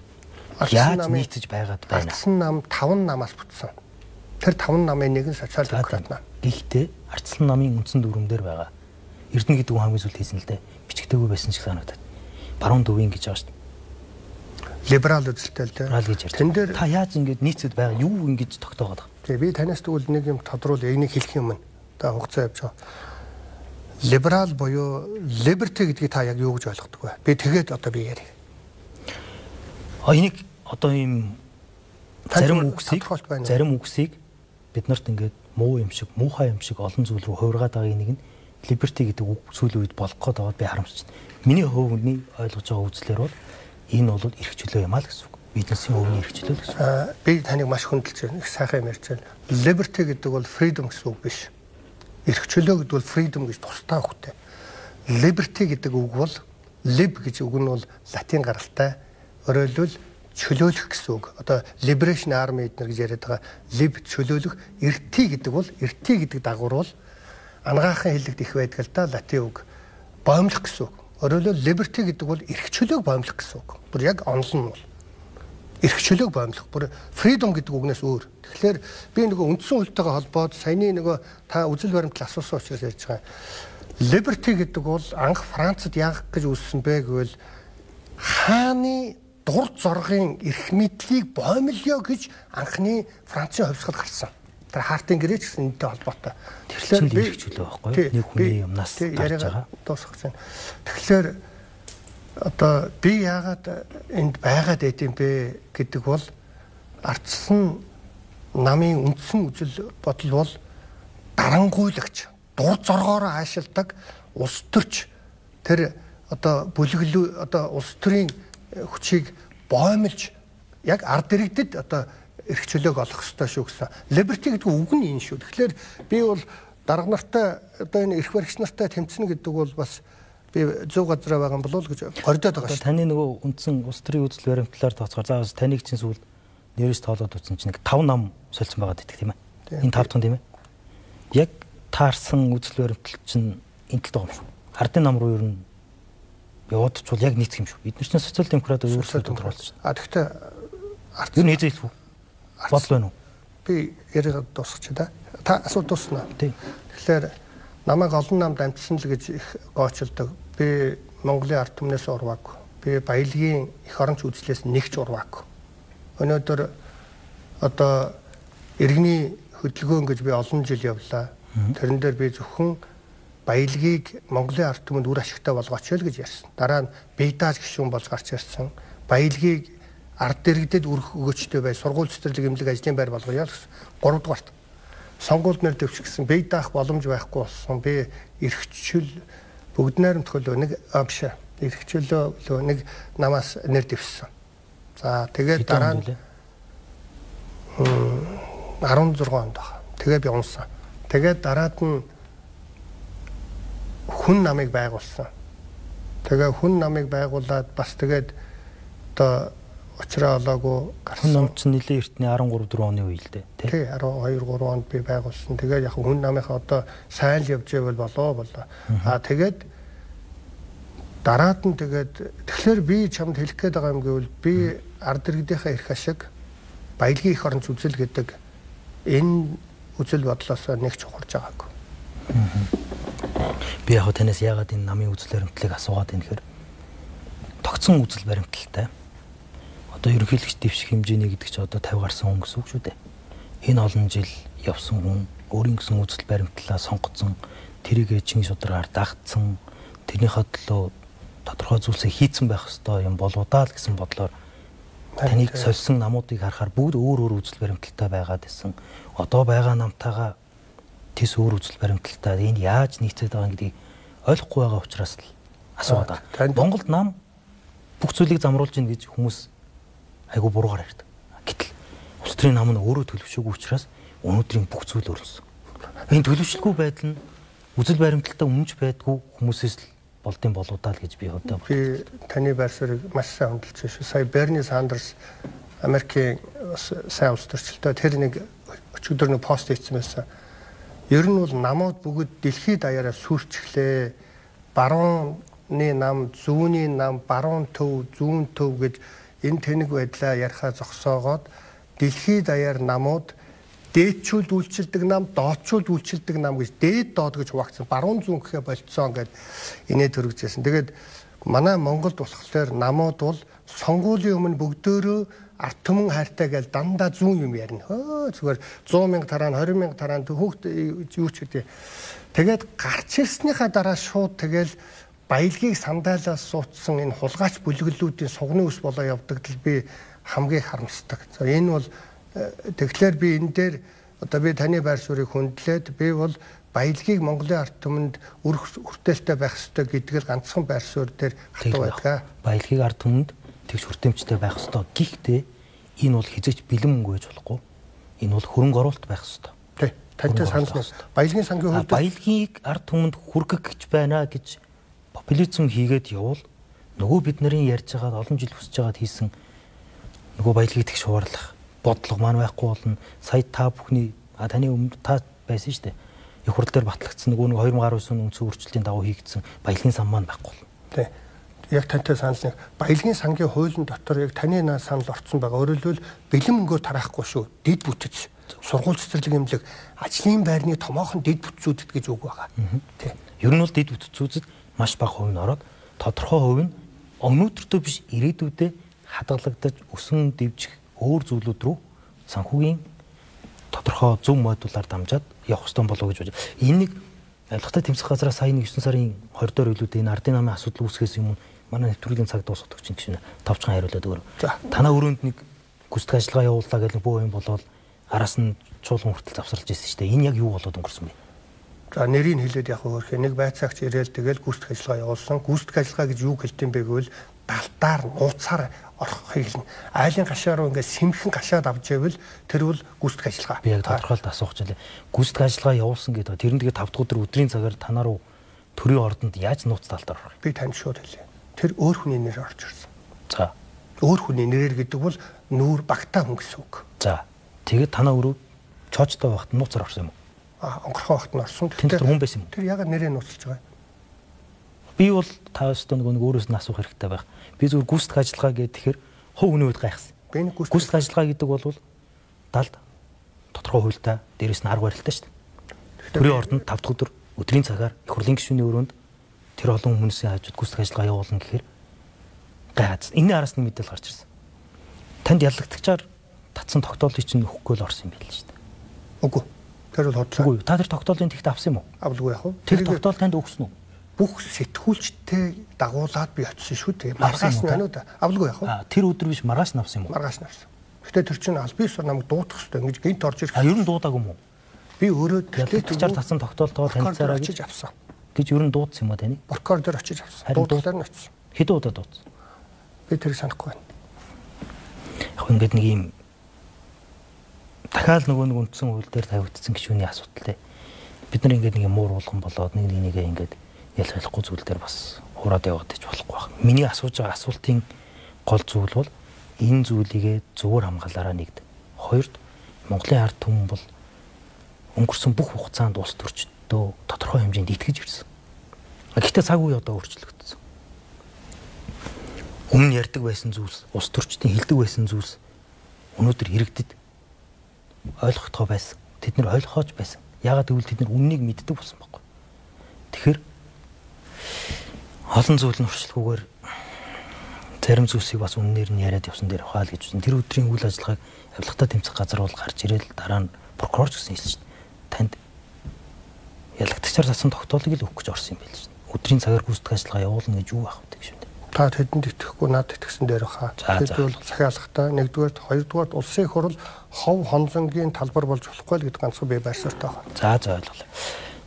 яаж нийцэж байгаад байна? Ардсан нам 5 намаас бүтсэн. Тэр 5 намын нэг нь социал-демократ нам. Гэхдээ ардсан намын үндсэн дүрмээр байгаа. Эрдэнэ гэдэг хүн хамгийн сүлд хийсэн л дээ. Бичгтэйгүй байсан шиг санагдаад. Баруун төвийн гэж байгаа шүү дээ. Либерал үзэлтэй л дээ. Либерал гэж ярьдаг. Тэн дээр та яаж ингэж нийцэд байгаа юу ингэж тогтоогоод байгаа? Тэгээ би танаас тэгвэл нэг юм тодруулъя. Энийг хэлэх юм байна. Та хугацаа явж байгаа. Либерал буюу liberty гэдгийг та яг юу гэж ойлгодог вэ? Би тэгээд одоо би ярив. Энийг одоо ийм зарим үгсийг бид нарт ингээд муу юм шиг, муухай юм шиг олон зүйл рүү хувиргаад байгааг нэг нь liberty гэдэг үг сүүлийн үед болох гээд байгаад би харамсаж байна. Миний хувийн ойлгож байгаа үзлэр бол энэ бол эрх чөлөө юм аа л гэсэн үг. Бизнесийн өвний эрх чөлөө гэсэн үг. Би таныг маш хүндэлж байна. Их сайхан юм ярьж байна. Liberty гэдэг бол freedom гэсэн үг биш. Эрх чөлөө гэдэг бол freedom гэж тусдаа үгтэй. Liberty гэдэг үг бол lib гэж үг нь бол латин гаралтай. Өөрөөр хэлбэл чөлөөлөх гэсэн үг. Одоо Liberation Army эднэр гэж яриад байгаа либ чөлөөлөх, эрти гэдэг бол эрти гэдэг дагуур бол анагаахын хэллэгт их байдаг л да латин үг. Боомлох гэсэн үг. Өөрөөр хэлбэл liberty гэдэг бол эрх чөлөөг боомлох гэсэн үг. Бүр яг онол нь бол эрх чөлөөг боомлох. Бүр freedom гэдэг үгнээс өөр. Тэгэхээр би нөгөө үндсэн хуультайгаа холбоод саяны нөгөө та үзэл баримтлал асуусан учраас ярьж байгаа. Liberty гэдэг бол анх Францад яах гэж үүссэн бэ гэвэл хааны дур зоргын эрх мэдлийг боомлё гэж анхны Францын хувьсгал гарсан. Тэр хаартын гэрээ ч гэсэн энэтэй холбоотой. Тэгэхээр би эрх чөлөө байхгүй нэг хүний юмнаас гарч байгаа. Дуусгах чинь. Тэгэхээр одоо би яагаад энд байгаад байдэм бэ гэдэг бол ардсан намын үндсэн үзэл бодол бол дарангуйлагч дур зоргоороо аашилдаг улс төрч тэр одоо бүлэглүү одоо улс төрийн хүчийг боомлж яг ард иргэдэд одоо эрх чөлөөг олох ёстой шүү гэсэн. Liberty гэдэг үг нь энэ шүү. Тэгэхээр би бол дарга нартай одоо энэ эрх баригч нартай тэмцэнэ гэдэг бол бас би зөв газараа байгаа юм болов уу гэж гордоод байгаа шүү. Таны нөгөө үндсэн улс төрийн үзэл баримтлалаар тооцохоор заавал таныг чинь сүүл нэрээс тоолоод утсан чинь 5 нам солилцсон байгаа гэдэг тийм ээ. Энэ 5 дахь тийм ээ. Яг таарсан үзэл баримтлал чинь энэ тал байгаа юм шүү. Ардын нам руу ер нь явуудчвал яг нийцэх юм шүү. Бид нар чинь социал демократ өөрсдөө тодорхойлсон. Тэгэхдээ ер нь хэзээ хэлэх үү? Бодол байна уу? Би яриад дуусгач да. Та асуу дуусна. Тэгэхээр намайг олон намд амтсан л гэж их гоочилдог. Би Монголын ард түмнээс урваагүй. Би баялагын эх оронч үзлээс нэгч урваагүй. Өнөөдөр одоо иргэний хөдөлгөөн гэж би олон жил явлаа. Тэрэн дээр би зөвхөн баялагийг Монголын ард түмэнд үр ашигтай болгооч л гэж ярьсан. Дараа нь бейдаж гишүүн болж гарч ирсэн. Баялагийг ард иргэдэд өргөх өгөөчтэй бай, сургууль цэцэрлэг эмнэлэг ажлын байр болгоё гэсэн. 3 дугаарт сонгуульд нэр дэвшигсэн бейдаах боломж байхгүй болсон. Би эрхчлэл бүгд найрамдхөлөө нэг биш эрхчлөө нэг намаас нэр дэвшсэн. За тэгээд дараа нь 16 онд баг. Тэгээд би унсан. Тэгээд дараад нь хүн намыг байгуулсан. Тэгээ хүн намыг байгуулад бас тэгээд одоо очроо олоогүй гарсан. Хүн нам чинь нэлээ эртний 13-4 оны үе л дээ. Тий 12-3 онд би байгуулсан. Тэгээд яг хүн намынхаа одоо сайн л явж байвал болоо. Тэгээд дараад нь тэгэхээр би чамд хэлэх гээд байгаа юм гэвэл би ард иргэдийнхээ эрх ашиг баялагын эх оронч үзэл гэдэг энэ үзэл бодлоос нэг чухалж байгаагүй. Би яг танаас яагаад энэ намын үзэл баримтлалыг асуугаад байна гэхээр тогтсон үзэл баримталтай. Одоо ерөнхийлөгч дэвших хэмжээний гэдэг чинь одоо 50 гарсан хүн гэсэн үг шүү дээ. Энэ олон жил явсан хүн өөрийн гэсэн үзэл баримтлалаа сонгоцсон, тэрийгэ чин шударгаар дагцсан, тэрнийхээ төлөө тодорхой зүйлсээ хийцэн байх ёстой юм болоодаа л гэсэн бодлоор таныг сольсон намуудыг харахаар бүгд өөр үзэл баримталтай байгаад байсан. Одоо байгаа намтайгаа тэс өөр үзэл баримталтай энд яаж нийцээд байгаа гэдгийг ойлгохгүй байгаа учраас л асууад байгаа. Монголд нам бүх зүйлийг замруулж ийн гэж хүмүүс айгу буруугаар ярьдаг. Гэтэл улс төрийн нам нь өөрөө төлөвшөөгүй учраас өнөөдрийн бүх зүйл өрнөсөн. Энэ төлөвшлгүй байдал нь үзэл баримталтай өмнөж байдгүй хүмүүсээс л болдсон болоодаа л гэж би боддог. Би таны байр суурийг маш сайн хөндлөж шүү. Сая Берни Сандерс Америкийн сайн улс төрчлөлтөө тэр нэг өчигдөр нэг пост хийсэн байсан. Ер нь бол намууд бүгд дэлхийд даяараа сүрчглээ. Барууны нам, зүүнний нам, баруун төв, зүүн төв гэж энэ тэнэг байдлаа ярихаа зогсоогоод дэлхийд даяар намууд дээдчүүд үйлчилдэг нам, доодчүүд үйлчилдэг нам гэж дээд доод гэж хуваагдсан. Баруун зүүн гэхээ болцсон гэд инээд төрөгжсэн. Тэгээд манай Монголд болохоор намууд бол сонгуулийн өмнө бүгдөө ард түмэн хайртай гэж дандаа зүүн юм ярина. Зүгээр 100,000 тараа, 20,000 тараа хүүхд юу ч гэдэг. Тэгээд гарч ирснийхаа дараа шууд тэгэл баялагийг сандаалаас суутсан энэ хулгайч бүлэглүүдийн сугны ус болоо явдаг л би хамгийн харамсдаг. Энэ бол тэгэхээр би энэ дээр одоо би таны байр суурийг хөндлөөд би бол баялагийг Монголын ард түмэнд хүртээлтэй байх ёстой гэдгээр ганцхан байр суурь дээр хатуу байдаг. Баялагийг ард түмэнд тэгш хүртээмжтэй байх ёстой. Гэхдээ энэ бол хизээч бэлэн мөнгө гэж болохгүй. Энэ бол хөрөнгө оруулалт байх ёстой. Тий. Тантай санал баялагын сангийн хувьд баялагийг ард түмэнд хүргэх гэж байна гэж популизм хийгээд явал нөгөө бид нарын ярьж байгаа олон жил хүсэж байгаад хийсэн нөгөө баялагийг тэгш хуваарлах бодлого маань байхгүй болно. Сая та бүхний таны өмнө та байсан шүү дээ. Их хурл дээр батлагдсан нөгөө 2019 оны үндсэн өөрчлөлтийн дагуу хийгдсэн баялагын сан маань байхгүй болно. Тий. Яг тантай санал нэг баялагын сангийн хуулийн дотор яг таны санал орцсон байгаа. Өөрөөр хэлбэл бэлэн мөнгөөр тараахгүй шүү. Дэд бүтэц, сургууль цэцэрлэг эмнэлэг, ажлын байрны томоохон дэд бүтцүүдэд гэж үг байгаа. Тий. Ер нь бол дэд бүтцүүдэд маш бага хувь нь ороод тодорхой хувь нь өнөөдөртөө биш ирээдүйдээ хадгалагдаж өсөн дэвжих өөр зүйлүүд рүү санхүүгийн тодорхой зөв модулаар дамжаад явах ёстой болов гэж бодож. Энийг авилгатай тэмцэх газраас сая 9 сарын 20 доор илүүдээ энэ ардын намын асуудал үүсгэхээс юм манай нэвтрүүлгийн цаг дуусах гэж чинь 5 цагаан хариулаад өгөр. Танаа өрөөнд нэг гүйцэтгэх ажиллагаа явууллаа гэж нэг бөө юм болоод араас нь чуулган хүртэл завсарлаж ирсэн шүү дээ. Энэ яг юу болоод өнгөрсөн бэ? За нэрийг хэлээд яг өөрхий нэг байцаагч ирээл тэгэл гүйцэтгэх ажиллагаа явуулсан. Гүйцэтгэх ажиллагаа гэж юу гэлдэм бэ гэвэл далтаар нууцаар орохыг хэлнэ. Айлын гашаа руу ингээд сэмхэн гашаад авч ивэл тэр бол гүйцэтгэх ажиллагаа. Би яг тодорхойлт асуух гэж байлаа. Гүйцэтгэх ажиллагаа явуулсан гэдэг. Тэр нь тэгээ 5 дахь өдөр өдрийн цагаар танаа руу төрийн ордонд яаж нууц талтаар орох? Би танд шууд хэлье. Тэр өөр хүний нэр орж ирсэн. За. Өөр хүний нэрээр гэдэг бол нүүр багтаа хүн гэсэн үг. За. Тэгээд танаа өрөө чоочтой байхад нууцаар орсон юм уу? Онгорхоо багт нь орсон. Тэр хүн байсан юм. Тэр ягаад нэрээ нууцлж байгаа юм? Би бол тааштай нэг өөрөөс нь асуух хэрэгтэй байх. Би зөвхөн гүйцэтгэх ажиллагаа гэдэг тэгэхээр хувь хүний үед гайхсан. Би нэг гүйцэтгэх ажиллагаа гэдэг бол далд тодорхой хуультай дээрээс нь арга барилтай шүү дээ. Төрийн ордонд 5 дахь өдөр өдрийн цагаар их хурлын гишүүний өрөөнд тэр олон хүмүүсийн хажууд гүйцэтгэх ажиллагаа явуулна гэхээр гайхаж. Энэний араас нь мэдээлэл гарч ирсэн. Танд ялагдчихаар татсан тогтоолыг чинь өгөхгүй л орсон юм байл шүү дээ. Үгүй. Тэр бол хотлоо. Үгүй. Та тэр тогтоолын тэгт авсан юм уу? Авалгүй яах вэ? Тэр тогтоол танд өгсөн үү? Бүх сэтгүүлчтэй дагуулад би очсон шүү дээ. Маргааш нь анууд авалгүй яах вэ? Тэр өдөр биш маргааш нь авсан юм уу? Маргааш нь авсан. Гэтэ тэр чинь аль бисаар намайг дуудах хэрэгтэй ингэж гинт орж ирэх. Ер нь дуудаагүй юм уу? Би өөрөө ялгчаар татсан тогтоолтойгоо танилцаараа очиж авсан. Гэж ер нь дуудсан юм уу таны? Боркор дээр очиж авсан. Дуудлаар нь очсон. Хэд удаа дуудсан? Би тэрийг санахгүй байна. Яг ингээд нэг юм дахиад нөгөө нэг үндсэн хууль дээр тавигдсан гишүүний асуудалтай. Бид нар ингээд нэг юм мууруулган болоод нэгээ ингээд ялгахгүй зүйл дээр бас хураад яваад иж болохгүй байна. Миний асууж байгаа асуултын гол зүйл бол энэ зүйлийгээ зөвөр хамгаалаараа нэгд. Хоёрд Монголын ард түмэн бол өнгөрсөн бүх хугацаанд улс төрчдөө тодорхой хэмжээнд итгэж ирсэн. Гэхдээ цаг үе одоо өөрчлөгдсөн. Өмнө ярьдаг байсан зүйлс, улс төрчдийн хэлдэг байсан зүйлс өнөөдөр иргэдэд ойлгохдоо байсан. Тэд нар ойлгохооч байсан. Яагаад гэвэл тэд нар үннийг мэддэг болсон байхгүй. Тэгэхээр олон зүйл нь урьдчилгүйгээр зарим зүйлсийг бас үннээр нь яриад явсан дээр ухаал гэж үсэн. Тэр өдрийн үйл ажиллагааг авилгатай тэмцэх газар бол гарч ирээл дараа нь прокурорч гэсэн хэлсэн шүү дээ. Танд ялагдчихар татсан тогтоолыг л өгөх гэж орсон юм байл шүү дээ. Өдрийн цагаар гүйцэтгэх ажиллагаа явуулна гэж юу аах вэ гэж шүү дээ. Та тэдэнд итгэхгүй надад итгэсэн дээр хаа. Тэд бол захиалгатай нэгдүгээр хоёрдугаар улсын их хурл хов хонзонгийн талбар болж болохгүй л гэдэг ганцхан бие байрсартай байна. За ойлголоо.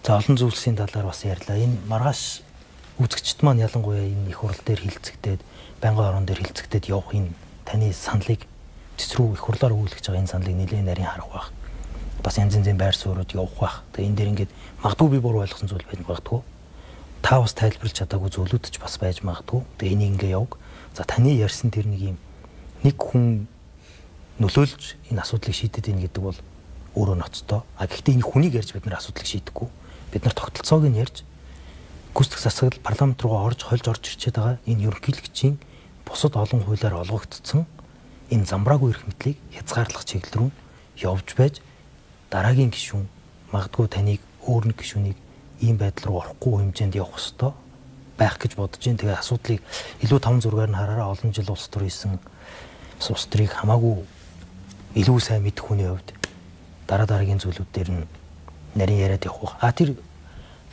За олон зүйлсийн талаар бас ярьлаа. Энэ маргааш үзэгчд маань ялангуяа энэ их хурл дээр хилцэгдээд байнгын орон дээр хилцэгдээд явах энэ таны саналыг цэцрүү их хурлаар өгүүлж байгаа энэ саналыг нэлээд нарийн харах байх. Бас янз янзын байр суурьуд явах байх. Тэгээ энэ дээр ингээд магадгүй би буруу ойлгосон зүйл байж магадгүй. Та бас тайлбарлаж чадаагүй зүйлүүд ч бас байж магадгүй. Тэгээ энийг ингээ яваг. За таны ярьсан тэр нэг хүн нөлөөлж энэ асуудлыг шийдэд ийн гэдэг бол өөрөө ноцтой. Гэхдээ энэ хүнийг ярьж бид нар асуудлыг шийдэхгүй. Бид нар тогтолцоог нь ярьж гүйцэтгэх засаг парламент руу орж ирчээд байгаа энэ ерөнхийлөгчийн бусад олон хуулиар олгогдсон энэ замбраагүй эрх мэдлийг хязгаарлах чиглэл рүү явж байж дараагийн гишүүн магадгүй таныг өөр нэг гишүүнийг ийм байдал руу орохгүй хэмжээнд явах ёстой байх гэж бодож байна. Тэгээ асуудлыг илүү том зургаар нь хараараа олон жил улс төр хийсэн улс төрийг хамаагүй илүү сайн мэдэх хүний хувьд дараагийн зүйлүүд дээр нь нарийн яриад явах. Тэр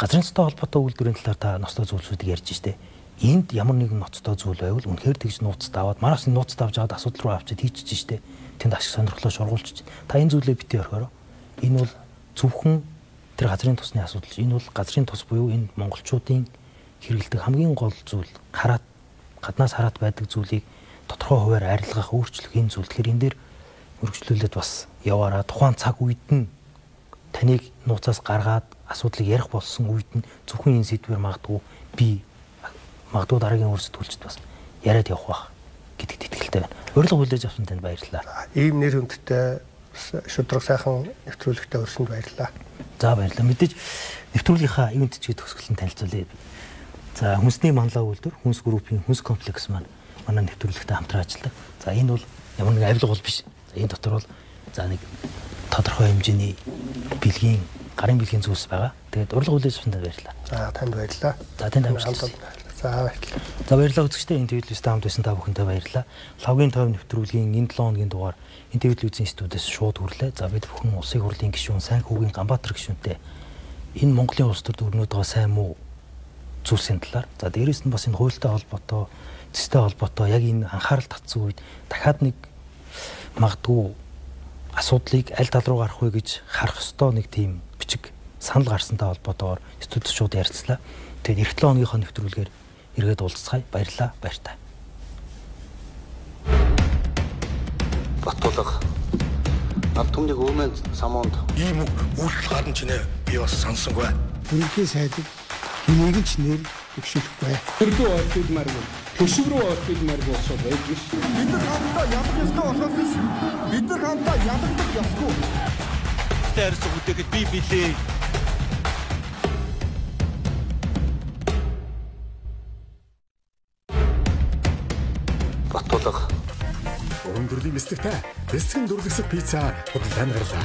газрын цэцтэй холбоотой үйлдвэрийн талаар та ноцтой зүйлсүүдийг ярьж штэ. Энд ямар нэгэн ноцтой зүйл байвал үнэхээр тэгж нууцтай аваад манаас нь нууцтай авч аваад асуудал руу авчиад хийчихэж штэ. Тэнд ашиг сонирхлоо шургуулчих. Та энэ зүйлээ битээ орхиороо. Энэ бол зөвхөн тэр газрын тусны асуудал. Энэ бол газрын тус буюу энэ монголчуудын хэрэгэлдэг хамгийн гол зүйл. Гаднаас хараад байдаг зүйлийг тодорхой хуваар арилгах, өөрчлөх энэ зүйл. Тэгэхээр энэ дээр өргөжлүүлээд бас яваараа тухайн цаг үед нь таныг нууцаас гаргаад асуудлыг ярих болсон үед нь зөвхөн энэ сэдвээр магадгүй дараагийн үр сэтгүүлчд бас яриад явах байх гэдэгт итгэлтэй байна. Урилга хүлээж авсан танд баярлалаа. Ийм нэр хүндтэй шудраг сайхан нэвтрүүлэгтээ өрсөнд баярлалаа. За баярлалаа. Мэдээж нэвтрүүлгийнхаа ивент чигээ төгсгөл нь танилцуулъя. За хүнсний манлаа үйлдвэр, хүнс группийн хүнс комплекс маань манай нэвтрүүлэгтээ хамтран ажилладаг. За энэ бол ямар нэг авилга бол биш. За энэ дотор бол за нэг тодорхой хэмжээний бэлгийн гарын бэлгийн зүйлс байгаа. Тэгээд урилга хүлээж авсан танд баярлалаа. За танд баярлалаа. За танд амжилт. За баярлалаа. За баярлалаа үзэгчдээ энэ телевизтэй хамт байсан та бүхэндээ баярлалаа. Лавгийн тойм нэвтрүүлгийн энэ 7 хоногийн дугаар энэ телевизийн студиэс шууд хүрлээ. За бид бүхэн улсын хурлын гишүүн Сайн хүүгийн Ганбаатар гишүүнтэй энэ Монголын улс төрд өрнөд байгаа сайн муу зүйлсийн талаар за дээрэс нь бас энэ хуультай холбоотой, зэстэй холбоотой яг энэ анхаарал татсан үед дахиад нэг магадгүй асуудлыг аль тал руу гарах вэ гэж харах ёстой нэг тийм бичиг санал гарсантай холбоотойгоор студид шууд ярилцлаа. Тэгээд эх 7 хоногийнхоо нэвтрүүлгээр эргээд уулзцгаая. Баярлалаа. Баяртай. Батулга над түмнийг өвмэн самуунд ийм үйлдэл гадна ч нэ би бас сонсонгүй. Бүрийнхээ сайдыг хэнийг ч нэр өгшөхгүй. Төрдөө ойлтмаар юм. Төшөв рүү ойлтмаар болсоо байж биш. Бид нар хамтдаа ядах ёстой болохоос биш. Бид нар хамтдаа ядагдах ёсгүй. Тэрс үтэхэд би билээ. Батулга Өндөрлөлийн мэслэгтэй бэлтгэн дурлагдсан пицца худалдаанд гарлаа.